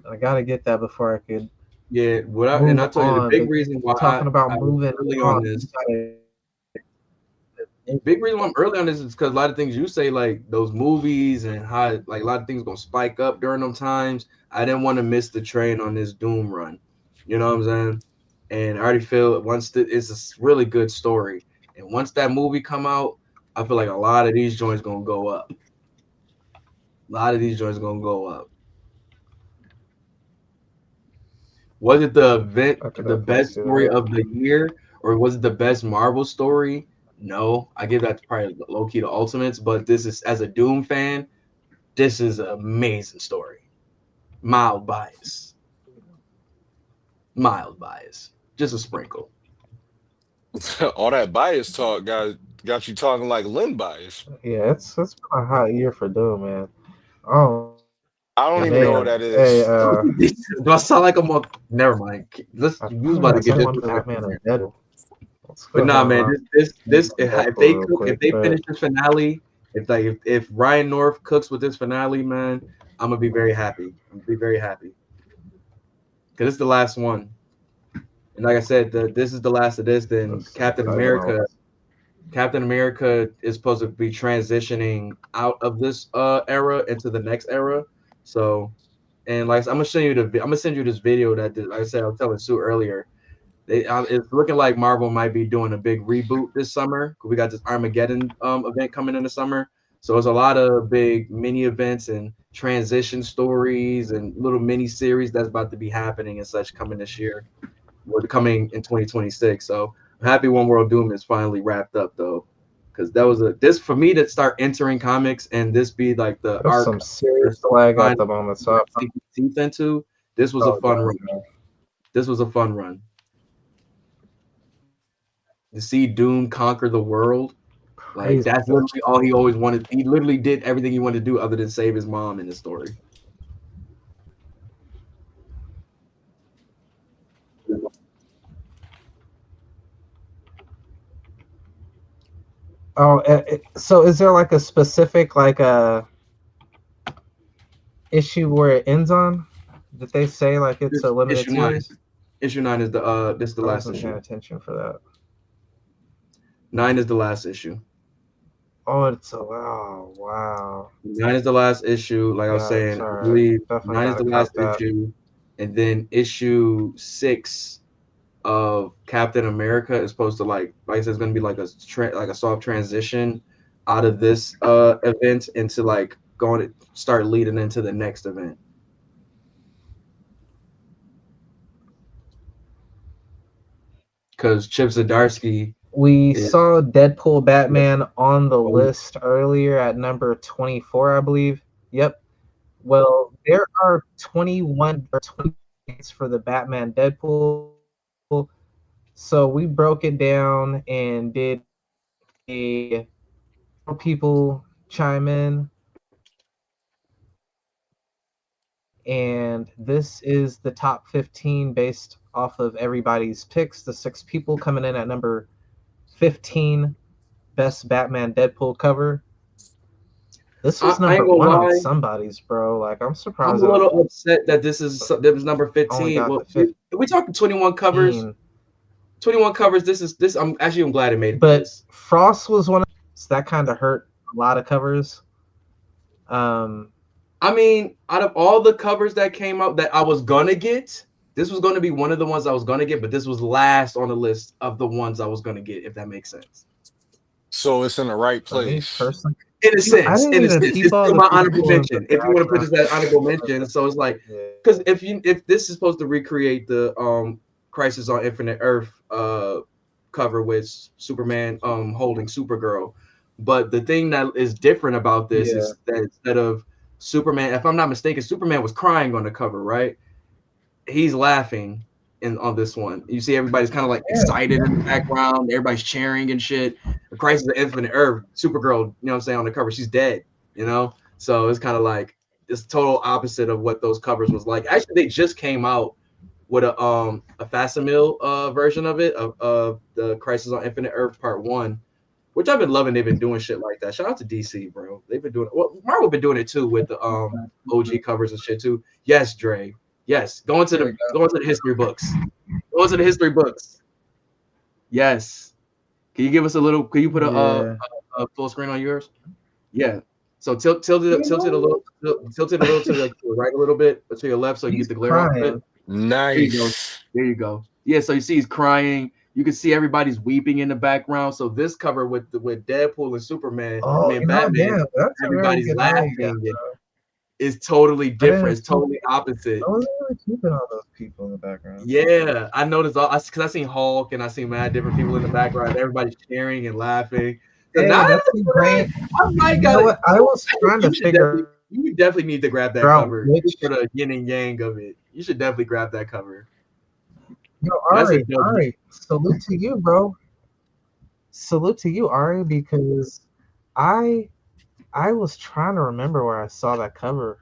I gotta get that before I could. Yeah, I tell you the big reason why talking about moving really on this. big reason why I'm early on this is because a lot of things you say, like those movies and how like a lot of things gonna spike up during them times. I didn't want to miss the train on this Doom run. You know what I'm saying? And I already feel it's a really good story. And once that movie come out, I feel like a lot of these joints gonna go up. A lot of these joints gonna go up. Was it the best story of the year, or was it the best Marvel story? No, I give that to probably low key to Ultimates, but this is as a Doom fan, this is an amazing story. Mild bias, just a sprinkle. All that bias talk got you talking like Lynn bias. Yeah, it's been a hot year for Doom, man. Oh, I don't even man. know what that is. Hey, do I sound like I'm a? Never mind. Let's use about to get this. Batman and Deadpool. But nah, man, this if they finish this finale, if Ryan North cooks with this finale, man, I'm gonna be very happy. I'm gonna be very happy because it's the last one. And like I said, this is the last of this. Then Captain America is supposed to be transitioning out of this era into the next era. So, and like I'm gonna send you this video that like I said I was telling Sue earlier. It's looking like Marvel might be doing a big reboot this summer. We got this Armageddon event coming in the summer. So there's a lot of big mini events and transition stories and little mini series that's about to be happening and such coming this year. Coming in 2026. So I'm happy One World Doom is finally wrapped up though. Because that was this for me to start entering comics and this be like the arc some serious flag at the moment. So teeth into this was a fun run. This was a fun run. To see Doom conquer the world, like that's literally all he always wanted. He literally did everything he wanted to do other than save his mom in the story. Oh, so is there like a specific like a issue where it ends on? Did they say like it's a limited series? Issue 9 is this is the last issue. Paying attention for that. 9 is the last issue. Oh, it's wow. 9 is the last issue. Like I was saying, I believe 9 is the last issue, and then issue 6 of Captain America is supposed to like I said, it's gonna be like a soft transition out of this event into like going to start leading into the next event. Because Chip Zdarsky. We saw Deadpool Batman on the list earlier at number 24, I believe. Yep. Well, there are 21 or 20 for the Batman Deadpool. So we broke it down and did people chime in. And this is the top 15 based off of everybody's picks. The 6 people coming in at number 15, best Batman Deadpool cover. This was number 1 on somebody's, bro. Like, I'm surprised. I'm a little upset that this was number 15. Well, we talking 21 covers. 21 covers. I'm glad it made it. But Frost was one of those that kind of hurt a lot of covers. I mean, out of all the covers that came out that I was gonna get, this was gonna be one of the ones I was gonna get, but this was last on the list of the ones I was gonna get, if that makes sense. So it's in the right place. In a sense, it's still my honorable mention. If you want to put this as honorable mention, so it's like, because if this is supposed to recreate the Crisis on Infinite Earth cover with Superman holding Supergirl, but the thing that is different about this is that instead of Superman, if I'm not mistaken, Superman was crying on the cover, right? He's laughing on this one. You see everybody's kind of like excited in the background. Everybody's cheering and shit. The Crisis of Infinite Earth, Supergirl, you know what I'm saying, on the cover, she's dead, you know? So it's kind of like this total opposite of what those covers was like. Actually, they just came out with a facsimile version of it, of the Crisis on Infinite Earth Part 1, which I've been loving. They've been doing shit like that. Shout out to DC, bro. They've been doing it. Well, Marvel been doing it too with the OG covers and shit too. Yes, Dre. Yes, going to the history books. Going to the history books. Yes. Can you give us a little? Can you put Yeah. a full screen on yours? Yeah. So tilt it a little to the right a little bit, or to your left, so you He's get the glare off of it. crying. There you go. Nice. There you go. Yeah. So you see he's crying. You can see everybody's weeping in the background. So this cover with Deadpool and Superman, Oh, Batman, damn, that's a very everybody's good eye laughing. you got, It's totally different. It's see- totally opposite. I wasn't really keeping all those people in the background. Yeah, I noticed all because I seen Hulk and I seen mad different people in the background. Everybody's cheering and laughing. So Hey, now that's great. I might You know got what? I was trying to figure You definitely need to grab that out cover. which. For the yin and yang of it. You should definitely grab that cover. Yo, That's a Ari, dope- Ari, salute to you, bro. Salute to you, Ari, because I was trying to remember where I saw that cover,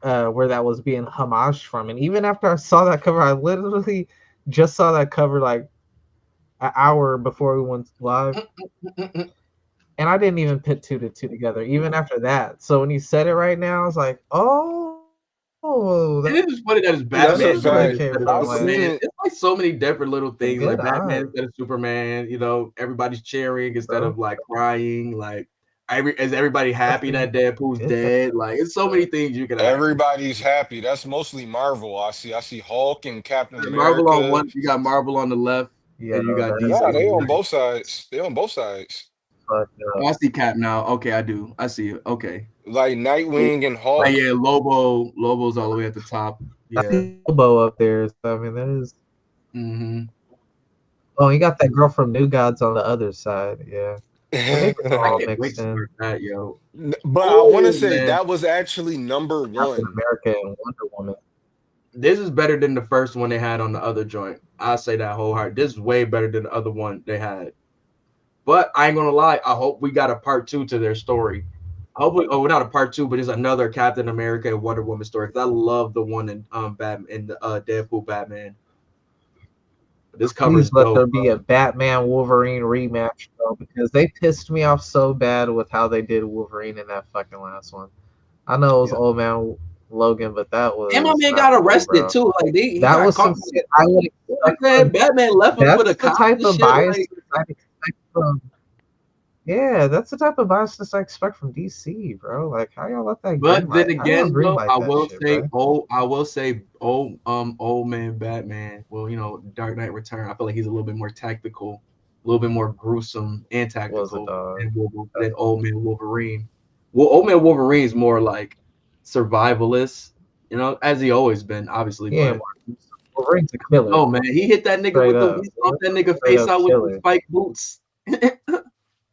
where that was being homaged from, and even after I saw that cover, I literally just saw that cover like an hour before we went live, and I didn't even put two to two together, even after that. So when you said it right now, I was like, oh, And it's just funny that it's That's Batman. a fact. instead of I've Superman. seen it. It's like so many different little things, like good Batman eye. instead of Superman. You know, everybody's cheering instead Bro. of like crying. Like, is everybody happy that Deadpool's Good. dead? Like, it's so many things you can. Everybody's happy. That's mostly Marvel. I see Hulk and Captain America. Marvel on one. You got Marvel on the left, Yeah, and you got that's- DC. Yeah, they on the on right. both sides. They on both sides. But, Oh, I see Cap now. Okay, I do. I see it. Okay. Like Nightwing and Hulk. Oh, yeah, Lobo's all the way at the top. I Yeah. see Lobo up there. So, I mean, there's. Mm-hmm. Oh, you got that girl from New Gods on the other side. Yeah. I All can't wait mixed to in. start that, yo. But I want Oh, to say man. that was actually number Captain one. America and Wonder Woman. This is better than the first one they had on the other joint. I say that wholeheartedly. This is way better than the other one they had. But I ain't gonna lie. I hope we got a part 2 to their story. I hope not a part 2, but it's another Captain America and Wonder Woman story. Because I love the one in Batman in the Deadpool Batman. This cover Please is let dope. there be a Batman Wolverine rematch, bro, because they pissed me off so bad with how they did Wolverine in that fucking last one. I know it was Yeah. Old Man Logan, but that was. And my man not got cool, arrested bro. too. Like he That got was caught. some shit I would expect. Man, Batman left him That's for the the cops type and of shit, bias like- I expect from. Yeah, that's the type of biasness I expect from DC, bro. Like, how y'all let that? But then greenlight- how y'all again, though, greenlight I that will shit, say, bro? old man Batman. Well, you know, Dark Knight Return. I feel like he's a little bit more tactical, a little bit more gruesome and Was a tactical dog. than Old Man Wolverine. Well, Old Man Wolverine is more like survivalist, you know, as he always been, obviously. Yeah, But Wolverine's a killer. oh man, he hit that nigga Straight with the up. he stomped that nigga Straight face up out with killer. the spike boots.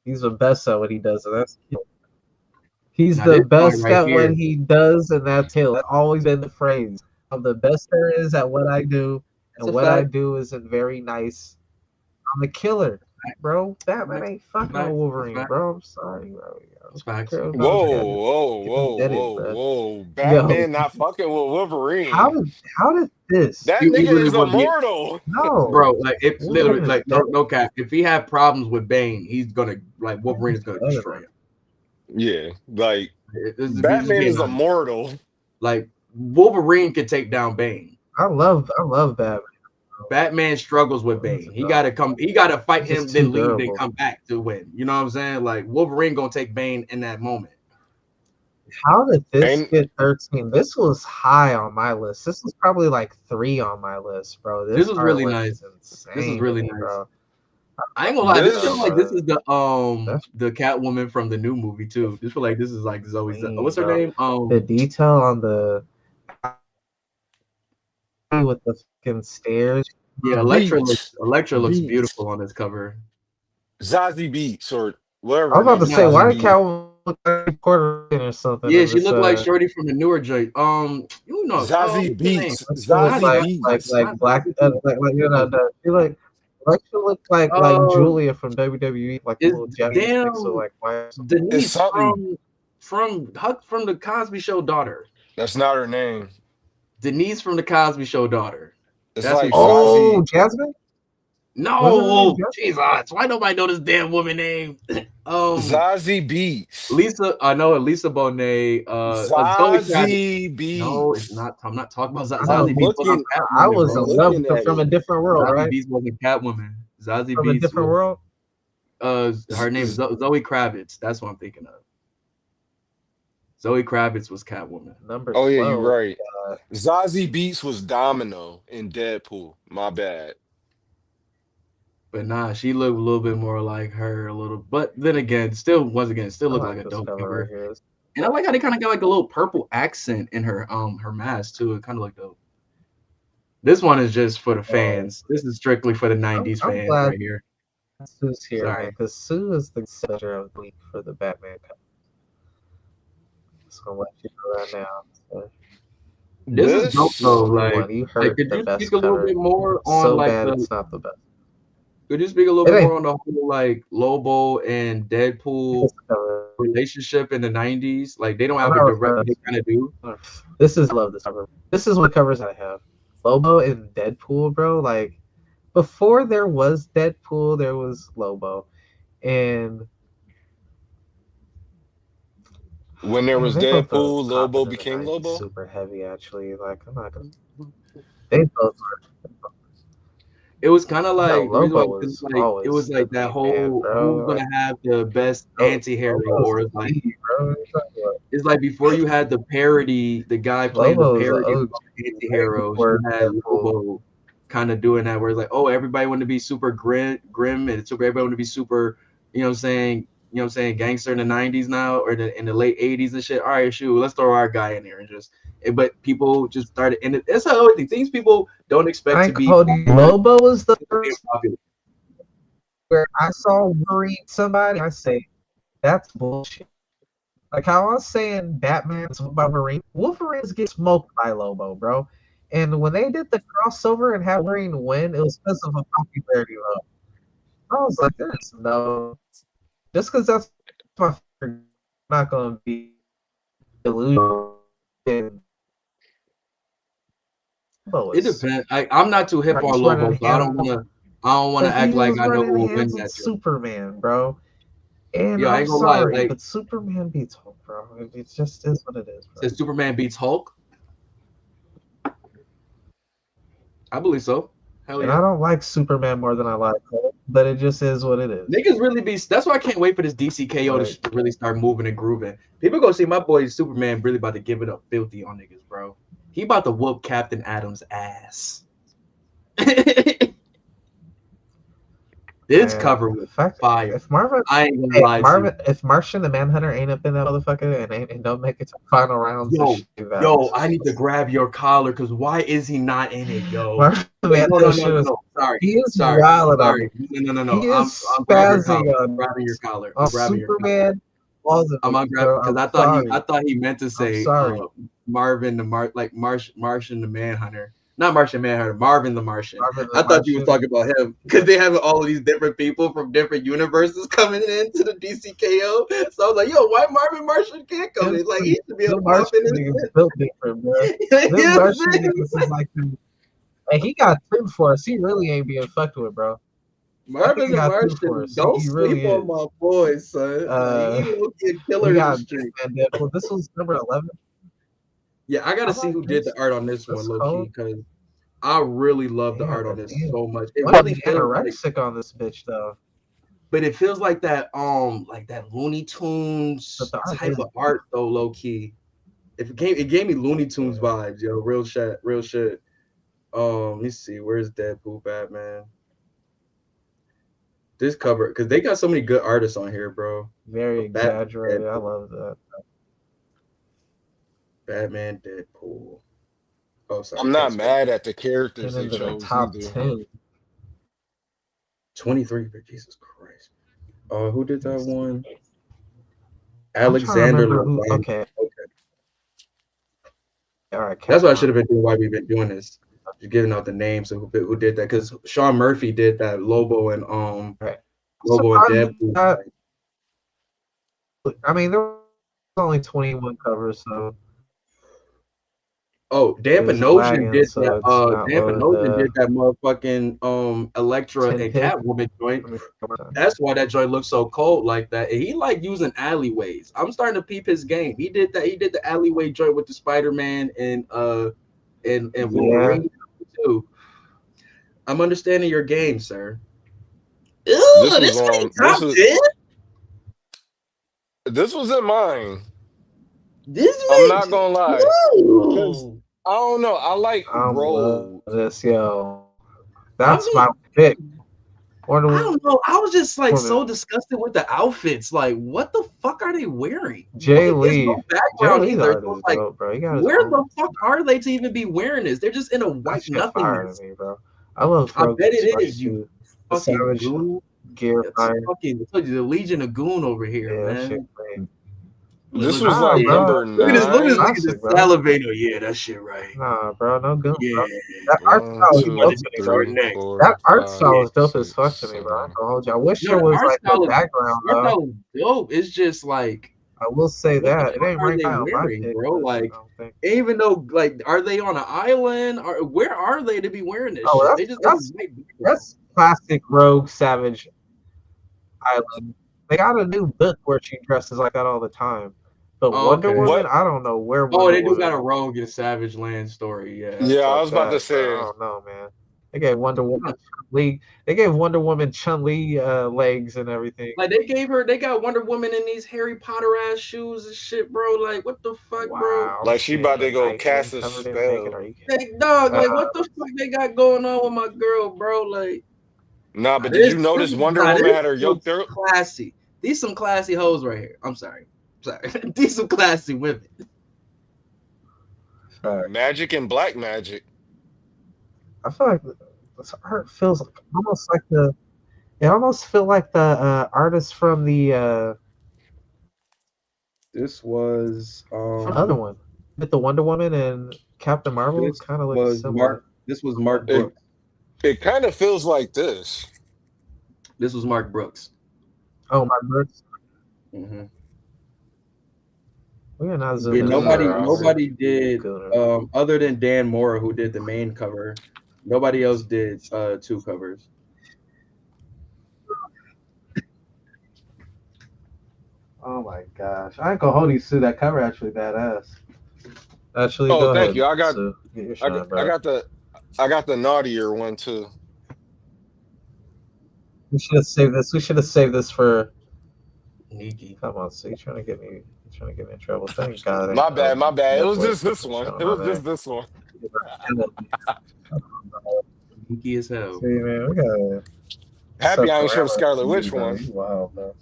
He's the best at what he does, and that's kill. He's Now, the this part best right at here- what he does, and that's kill. That's always been the phrase. I'm the best there is at what I do, That's and a what I fact. do isn't very nice. I'm a killer, bro. Batman ain't fucking Fact. with Wolverine, Fact. bro. I'm sorry, bro. That's facts. Whoa, Whoa. Batman not fucking with Wolverine. How did this? That You nigga really is wanna be- immortal. No, Bro, like it's Wolverine literally is like no cap. If he had problems with Bane, he's gonna like Wolverine is gonna Better destroy than- him. Yeah, like This is Batman being is honest. immortal. Like Wolverine can take down Bane. I love Batman. Batman struggles with Bane. He gotta fight He's him, just then too leave, then durable. come back to win. You know what I'm saying? Like Wolverine gonna take Bane in that moment. How did this And- get 13? This was high on my list. This was probably like 3 on my list, bro. This was really artwork nice. is insane This is really to me, nice. bro. I ain't gonna lie, this This- feels like this is That's- the Catwoman from the new movie too. This feel like this is like Zoe. Clean, What's her bro. name? The detail on the with the fucking stairs. Yeah, Beats. Electra looks Beats. beautiful on this cover. Zazie Beats or whatever. I was about to her say, name is, why Zazie did Beetz. Catwoman look like Puerto Rican or something? Yeah, in she this, looked like Shorty from the newer joint. You know, Zazie what's her name? Beats. She looked Zazie like, Beats. like black, like you know, she looked like Oh. Julia from WWE, like a It's- little Japanese damn. mix of like white. Denise something. from the Cosby Show daughter. That's not her name. Denise from the Cosby Show daughter. It's That's like who- Oh, Zazie. Jasmine. No, Wasn't Jesus, why nobody know this damn woman name? Zazie Beats. Lisa, I know it, Lisa Bonet. Zazie Beats. No, it's not. I'm not talking about I'm Zazie Beats. looking- Catwoman, I was bro. in love looking with her at from it. a different world, Zazie right? Beats wasn't Catwoman. Zazie From a Beats different was- world. Her name is Zoe Kravitz. That's what I'm thinking of. Zoe Kravitz was Catwoman. Number Oh yeah, 12. you're right. Zazie Beats was Domino in Deadpool. My bad. But nah, she looked a little bit more like her, a little. But then again, still I looked like like a this dope cover cover. right here. And I like how they kind of got like a little purple accent in her mask too. It kind of looked dope. This one is just for the fans. This is strictly for the '90s I'm fans glad right here. Sue's here, man, Sorry. because Sue is the center of the week for the Batman cover. Just gonna let you know that now. So, This is dope This you though. only one. You heard Could the you speak best a little cover. bit more on So like bad the? it's not the best. Could you speak a little It bit ain't more on the whole like Lobo and Deadpool this cover. relationship in the '90s? Like they don't I'm have a not direct. referring They kind of do. This is I love this cover. This is what covers I have. Lobo and Deadpool, bro. Like before there was Deadpool, there was Lobo, and when there man, was they both are Deadpool, popping Lobo in the became 90s Lobo. super heavy actually. Like I'm not gonna. They both were. It was kind of No, like the reason why Lobo was it was always the like that main man, whole who's bro. Like, gonna have the best anti-hero, Lobo's or the G, bro. What are you talking about? it's like before you had the parody, the guy playing the Lobo's the parody of OG the way anti-heroes, you before had Deadpool. Lobo kind of doing that where it's like, oh, everybody wanted to be super grim and everybody wanted to be super, gangster in the 90s now or in the late 80s and shit. All right, shoot, let's throw our guy in there and just but people just started and that's how other things people don't expect I to ain't be hold you. Lobo was the first popular. where I saw Wolverine somebody, I say, that's bullshit. Like how I was saying Batman's by Wolverine, Wolverines get smoked by Lobo, bro. And when they did the crossover and had Wolverine win, it was because of a popularity vote. I was like, there's no, just because that's my favorite, not gonna be delusional. And Lobo It is depends. I'm not too hip on he's Lobo, running so I hands. don't want to But act he like was I know running who will win hands on that joke. Superman, bro. And Yo, I I'm ain't gonna lie, sorry, like but Superman beats Hulk, bro. It just is what it is, bro. says Superman beats Hulk. I believe so. Hell And yeah. I don't like Superman more than I like Hulk, but it just is what it is. Niggas really be. That's why I can't wait for this DCKO to really start moving and grooving. People go see my boy Superman really about to give it up filthy on niggas, bro. He about to whoop Captain Adam's ass. This And cover was fact, fire. if Marvin, I ain't gonna lie to you. if Martian the Manhunter ain't up in that motherfucker and don't make it to final rounds, Yo, I need to grab your collar because why is he not in it, yo? Martian the Manhunter No. Sorry. He is Sorry. wilding on Sorry. me. No. He I'm is grabbing your spazzing collar. on I'm grabbing your collar. on I'm grabbing your collar. Superman. I'm on grab because I thought he meant to say sorry. Marvin the Martian the Manhunter. Not Martian Manhunter, Marvin the Martian. Marvin the I thought you Martian. was talking about him because they have all of these different people from different universes coming into the DCKO. So I was like, yo, why Marvin Martian can't come in? Like he should be able to pop in niggas built different, bro. Them Yeah, Martian niggas is like, hey, he got two for us. He really ain't being fucked with, bro. Marvin the Martian, don't He sleep really on is. my boy, son. Like, he will get killer in the street. Well, this was number 11. Yeah, I gotta see who did the art on this one, low key, because I really love the art on this so much. It really feels anorexic on this bitch though. But it feels like that Looney Tunes type of art though, low key. It gave me Looney Tunes vibes, yo. Real shit. Let me see, where's Deadpool Batman? This cover, because they got so many good artists on here, bro. Very exaggerated. I love that. Batman, Deadpool. Oh, sorry. I'm not mad at the characters they chose top either. 10. 23, but Jesus Christ. Who did that one? Alexander. Okay. All right. That's what I should have been doing. Why we've been doing this? Just giving out the names of who did that, because Sean Murphy did that Lobo and Lobo and Deadpool. I mean, there was only 21 covers, so. Oh, Dan Panosian did that. Dan Panosian did that motherfucking Elektra and Catwoman joint. That's why that joint looks so cold like that. And he like using alleyways. I'm starting to peep his game. He did that. He did the alleyway joint with the Spider-Man and Wolverine too. I'm understanding your game, sir. Ew, This this was ain't on. top 10. This was in mine. This I'm ain't. not gonna lie. 'Cause Ooh. I don't know. I like I love Road. this, yo. I That's mean, my pick. Wonder I Woman. don't know. I was just like so Woman. disgusted with the outfits. Like, what the fuck are they wearing? Jay Like, there's Lee. no Jay background Lee's either. art So is it's like, dope, bro. He got his where own. the fuck are they to even be wearing this? They're just in a That white shit fire nothingness. to me, bro. I love I bet Rogan's it fight is, you too. The fucking Savage goon. gear It's fire. fucking, I told you, the Legion of Goon over here, Yeah, that shit man. clean. This Look, was Nah, like bro. number look at this 9. nigga just Classic, bro. salivating. Oh, yeah, that shit right. Nah, bro. No good, Yeah. bro. That art 1, style is 2, dope to me, bro. 3, next. 4, That art 5, style is dope as 6, fuck to me, bro. I 7. ain't gonna hold you. I wish No, there the was art like style a is background, art though. style is dope. It's just like, I will say what the that. It fuck ain't are ranked they high on my wearing, pick, bro? list, I Like, don't think. even though, like, are they on an island? Or where are they to be wearing this Oh, shit? They just got a white background. that's classic Rogue Savage Island. They got a new book where she dresses like that all the time. But Oh, Wonder okay. Woman, What? I don't know where Oh, Wonder they do Woman. got a Rogue and Savage Land story. Yeah. Yeah, I Fuck was about to that, bro. say. I don't know, man. They gave Wonder Woman Chun-Li. They gave Wonder Woman Chun-Li legs and everything. Like they got Wonder Woman in these Harry Potter ass shoes and shit, bro. Like, what the fuck, bro? Wow. Like she about to go Nightwing cast a covered in bacon. spell. Are you Hey, dog, like what the fuck they got going on with my girl, bro? Like, Nah, but did you notice Wonder Woman had her yoke there? Classy. These some classy hoes right here. I'm sorry. These some classy women. Magic and Black Magic. I feel like this art feels like, almost like the. It almost feel like the artist from the This was other one with the Wonder Woman and Captain Marvel. this Kind of looks was similar. This was Mark Brooks. It kind of feels like this. This was Mark Brooks. Oh, my Brooks. Mm-hmm. We are not Yeah, zooming. nobody did Good. other than Dan Mora, who did the main cover. Nobody else did 2 covers. Oh my gosh! I ain't gonna hold you, Sue. That cover actually badass. Actually, Oh, go thank ahead, you. I got Sue. Get your shine, bro. I got the naughtier one too. We should have saved this. We should have saved this for. Nikki. Come on, Sue. You're trying to get me in trouble. Thank God. My bad. It was just this one. Nikki as hell. See, man, we gotta. Happy I ain't show the Scarlet Witch one. Wow, bro.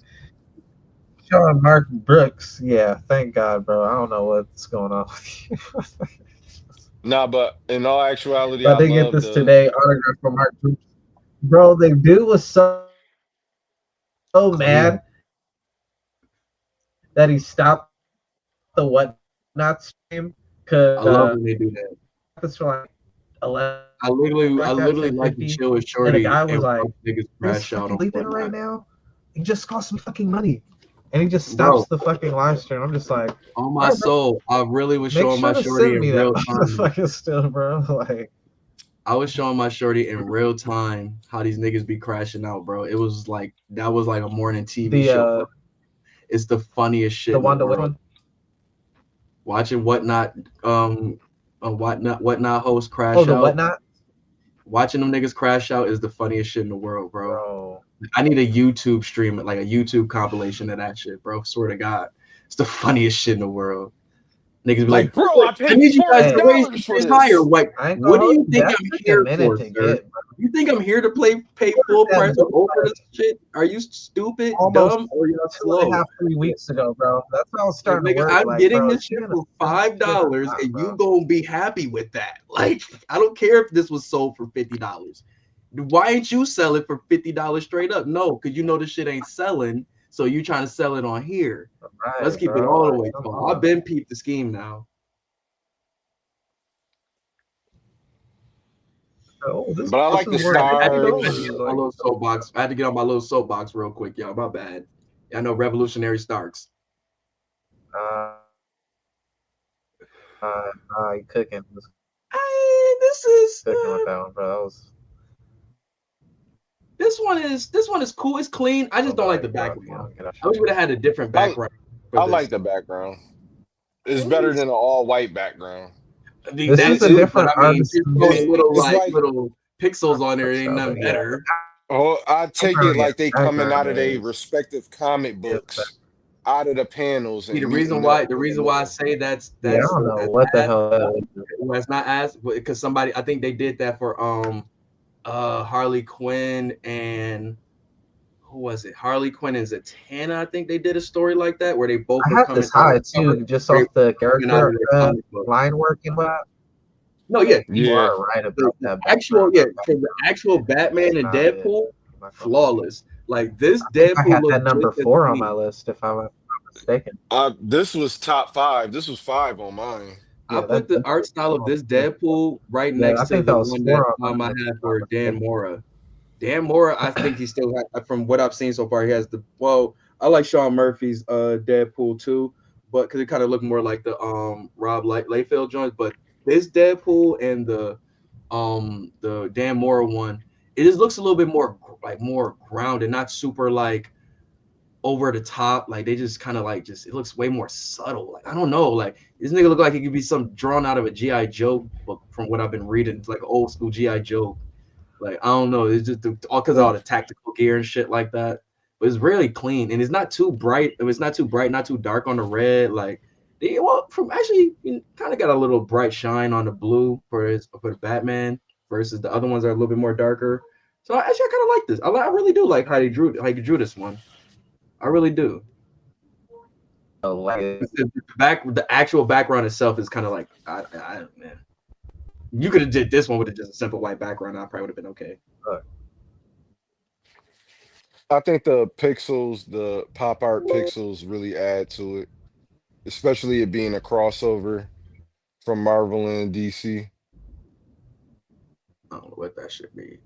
Showing Mark Brooks. Yeah, thank God, bro. I don't know what's going on with you. Nah, but in all actuality, I did get this today. Autograph from Mark Brooks. Bro, the dude was so mad that he stopped the Whatnot stream because I love when they do that. this for like 11. I literally like to chill with Shorty. And the guy was like, niggas crash out on leaving right now. He just cost me fucking money. And he just stops the fucking live stream. I'm just like, on my soul, I really was showing my Shorty in real time. Fucking still, bro. Like, I was showing my Shorty in real time how these niggas be crashing out, bro. It was like that was like a morning TV show. It's the funniest shit. The Wonder Woman. Watching Whatnot host crash out. Whatnot? Watching them niggas crash out is the funniest shit in the world, bro. I need a YouTube stream, like a YouTube compilation of that shit, bro. Swear to God. It's the funniest shit in the world. Niggas be like, bro, I need you guys to raise the price higher. Like, what do you think I'm here for, sir? You think I'm here to pay full price over this shit? Are you stupid, dumb, or you're slow? 2.5, 3 weeks ago, bro. That's how it's starting to work. I'm getting this shit for $5, and you gonna be happy with that. Like, I don't care if this was sold for $50. Why ain't you sell it for $50 straight up? No, because you know this shit ain't selling, so you trying to sell it on here. Right, let's keep it all the way. I've been peeped the scheme now. But I like the stars. I had to get on my little soapbox real quick, y'all. My bad. I know Revolutionary Starks. You cooking? This is cooking with that one, bro. This one is cool. It's clean. I just don't like the background. I wish we would have had a different background. I like the background. It's better than an all-white background. This is a different artist. Little pixels on there ain't nothing better. Oh, I take it Background, yeah, like they coming out of their background respective comic is books, out of the panels See, and meeting up the in the reason why I middle. say yeah, I don't know what the hell that is. well, it's not as because somebody I think they did that for Harley Quinn and who was it? Harley Quinn and Zatanna. I think they did a story like that where they both I were had coming this out of high the cover, too, just they off the coming out of character their comic book. line work and what. No, yeah, You Yeah. are right the about that. actual background. for the actual Batman and Not it. Deadpool, I'm not gonna- flawless. Like this I think I Deadpool had that looks number just as 4 on clean. my list, if I'm not mistaken. This was top 5. This was 5 on mine. I Yeah, put the art style of this Deadpool right Yeah, next I to think the that was one 4 that on my I list. had for Dan Mora. Dan Mora, I think he still has, from what I've seen so far, he has the I like Sean Murphy's Deadpool too, but because it kind of looked more like the Rob Liefeld joints. But this Deadpool and the Dan Mora one, it just looks a little bit more more grounded, not super like over the top. Like they just kind of like it looks way more subtle. Like I don't know, like this nigga look like he could be some drawn out of a G.I. Joe book from what I've been reading. It's like an old school G.I. Joe. Like I don't know, it's just all because of all the tactical gear and shit like that. But it's really clean and it's not too bright. It's not too bright, not too dark on the red. Like from actually kind of got a little bright shine on the blue for the Batman versus the other ones that are a little bit more darker. So actually I kind of like this. I really do like how he drew this one. I really do. The actual background itself is kind of like man. You could have did this one with just a simple white background. I probably would have been okay. I think the pixels, the pop art pixels really add to it, especially it being a crossover from Marvel and DC. I don't know what that should be.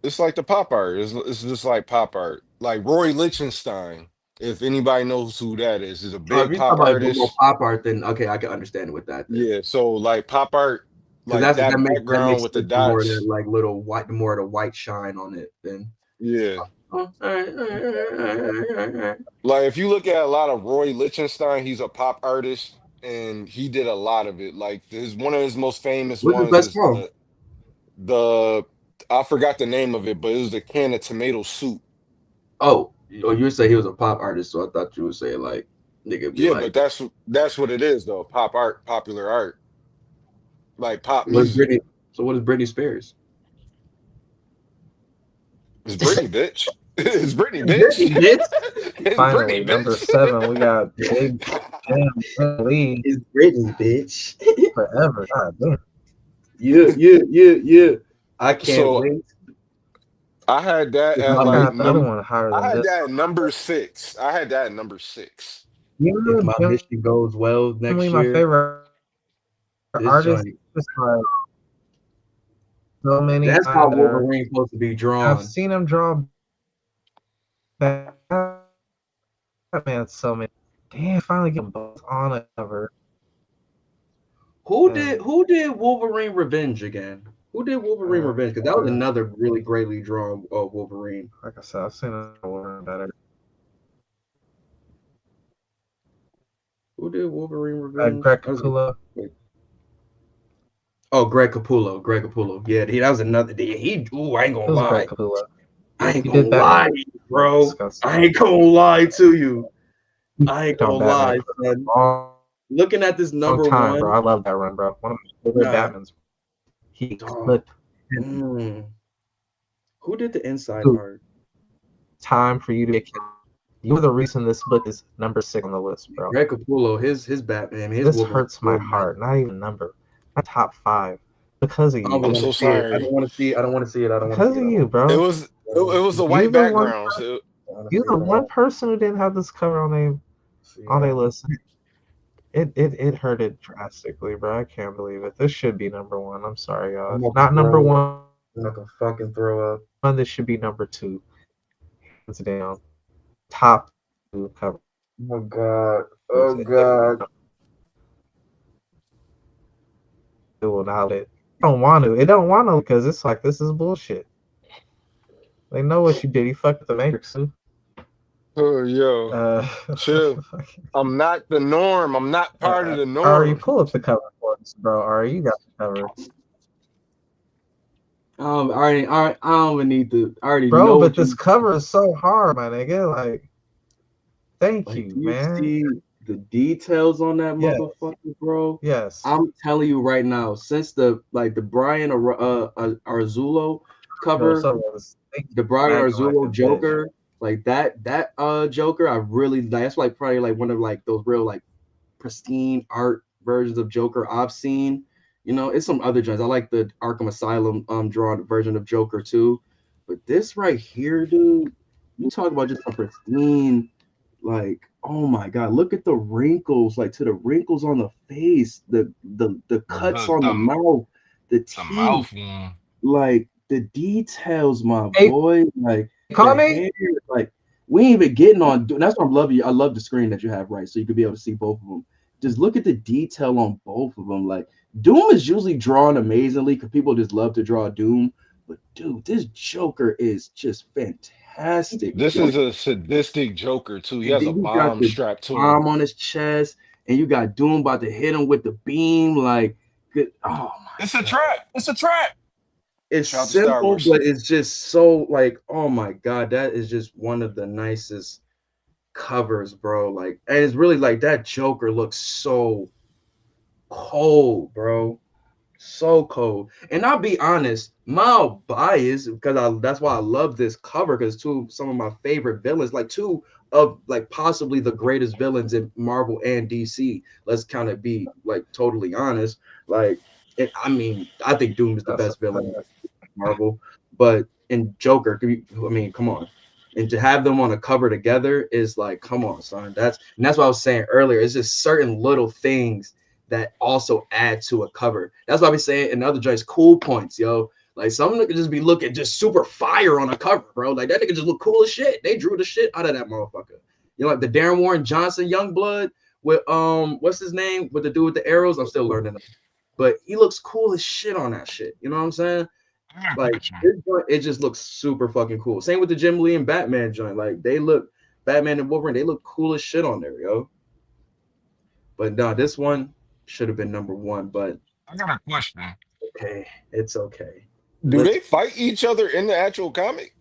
It's like the pop art. It's just like pop art. Like Roy Lichtenstein, if anybody knows who that is a If big you pop talk about artist. pop art, then okay, I can understand it with that. Then. Yeah, so like pop art, like that that makes background with the more of that dots. like little white, more of the white shine on it. Then Yeah. all right. Like if you look at a lot of Roy Lichtenstein, he's a pop artist and he did a lot of it. Like one of his most famous What's his ones best is form? the I forgot the name of it, but it was the can of tomato soup. Oh, you would say he was a pop artist, so I thought you would say like nigga. Yeah, but that's what it is though. Pop art, popular art, like pop music. So what is Britney Spears? It's Britney, bitch. It's Britney, bitch. It's Finally, Britney, number bitch. 7, we got Big Jam Lee. It's Britney, bitch. Forever. God damn. Yeah. I can't wait. I had that at I like got the other one higher than I had this. that at number 6. I had that at number 6. If my mission goes well next year, my favorite artist is like so many. That's how Wolverine's supposed to be drawn. I've seen him draw Batman so many. Damn, finally get them both on a cover. Who did Wolverine Revenge again? Who did Wolverine Revenge? Because that was another really greatly drawn Wolverine. Like I said, I've seen a Wolverine better. Who did Wolverine Revenge? Greg Capullo. Oh, Greg Capullo. Yeah, that was another. I ain't gonna lie. Greg Capullo. I ain't gonna lie, bro. I ain't gonna lie to you. I ain't gonna lie, son. Looking at this number one, bro. I love that run, bro. One of my favorite Batmans. He clipped. Who did the inside art? Time for you to get. You're the reason this book is number 6 on the list, bro. Greg Capullo, his Batman. This hurts my heart. Not even number. Not top 5 because of you. I'm so sorry. I don't want to see it. Because of you, bro. It was a white background. You're the one person who didn't have this cover on their list. It hurt it drastically, bro. I can't believe it. This should be number 1. I'm sorry, y'all. Not number 1. I'm not gonna fucking throw up. This should be number 2. Hands down. Top 2 cover. Oh god. It will not. It don't want to. It don't want to because it's like this is bullshit. They know what you did. You fucked with the Matrix too. Oh, yo. Chill. I'm not the norm. I'm not part of the norm. Ari, pull up the cover for us, bro. Ari, you got the cover. I don't even need to. I already Bro, know but what this you cover is so hard, my nigga. Like, thank like. you, Do you man. see the details on that Yes, motherfucker, bro? yes. I'm telling you right now, since the Brian Arzulo Yo, cover, so thank the you. Brian Lagging like a Arzulo bitch. Joker, like that Joker, I really that's like probably like one of like those real like pristine art versions of Joker I've seen. You know, it's some other joints. I like the Arkham Asylum drawn version of Joker too. But this right here, dude, you talk about just a pristine, like, oh my god, look at the wrinkles, like to the wrinkles on the face, the cuts The on the the, mouth, the the teeth, mouth one. like the details, my Hey, boy, like call the me? hair, like we ain't even getting on. That's what I love you. I love the screen that you have, right? So you could be able to see both of them. Just look at the detail on both of them. Like Doom is usually drawn amazingly because people just love to draw Doom. But dude, this Joker is just fantastic. This is a sadistic Joker too. He And has a then you got bomb the strapped to him. arm on his chest, and you got Doom about to hit him with the beam. Like, good. Oh my It's a god. trap. It's a trap. It's Shout out to Star simple, Wars. but it's just so like, oh my god, that is just one of the nicest covers, bro. Like, and it's really like that Joker looks so cold, bro. So cold. And I'll be honest, mild bias because that's why I love this cover because two some of my favorite villains, like two of like possibly the greatest villains in Marvel and DC. Let's kind of be like totally honest. Like, I mean, I think Doom is the That's a best villain in Marvel, but in Joker, I mean, come on. And to have them on a cover together is like, come on, son. That's what I was saying earlier. It's just certain little things that also add to a cover. That's why I be saying in other joints, cool points, yo. Like some nigga just be looking just super fire on a cover, bro. Like that nigga just look cool as shit. They drew the shit out of that motherfucker. You know, like the Darren Warren Johnson Youngblood with what's his name? With the dude with the arrows. I'm still learning. But he looks cool as shit on that shit. You know what I'm saying? I got a Like question. it just looks super fucking cool. Same with the Jim Lee and Batman joint. Like they look Batman and Wolverine, they look cool as shit on there, yo. But no, this one should have been number one. But I got a question. okay, it's okay. Do Let's. they fight each other in the actual comic?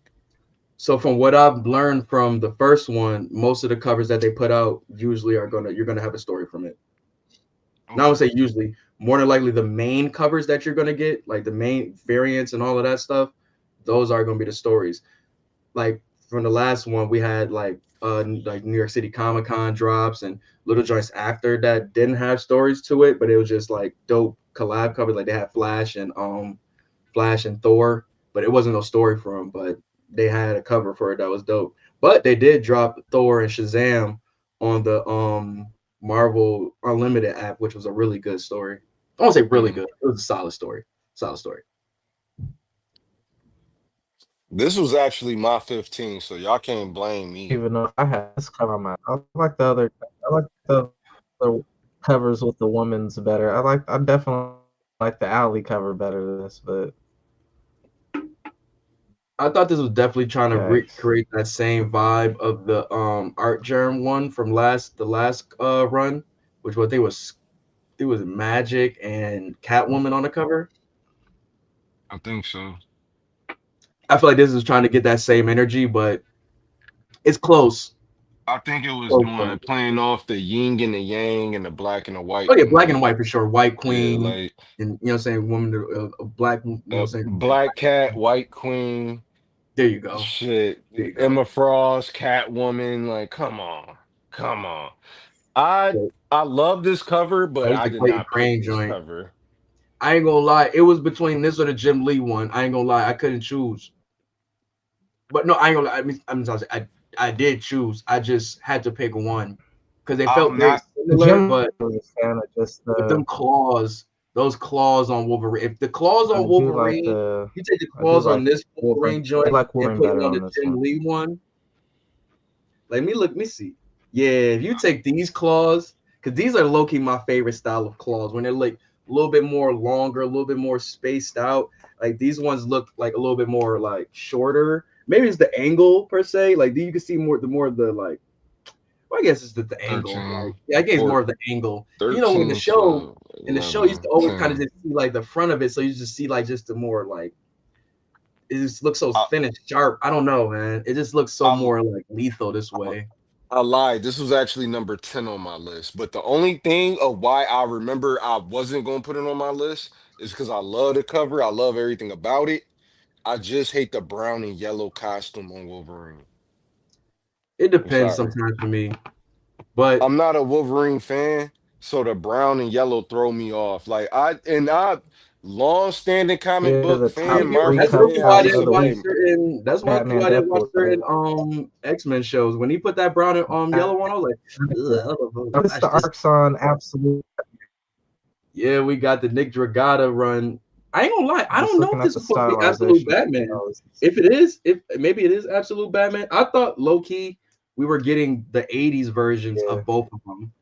So from what I've learned from the first one, most of the covers that they put out usually you're gonna have a story from it. Now I would Okay. say usually, more than likely the main covers that you're gonna get, like the main variants and all of that stuff, those are gonna be the stories. Like from the last one, we had like New York City Comic Con drops and little joints after that didn't have stories to it, but it was just like dope collab covers. Like they had Flash and Thor, but it wasn't no story for them. But they had a cover for it that was dope. But they did drop Thor and Shazam on the Marvel Unlimited app, which was a really good story. I won't say really Mhm. good. It was a solid story. Solid story. This was actually my 15, so y'all can't blame me. Even though I had this cover on my, I like the other. I like the covers with the woman's better. I definitely like the alley cover better than this, but I thought this was definitely trying to yikes. recreate that same vibe of the Art Germ one from the last run, which what they was it was Magic and Catwoman on the cover. I think so. I feel like this is trying to get that same energy, but it's close. I think it was So doing close. playing off the yin and the yang and the black and the white. Oh yeah, black and white for sure. White Yeah, Queen like and you know what I'm saying, woman a black, you know what I'm saying? Black Cat, White Queen, There you go. shit, There you go. Emma Frost, Catwoman. Like, come on, come on. I So, I love this cover, oh, but this is I the did Clayton not pick Crane this joint. cover. I ain't gonna lie, it was between this or the Jim Lee one. I ain't gonna lie, I couldn't choose. But no, I ain't gonna lie. I did choose. I just had to pick one because they felt I'm very not. similar. Jim But was a fan of just with the. them claws, those claws on Wolverine. If the claws I on do like Wolverine, the. you take the I do claws on like this Wolverine. Wolverine I joint like and Wolverine put it better on on the this Jim one. Lee one. Let me see. Yeah, if you take these claws, because these are low key my favorite style of claws when they're like a little bit more longer, a little bit more spaced out. Like these ones look like a little bit more like shorter. Maybe it's the angle per se. Like you can see more of the like. Well, I guess it's the angle. Like 13, yeah, I guess it's more 4, of the angle. You know, in the 13, show, 12, you used 11, to always kind of 10. just see like the front of it, so you just see like just the more like it just looks so I, thin and sharp. I don't know, man. It just looks so more like lethal this way. I lied. This was actually number 10 on my list. But the only thing of why I remember I wasn't going to put it on my list is because I love the cover. I love everything about it. I just hate the brown and yellow costume on Wolverine. It I'm depends sorry. sometimes for me, but I'm not a Wolverine fan, so the brown and yellow throw me off. I long-standing comic They're book the fan, top maybe three Marvel that's cover mostly fan. I why I counts used of didn't to the watch week. play. certain. That's why Batman I didn't watch Deadpool. certain X-Men shows. When he put that brown and yellow one, I was like, ugh, I don't know if I Notice watch the this. arcs on Absolute. Yeah, we got the Nick Dragata run. I ain't gonna lie, I Just don't know looking if at this the is supposed to be Absolute stylization. Batman. If it is, if maybe it is Absolute Batman. I thought low key we were getting the 80s versions of both of them.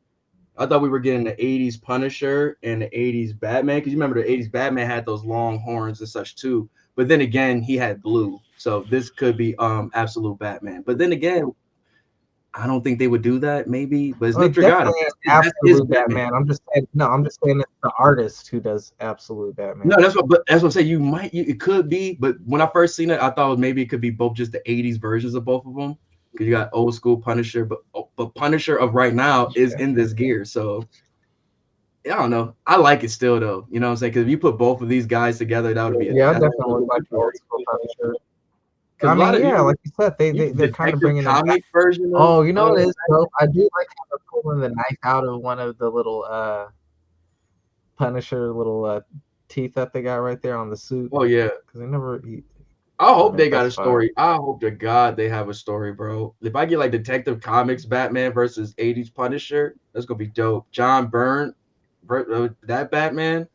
I thought we were getting the 80s Punisher and the 80s Batman. Because you remember the 80s Batman had those long horns and such too. But then again, he had blue. So this could be Absolute Batman. But then again, I don't think they would do that, maybe. But it's Well, Nick it Dragata. definitely is That's his Absolute Batman. I'm just saying, no, I'm just saying it's the artist who does Absolute Batman. No, that's what I'm saying. It could be, but when I first seen it, I thought maybe it could be both just the 80s versions of both of them. Because you got old school Punisher, but Punisher of right now is in this gear. So I don't know. I like it still though. You know what I'm saying? Because if you put both of these guys together, that would be Yeah, I definitely would like the old school Punisher. Because I a lot mean, of yeah, like you said, they're kind of detective bringing them back. comic version. Oh, you know what is dope? I do like how they're pulling the knife out of one of the little Punisher little teeth that they got right there on the suit. Oh yeah, because they never eat. I hope they got a story. I hope to God they have a story, bro. If I get like Detective Comics Batman versus 80s Punisher, that's gonna be dope. John Byrne, that Batman.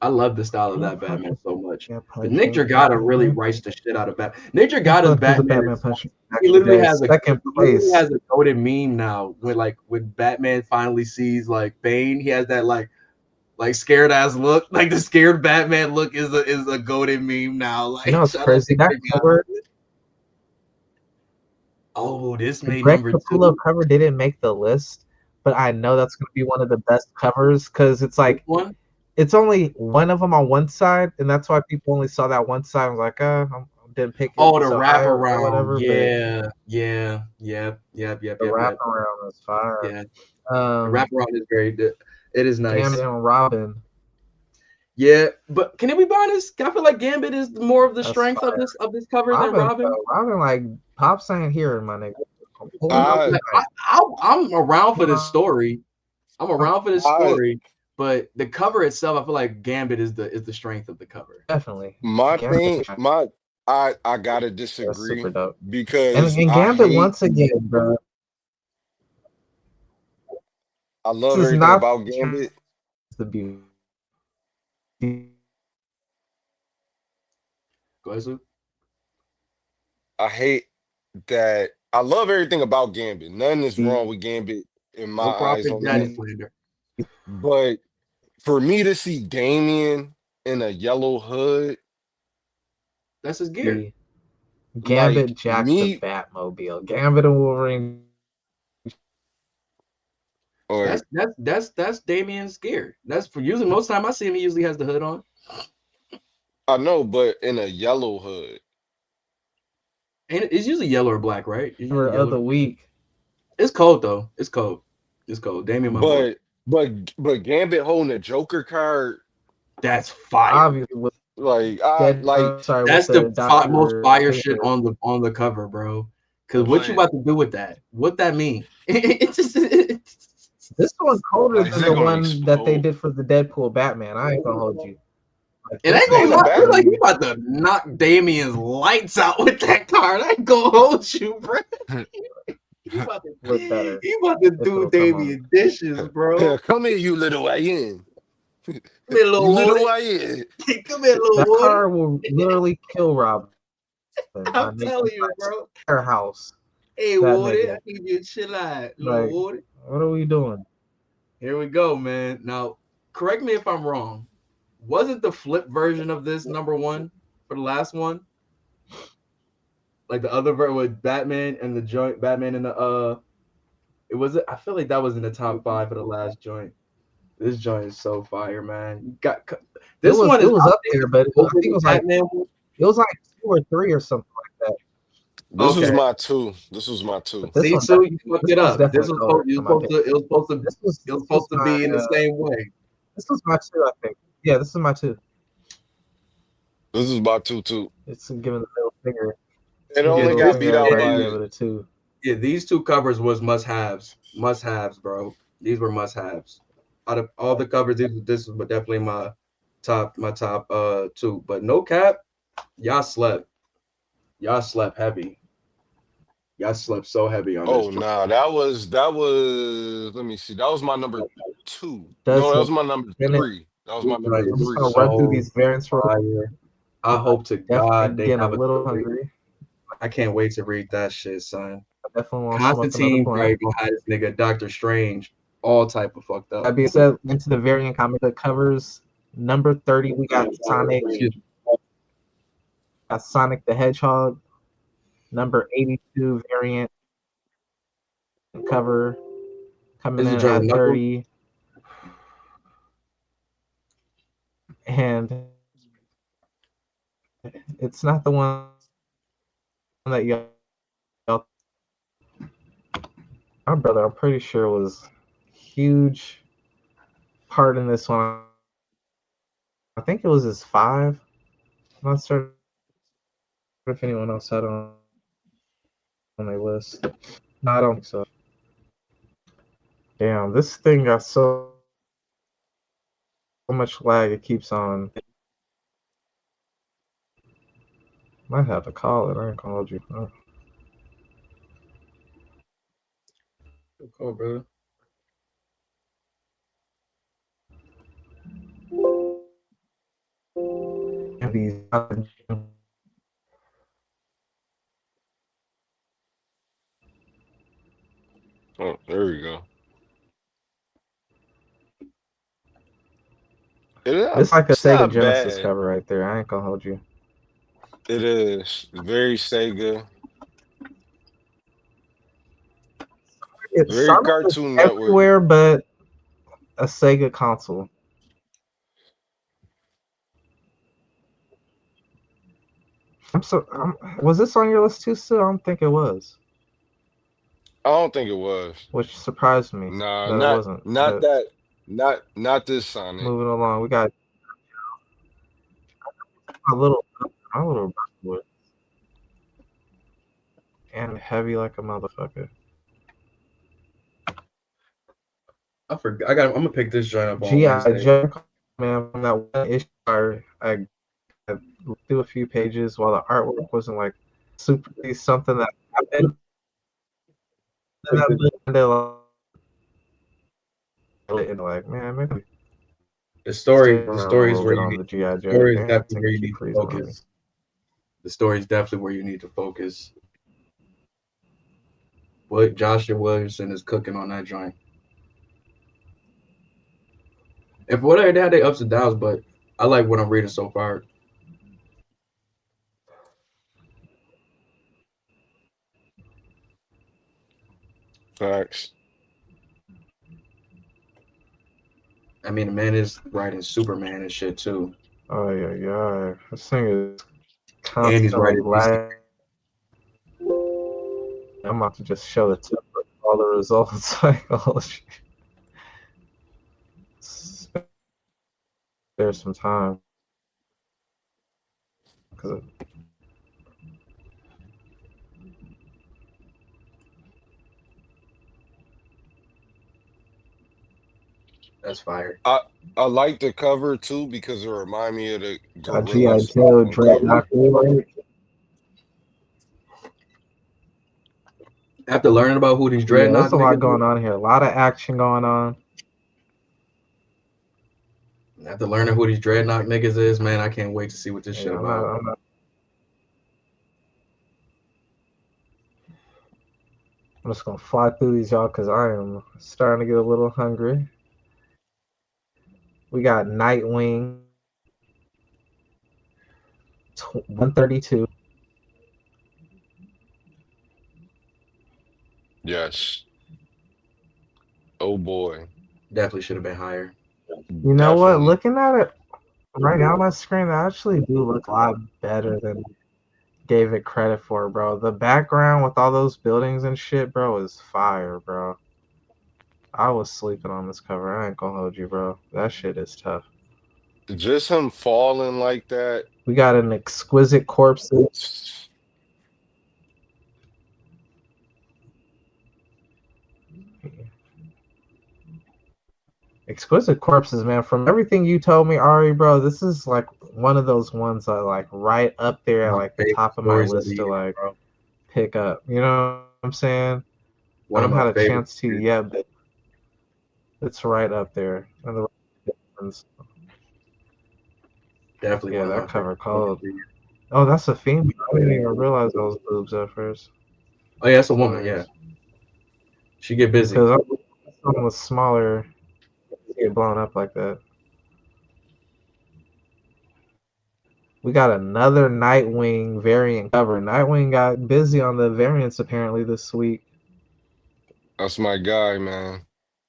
I love the style of that Batman so much. Yeah, But Nick Dragata really writes the shit out of Batman. Nick Dragata's Who's the Batman. Batman Punisher? He literally has second he literally place. has a golden meme now. When Batman finally sees like Bane, he has that like scared ass look. Like the scared Batman look is a golden meme now. Like You know what's shout out crazy? to That Nick cover, Dragata. Oh, this the made Greg number Capullo 2. cover didn't make the list, but I know that's going to be one of the best covers because it's like One? it's only one of them on one side, and that's why people only saw that one side. I was like, I didn't pick it. Oh, the so high or wraparound. whatever. Yeah. The wraparound is fire. Yeah. The wraparound is very good. It is nice. Gambit and Robin. Yeah, but can it be honest? I feel like Gambit is more of the That's strength fire. of this cover than Robin. Robin, like Pop's ain't here, my nigga. I'm around for this story. But the cover itself, I feel like Gambit is the strength of the cover. Definitely. I gotta disagree super dope. because and Gambit once again, bro. I love everything about Gambit. The beauty. Go ahead, Sue. I hate that. I love everything about Gambit. Nothing is wrong with Gambit in my eyes on that. But for me to see Damian in a yellow hood, that's his gear. Gambit jacked the Batmobile. Gambit and Wolverine. That's Damian's gear. That's for usually most time I see him. He usually has the hood on. I know, but in a yellow hood. And it's usually yellow or black, right? Or of the week. It's cold though. It's cold. Damien, my boy. But Gambit holding a Joker card. That's fire. Obviously, that's the most fire shit on the cover, bro. Because what you about to do with that? What that mean? This one's colder than the one that they did for the Deadpool Batman. I ain't gonna hold you. It ain't gonna lie. I feel like you about to knock Damien's lights out with that card. I ain't gonna hold you, bro. You about to do Damien dishes, bro. Come here, you little Ian. Come here, little Ian. Come here, little That card will literally kill Robin. I'm telling you, bro. Her house. Hey, Woody, I need you to chill out, little Woody. What are we doing? Here we go, man. Now, correct me if I'm wrong. Wasn't the flip version of this number 1 for the last one? Like the other version with Batman and the joint, Batman and the it was. I feel like that was in the top 5 for the last joint. This joint is so fire, man. You got this one. It was up there, but I think it was like Batman. It was like 2 or 3 or something like that. This was my 2. This was my 2. See, so you fucked it up. This was supposed to be in the same way. This was my 2, I think. Yeah, this is my 2. This is my 2 too. It's giving the middle finger. It only got beat out by a 2. Yeah, these 2 covers was must-haves, bro. These were must-haves. Out of all the covers, this was definitely my top 2. But no cap, y'all slept heavy. Y'all slept so heavy on this. Oh no, that was let me see. That was my number 2. No, that was my number 3. That was my number 3. I'm just gonna run through these variants for fire. I hope to God they have a little hungry. I can't wait to read that shit, son. I definitely want Constantine probably behind this nigga, Doctor Strange, all type of fucked up. That being said, into the variant comic book covers, number 30, we got Sonic. Got Sonic the Hedgehog. Number 82 variant cover coming in at 30. And it's not the one that y'all. My brother, I'm pretty sure, was huge part in this one. I think it was his 5. I'm not sure if anyone else had on their list. No, I don't think so. Damn, this thing got so much lag, it keeps on. Might have to call it. I ain't called you. Oh. Good call, brother. And these. Oh, there we go. It's like a Sega Genesis cover right there. I ain't gonna hold you. It is very Sega. It's very Cartoon Network. Everywhere but a Sega console. Was this on your list too, still? I don't think it was. I don't think it was. Which surprised me. Nah, it wasn't. Not this Sonic. Moving along, we got a little and heavy like a motherfucker. I forgot. I'm gonna pick this joint up on G.I. Joe, man, from that one issue, I through a few pages while the artwork wasn't like super something that happened. Like, man, maybe the story is where you need the story is definitely where you need to focus. The story is definitely where you need to focus. What Joshua Williamson is cooking on that joint. If whatever they had their ups and downs, but I like what I'm reading so far. Facts. I mean, the man is writing Superman and shit too. Oh yeah. This thing is constant. And he's writing I'm about to just show the tip of all the results. Like, oh shit. There's some time. That's fire. I like the cover too because it reminds me of the G.I. Joe Dreadnought. After learning about who these Dreadnought, there's a lot going on here. A lot of action going on. After learning who these Dreadnought niggas is, man, I can't wait to see what this shit about. I'm just gonna fly through these, y'all, because I am starting to get a little hungry. We got Nightwing, 132. Yes. Oh boy. Definitely should have been higher. You know what? Looking at it right now on my screen, they actually do look a lot better than gave it credit for, bro. The background with all those buildings and shit, bro, is fire, bro. I was sleeping on this cover. I ain't gonna hold you, bro. That shit is tough. Just him falling like that. We got an exquisite corpses. Exquisite corpses, man. From everything you told me, Ari, bro, this is like one of those ones that like right up there, like the top of my list to like pick up. You know what I'm saying? I haven't had a chance to yet, but it's right up there. Definitely. Yeah, that cover cold. Oh, that's a female. I didn't even realize those boobs at first. Oh yeah, that's a woman. Yeah, she get busy. Because someone was smaller, get blown up like that. We got another Nightwing variant cover. Nightwing got busy on the variants apparently this week. That's my guy, man.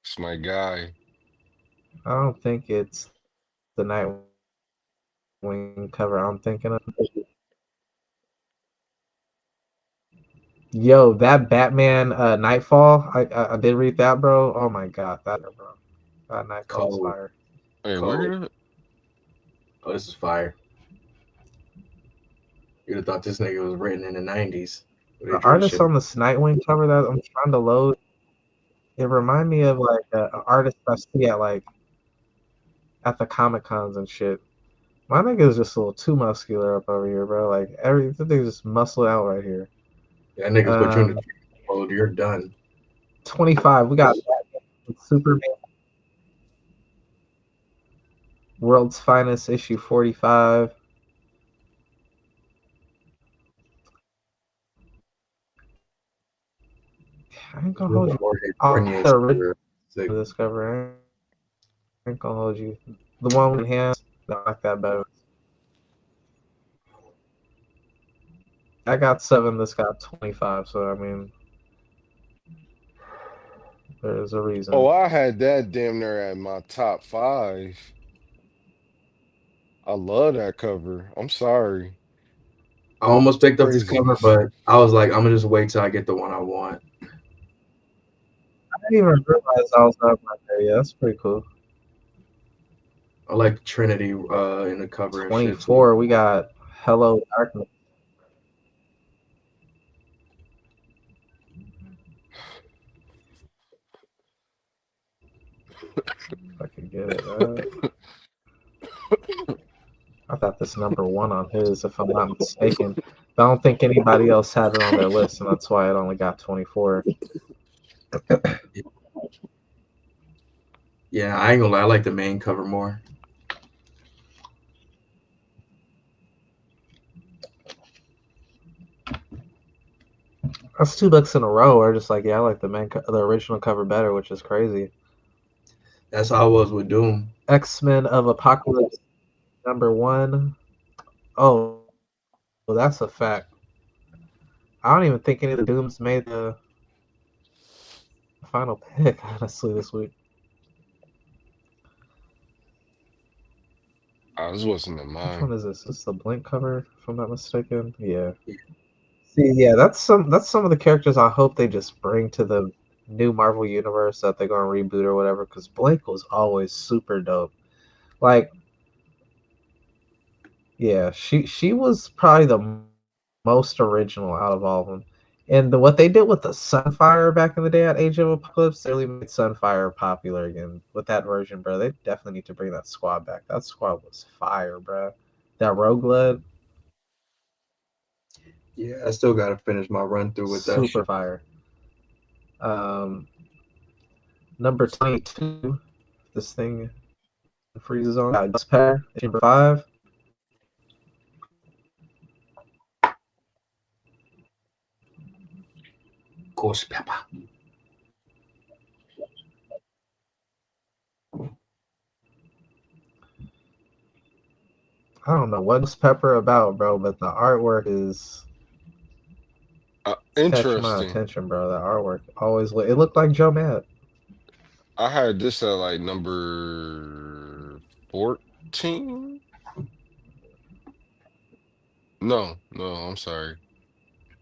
That's my guy. I don't think it's the Nightwing cover I'm thinking of. Yo, that Batman Nightfall, I did read that, bro. Oh my god, that bro. That Nightfall is fire. Hey, where is it? Oh, this is fire. You'd have thought this nigga was written in the 90s. The artist on this Nightwing cover that I'm trying to load, it remind me of like an artist I see at like at the Comic Cons and shit. My nigga is just a little too muscular up over here, bro. Like everything's just muscled out right here. Yeah, niggas put you in the mode. You're done. 25. We got Superman. World's Finest issue 45. I ain't gonna hold you. This cover. I ain't gonna hold you. The one with hands, I like that better. I got 7. This got 25. So I mean, there's a reason. Oh, I had that damn near at my top 5. I love that cover. I'm sorry. I almost picked up this cover, but I was like, I'm gonna just wait till I get the one I want. I didn't even realize I was up right there. Yeah, that's pretty cool. I like Trinity in the cover. 24. We got Hello Darkness. If I could get it. I thought this number 1 on his, if I'm not mistaken. But I don't think anybody else had it on their list, and that's why it only got 24. Yeah, I ain't gonna lie. I like the main cover more. That's 2 books in a row. Or just like, yeah, I like the original cover better, which is crazy. That's how I was with Doom. X-Men of Apocalypse number 1. Oh, well, that's a fact. I don't even think any of the Dooms made the final pick, honestly, this week. This wasn't in mine. Which one is this? This is the Blink cover, if I'm not mistaken. Yeah. See, yeah, that's some of the characters I hope they just bring to the new Marvel universe that they're gonna reboot or whatever. Because Blink was always super dope. Like, yeah, she was probably the most original out of all of them. And what they did with the Sunfire back in the day at Age of Apocalypse, they really made Sunfire popular again with that version, bro. They definitely need to bring that squad back. That squad was fire, bro. That Rogue Blood. Yeah, I still gotta finish my run through with that. Super fire. Number 22. This thing freezes on. Ghost Pepper. Number 5. Ghost Pepper. I don't know what's Pepper about, bro, but the artwork is interesting. Catch my attention, bro. That artwork always it looked like Joe Mad. I had this at like number 14? No, I'm sorry.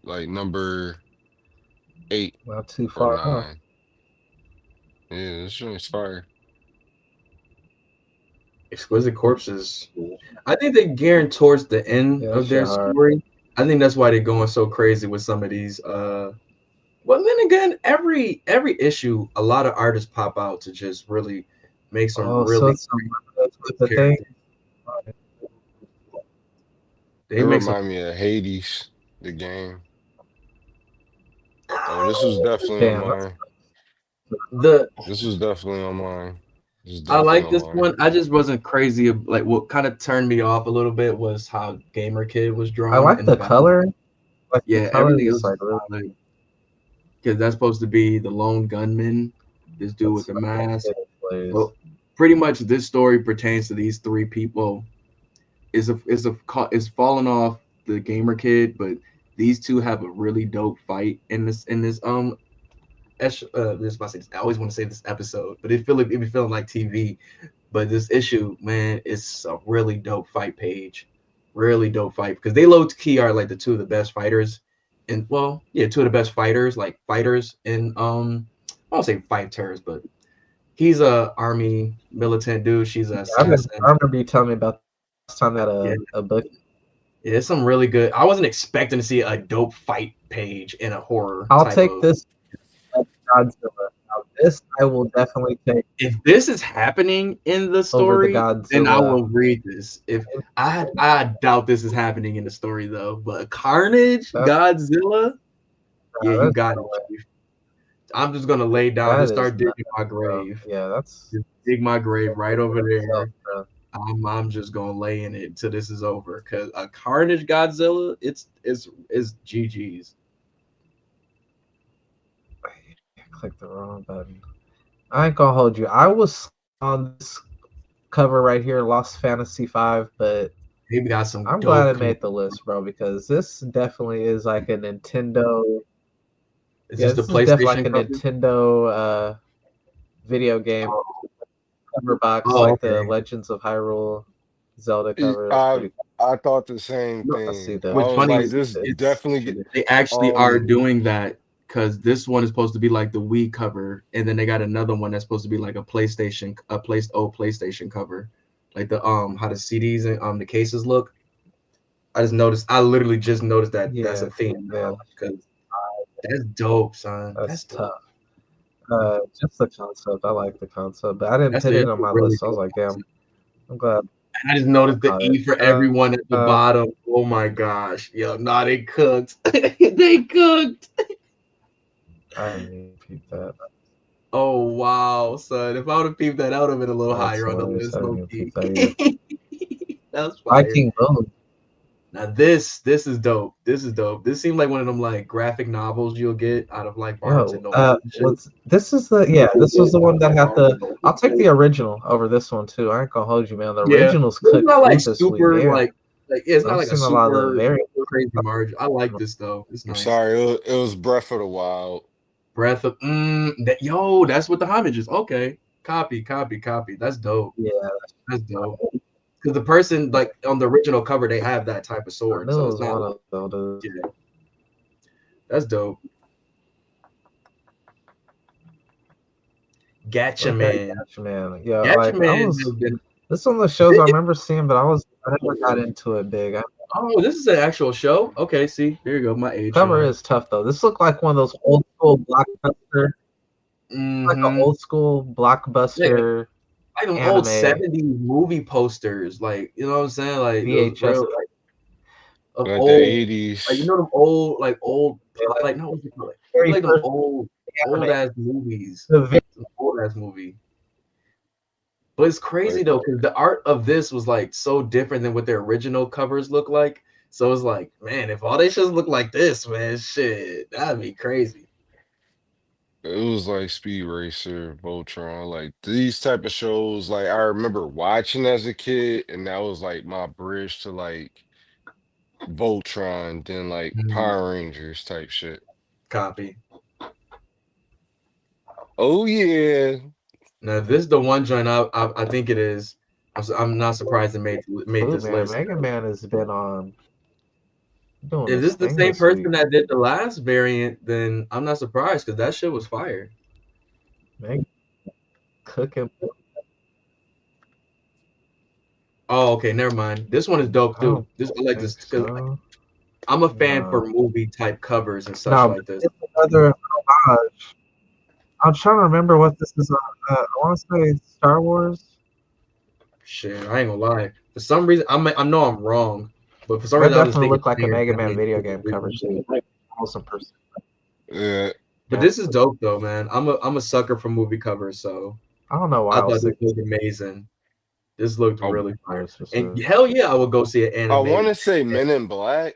Like number 8 Not too or far off. 9. Yeah, this joint's fire. Exquisite Corpses. I think they gearing towards the end of their story. I think that's why they're going so crazy with some of these. Well, then again, every issue, a lot of artists pop out to just really make some really. So it's the thing. They remind me of Hades, the game. Oh, this was definitely on mine. This was definitely on mine. I like this one. I just wasn't crazy. Like what kind of turned me off a little bit was how Gamer Kid was drawn. I like the color. Like yeah, everything else like really, because that's supposed to be the lone gunman, this dude with the mask. Well, pretty much this story pertains to these three people. Is falling off the Gamer Kid, but these two have a really dope fight in this this I always want to say this episode, but it be feeling like TV. But this issue, man, it's a really dope fight page. Really dope fight because they low key are like the two of the best fighters. And well, yeah, two of the best fighters, like fighters in I won't say fighters, but he's a army militant dude. She's a assassin. I remember you telling me about this time that a book. Yeah, it's some really good. I wasn't expecting to see a dope fight page in a horror. I'll take this. Godzilla. Now, this I will definitely take. If this is happening in the story, then I will read this. If I doubt this is happening in the story though, but Carnage, Godzilla, yeah, you got it. I'm just gonna lay down and start digging my grave. Yeah, that's just dig my grave right over there. I'm just gonna lay in it till this is over. Cause a Carnage Godzilla, it's GG's. Click the wrong button. I ain't gonna hold you. I was on this cover right here, Lost Fantasy 5, but maybe got some. I'm glad it made the list, bro, because this definitely is like a Nintendo. Is this the PlayStation? Like a Nintendo video game cover box, like the Legends of Hyrule Zelda cover. I thought the same thing. What's funny like, this definitely they actually are doing that. Because this one is supposed to be like the Wii cover, and then they got another one that's supposed to be like a PlayStation cover, like the how the CDs and the cases look. I literally just noticed that that's a theme, because that's dope, son. That's tough. Just the concept, I like the concept, but I didn't put it on my list. So I was like, damn, I'm glad. I just noticed the E for everyone at the bottom. Oh my gosh, yo, nah, they cooked. They cooked. I didn't even peep that. Oh wow, son! If I would have peeped that out, I've been a little higher on the list. That's fire. Viking Boom. Now this is dope. This is dope. This seemed like one of them like graphic novels you'll get out of like Barnes and Noble. This is this was the one that had the. I'll take the original over this one too. I ain't gonna hold you, man. The original's cooked. It's not like super like it's not like a super crazy margin. I like this though. It's nice. I'm sorry, it was Breath of the Wild. Breath of that's what the homage is. Okay, copy. That's dope. Yeah, that's dope. Because the person like on the original cover, they have that type of sword. So it's not. Yeah, that's dope. Gatchaman. Gatchaman. Yeah, Gatchaman. This is one of the shows I remember seeing, but I never got into it big. Oh, this is an actual show. Okay, see, there you go. My age. Cover is tough though. This looked like one of those old school blockbuster, like an old school blockbuster, like an old '70s movie posters. Like you know what I'm saying? Like VHS, like old, the '80s. Like you know them old, like old, like no, what's it called? Like those old ass movies. Old ass movie. But it's crazy though, because the art of this was like so different than what their original covers look like. So it's like, man, if all they shows look like this, man, shit, that'd be crazy. It was like Speed Racer, Voltron, like these type of shows. Like I remember watching as a kid, and that was like my bridge to like Voltron, then like Power Rangers type shit. Copy. Oh yeah. Now this is the one joint I think it is. I'm not surprised it made this list. Mega Man has been on. If this is the same person that did the last variant, then I'm not surprised because that shit was fire. Cooking. Oh, okay, never mind. This one is dope too. I like this because I'm a fan for movie type covers and such like this. Another homage. I'm trying to remember what this is on. I want to say Star Wars. Shit, I ain't gonna lie. For some reason, I know I'm wrong, but for some reason, That definitely looked like a Mega Man video game cover. Yeah. But this is dope though, man. I'm a sucker for movie covers, so I don't know why. I thought this looked amazing. This looked really fire. And hell yeah, I would go see an anime. I want to say Men in Black,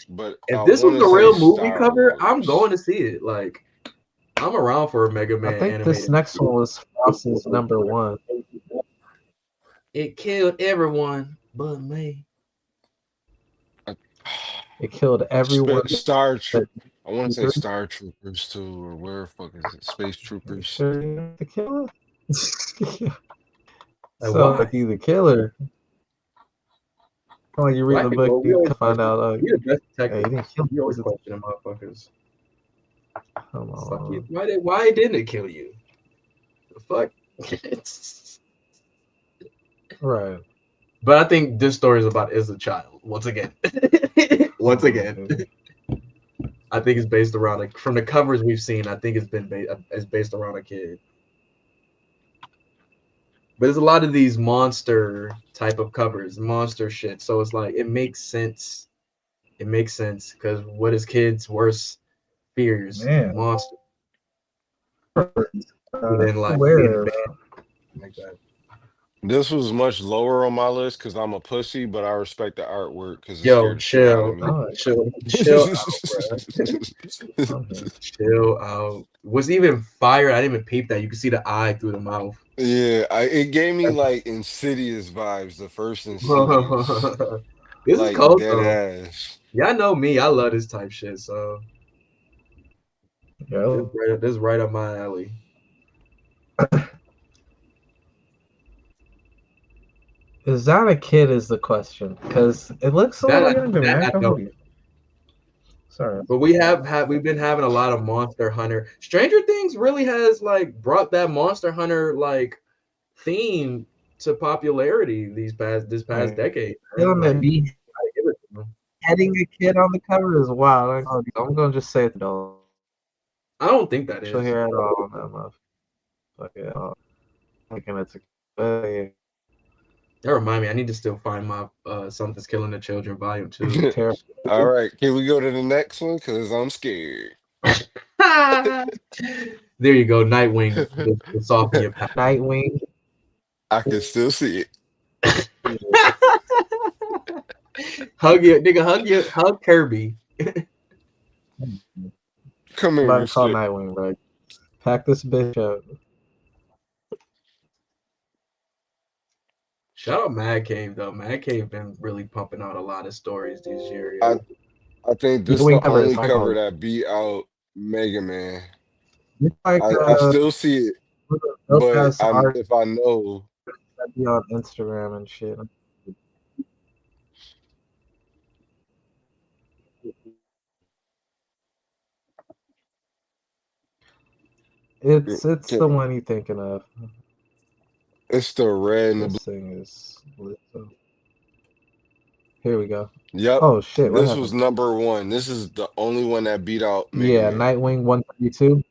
but if this was a real movie cover, I'm going to see it. Like, I'm around for a Mega Man. I think this next one was Frost's number 1. It killed everyone but me. It killed everyone. I want to say Star Troopers too, or where the fuck is it? Space Troopers. Sure, you have to kill it. So like he's the killer. Oh, you read the book, you can find out. You're the best detective. You always questioning motherfuckers. Come on. Why didn't it kill you? The fuck. Right. But I think this story is about a child. Once again. I think it's based around, like, from the covers we've seen, I think it's based around a kid. But there's a lot of these monster type of covers, monster shit. So it's like, it makes sense. It makes sense because what is kids' worst fears? Monster. Then like that. This was much lower on my list because I'm a pussy, but I respect the artwork because chill out, chill out. Was even fire. I didn't even peep that. You could see the eye through the mouth. Yeah, it gave me like Insidious vibes. The first Insidious. This like, is cold dead though. Ass. Y'all know me. I love this type shit. So this is right up my alley. Is that a kid is the question? Because it looks a little younger. Sorry. But we've been having a lot of Monster Hunter. Stranger Things really has like brought that Monster Hunter like theme to popularity this past decade. Having a kid on the cover is wild. I'm gonna just say it though. I don't think that is. Hair at all on that muff. Okay, thinking it's a. That remind me, I need to still find my Something's Killing the Children Volume 2. All right, can we go to the next one? Because I'm scared. There you go, Nightwing. It's off your path. Nightwing. I can still see it. Hug Kirby. Come here. Call Nightwing, right? Pack this bitch up. Shout out Mad Cave though. Mad Cave been really pumping out a lot of stories this year. I think this is the only cover that beat out Mega Man. Like, I still see it, but if I know, that'd be on Instagram and shit. It's the one you're thinking of. It's the red and the blue. This thing is lit up. Here we go. Yep. Oh shit! This was number 1. This is the only one that beat out Mega Man. Nightwing 132.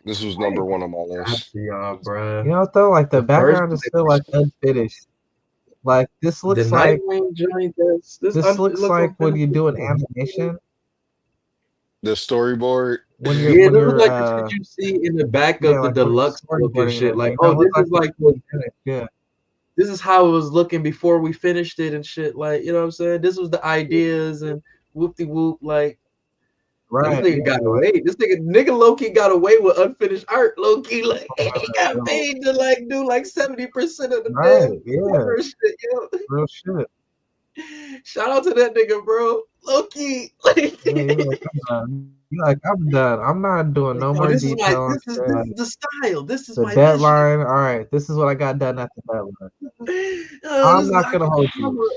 This was number 1 on my list. Yeah, bro. You know what though? Like the background is still like unfinished. Like this looks like this looks like when you do an animation. The storyboard. This is like the shit you see in the back of the deluxe book and shit. Like, oh, this is like this is how it was looking before we finished it and shit. Like, you know what I'm saying? This was the ideas and whoop-de-whoop. Like, this nigga got away. This nigga low-key got away with unfinished art. Low-key, like, he got paid to like do like 70% of the shit, yo. Real shit. Shout out to that nigga, bro. Low-key. I'm done. I'm not doing no more this detail. This is the style. This is the my deadline. All right, this is what I got done at the deadline. I'm not gonna hold you.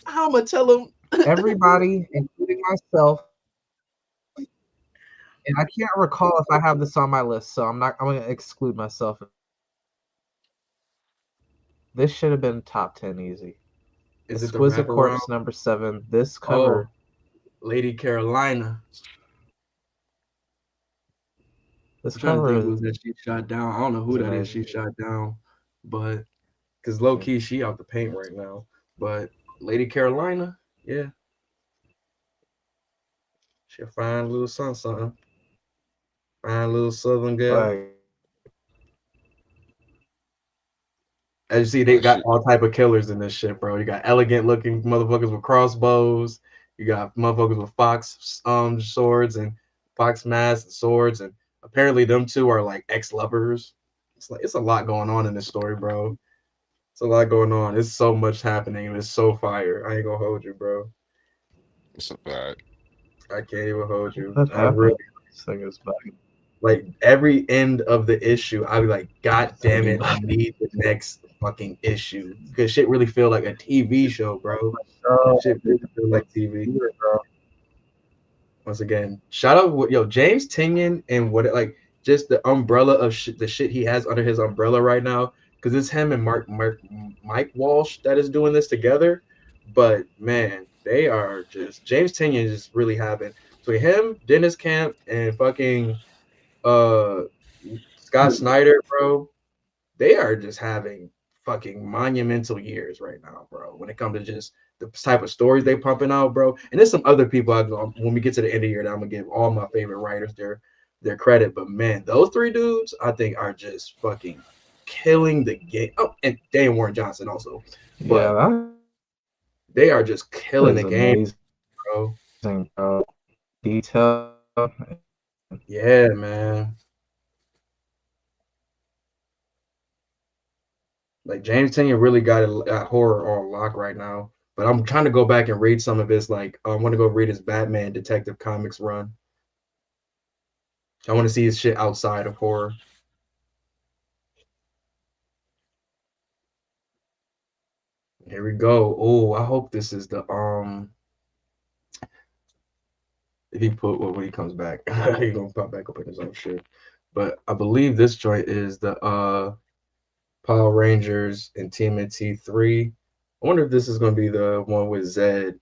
How I'm gonna tell him? Everybody, including myself, and I can't recall if I have this on my list, so I'm gonna exclude myself. This should have been top 10 easy. Is it Exquisite Corpse number 7? This cover. Lady Carolina. This I'm trying cover to think who that she shot down. I don't know who that is. She shot down, but because low key she out the paint right now. But Lady Carolina, yeah, she a fine little something. Fine little Southern girl. Like, as you see, they got all type of killers in this shit, bro. You got elegant looking motherfuckers with crossbows. You got motherfuckers with fox swords and fox masks and swords, and apparently them two are like ex-lovers. It's a lot going on in this story, bro. It's a lot going on. It's so much happening, and it's so fire. I ain't gonna hold you, bro. It's a fact. I can't even hold you. What I really like every end of the issue. I be like, God damn it, I need the next fucking issue because shit really feel like a TV show, bro. Shit really feel like TV. Once again, shout out James Tynion and what like just the umbrella of the shit he has under his umbrella right now because it's him and Mike Walsh that is doing this together. But man, they are just James Tynion is just really having between him, Dennis Camp, and fucking Scott Snyder, bro. They are just having fucking monumental years right now, bro. When it comes to just the type of stories they pumping out, bro. And there's some other people when we get to the end of the year that I'm gonna give all my favorite writers their credit. But man, those three dudes I think are just fucking killing the game. Oh, and Dan Warren Johnson also. But they are just killing the game, bro. Detail. Yeah, man. Like James Tynion really got horror on lock right now. But I'm trying to go back and read some of his like I want to go read his Batman Detective Comics run. I want to see his shit outside of horror. Here we go. Oh, I hope this is the if he put when he comes back, he's gonna pop back up in his own shit. But I believe this joint is the Power Rangers and TMNT 3. I wonder if this is gonna be the one with Zed.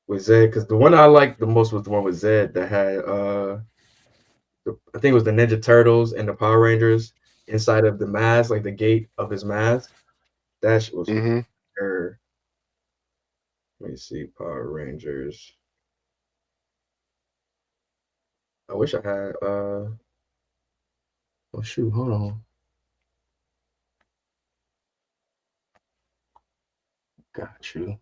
Because the one I liked the most was the one with Zed that had I think it was the Ninja Turtles and the Power Rangers inside of the mask, like the gate of his mask. That shit was Let me see, Power Rangers. I wish I had oh shoot, hold on. Got you.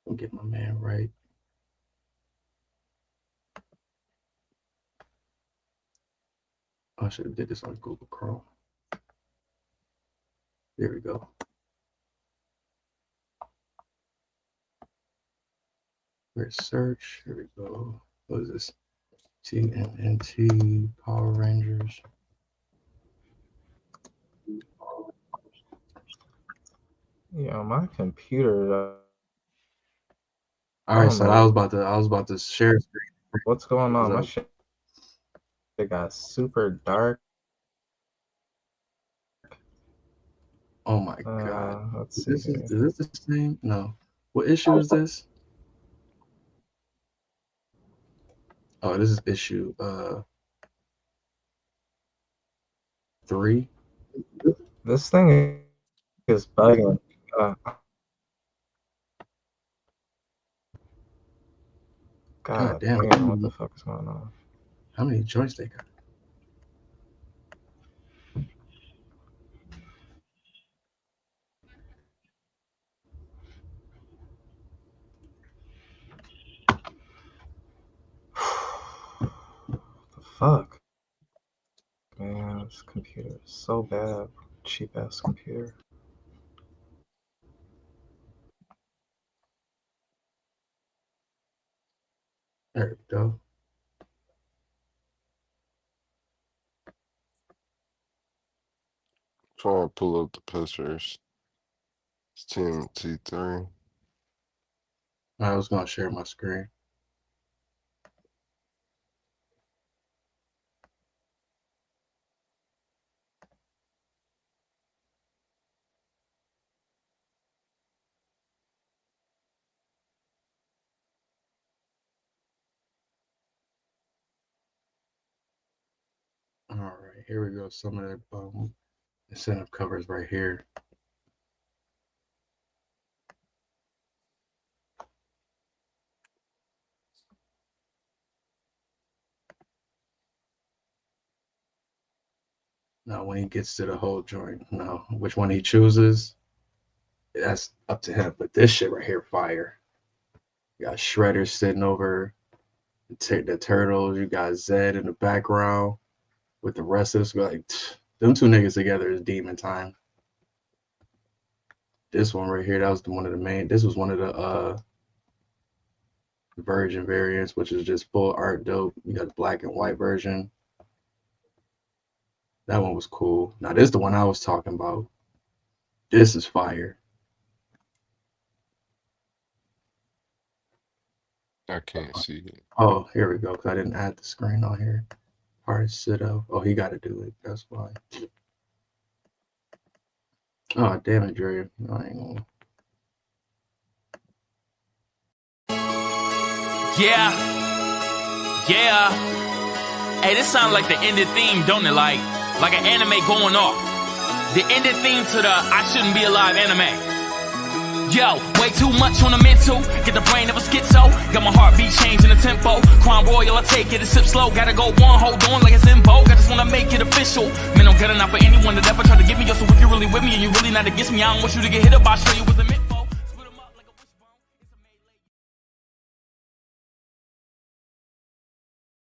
I'll get my man right. I should have did this on Google Chrome. There we go. Where's search? Here we go. What is this? TMNT Power Rangers. Yeah, my computer. All right, so I was about to share screen. What's going on? My shit got super dark. Oh my god. Let's see. Is this the same? No. What issue is this? Oh, this is issue 3. This thing is bugging. God damn, what the fuck is going on? How many joints they got? Fuck. Man, this computer is so bad. Cheap ass computer. There we go. Trying to pull up the pictures. It's Team T3. I was gonna share my screen. All right, here we go. Some of the incentive covers right here. Now, when he gets to the whole joint, now which one he chooses, that's up to him. But this shit right here, fire. You got Shredder sitting over the turtles. You got Zed in the background with the rest of us. Like, them two niggas together is demon time. This one right here, that was one of the main. This was one of the Virgin variants, which is just full art dope. You got the black and white version. That one was cool. Now, this is the one I was talking about. This is fire. I can't see it. Oh, here we go. Because I didn't add the screen on here. Hard to sit up. Oh, he got to do it. That's why. Oh, damn it, Dre. No, I ain't gonna. Yeah. Hey, this sounds like the ended theme, don't it? Like an anime going off. The ended theme to the I Shouldn't Be Alive anime. Yo, way too much on the mental. Get the brain of a schizo. Got my heartbeat changing the tempo. Crown Royal, I take it a sip slow. Gotta go one, hold on like it's in vogue. I just wanna make it official. Man, don't get enough for anyone that ever tried to get me. Yo, so if you're really with me and you're really not against me, I don't want you to get hit up. I'll show you what's a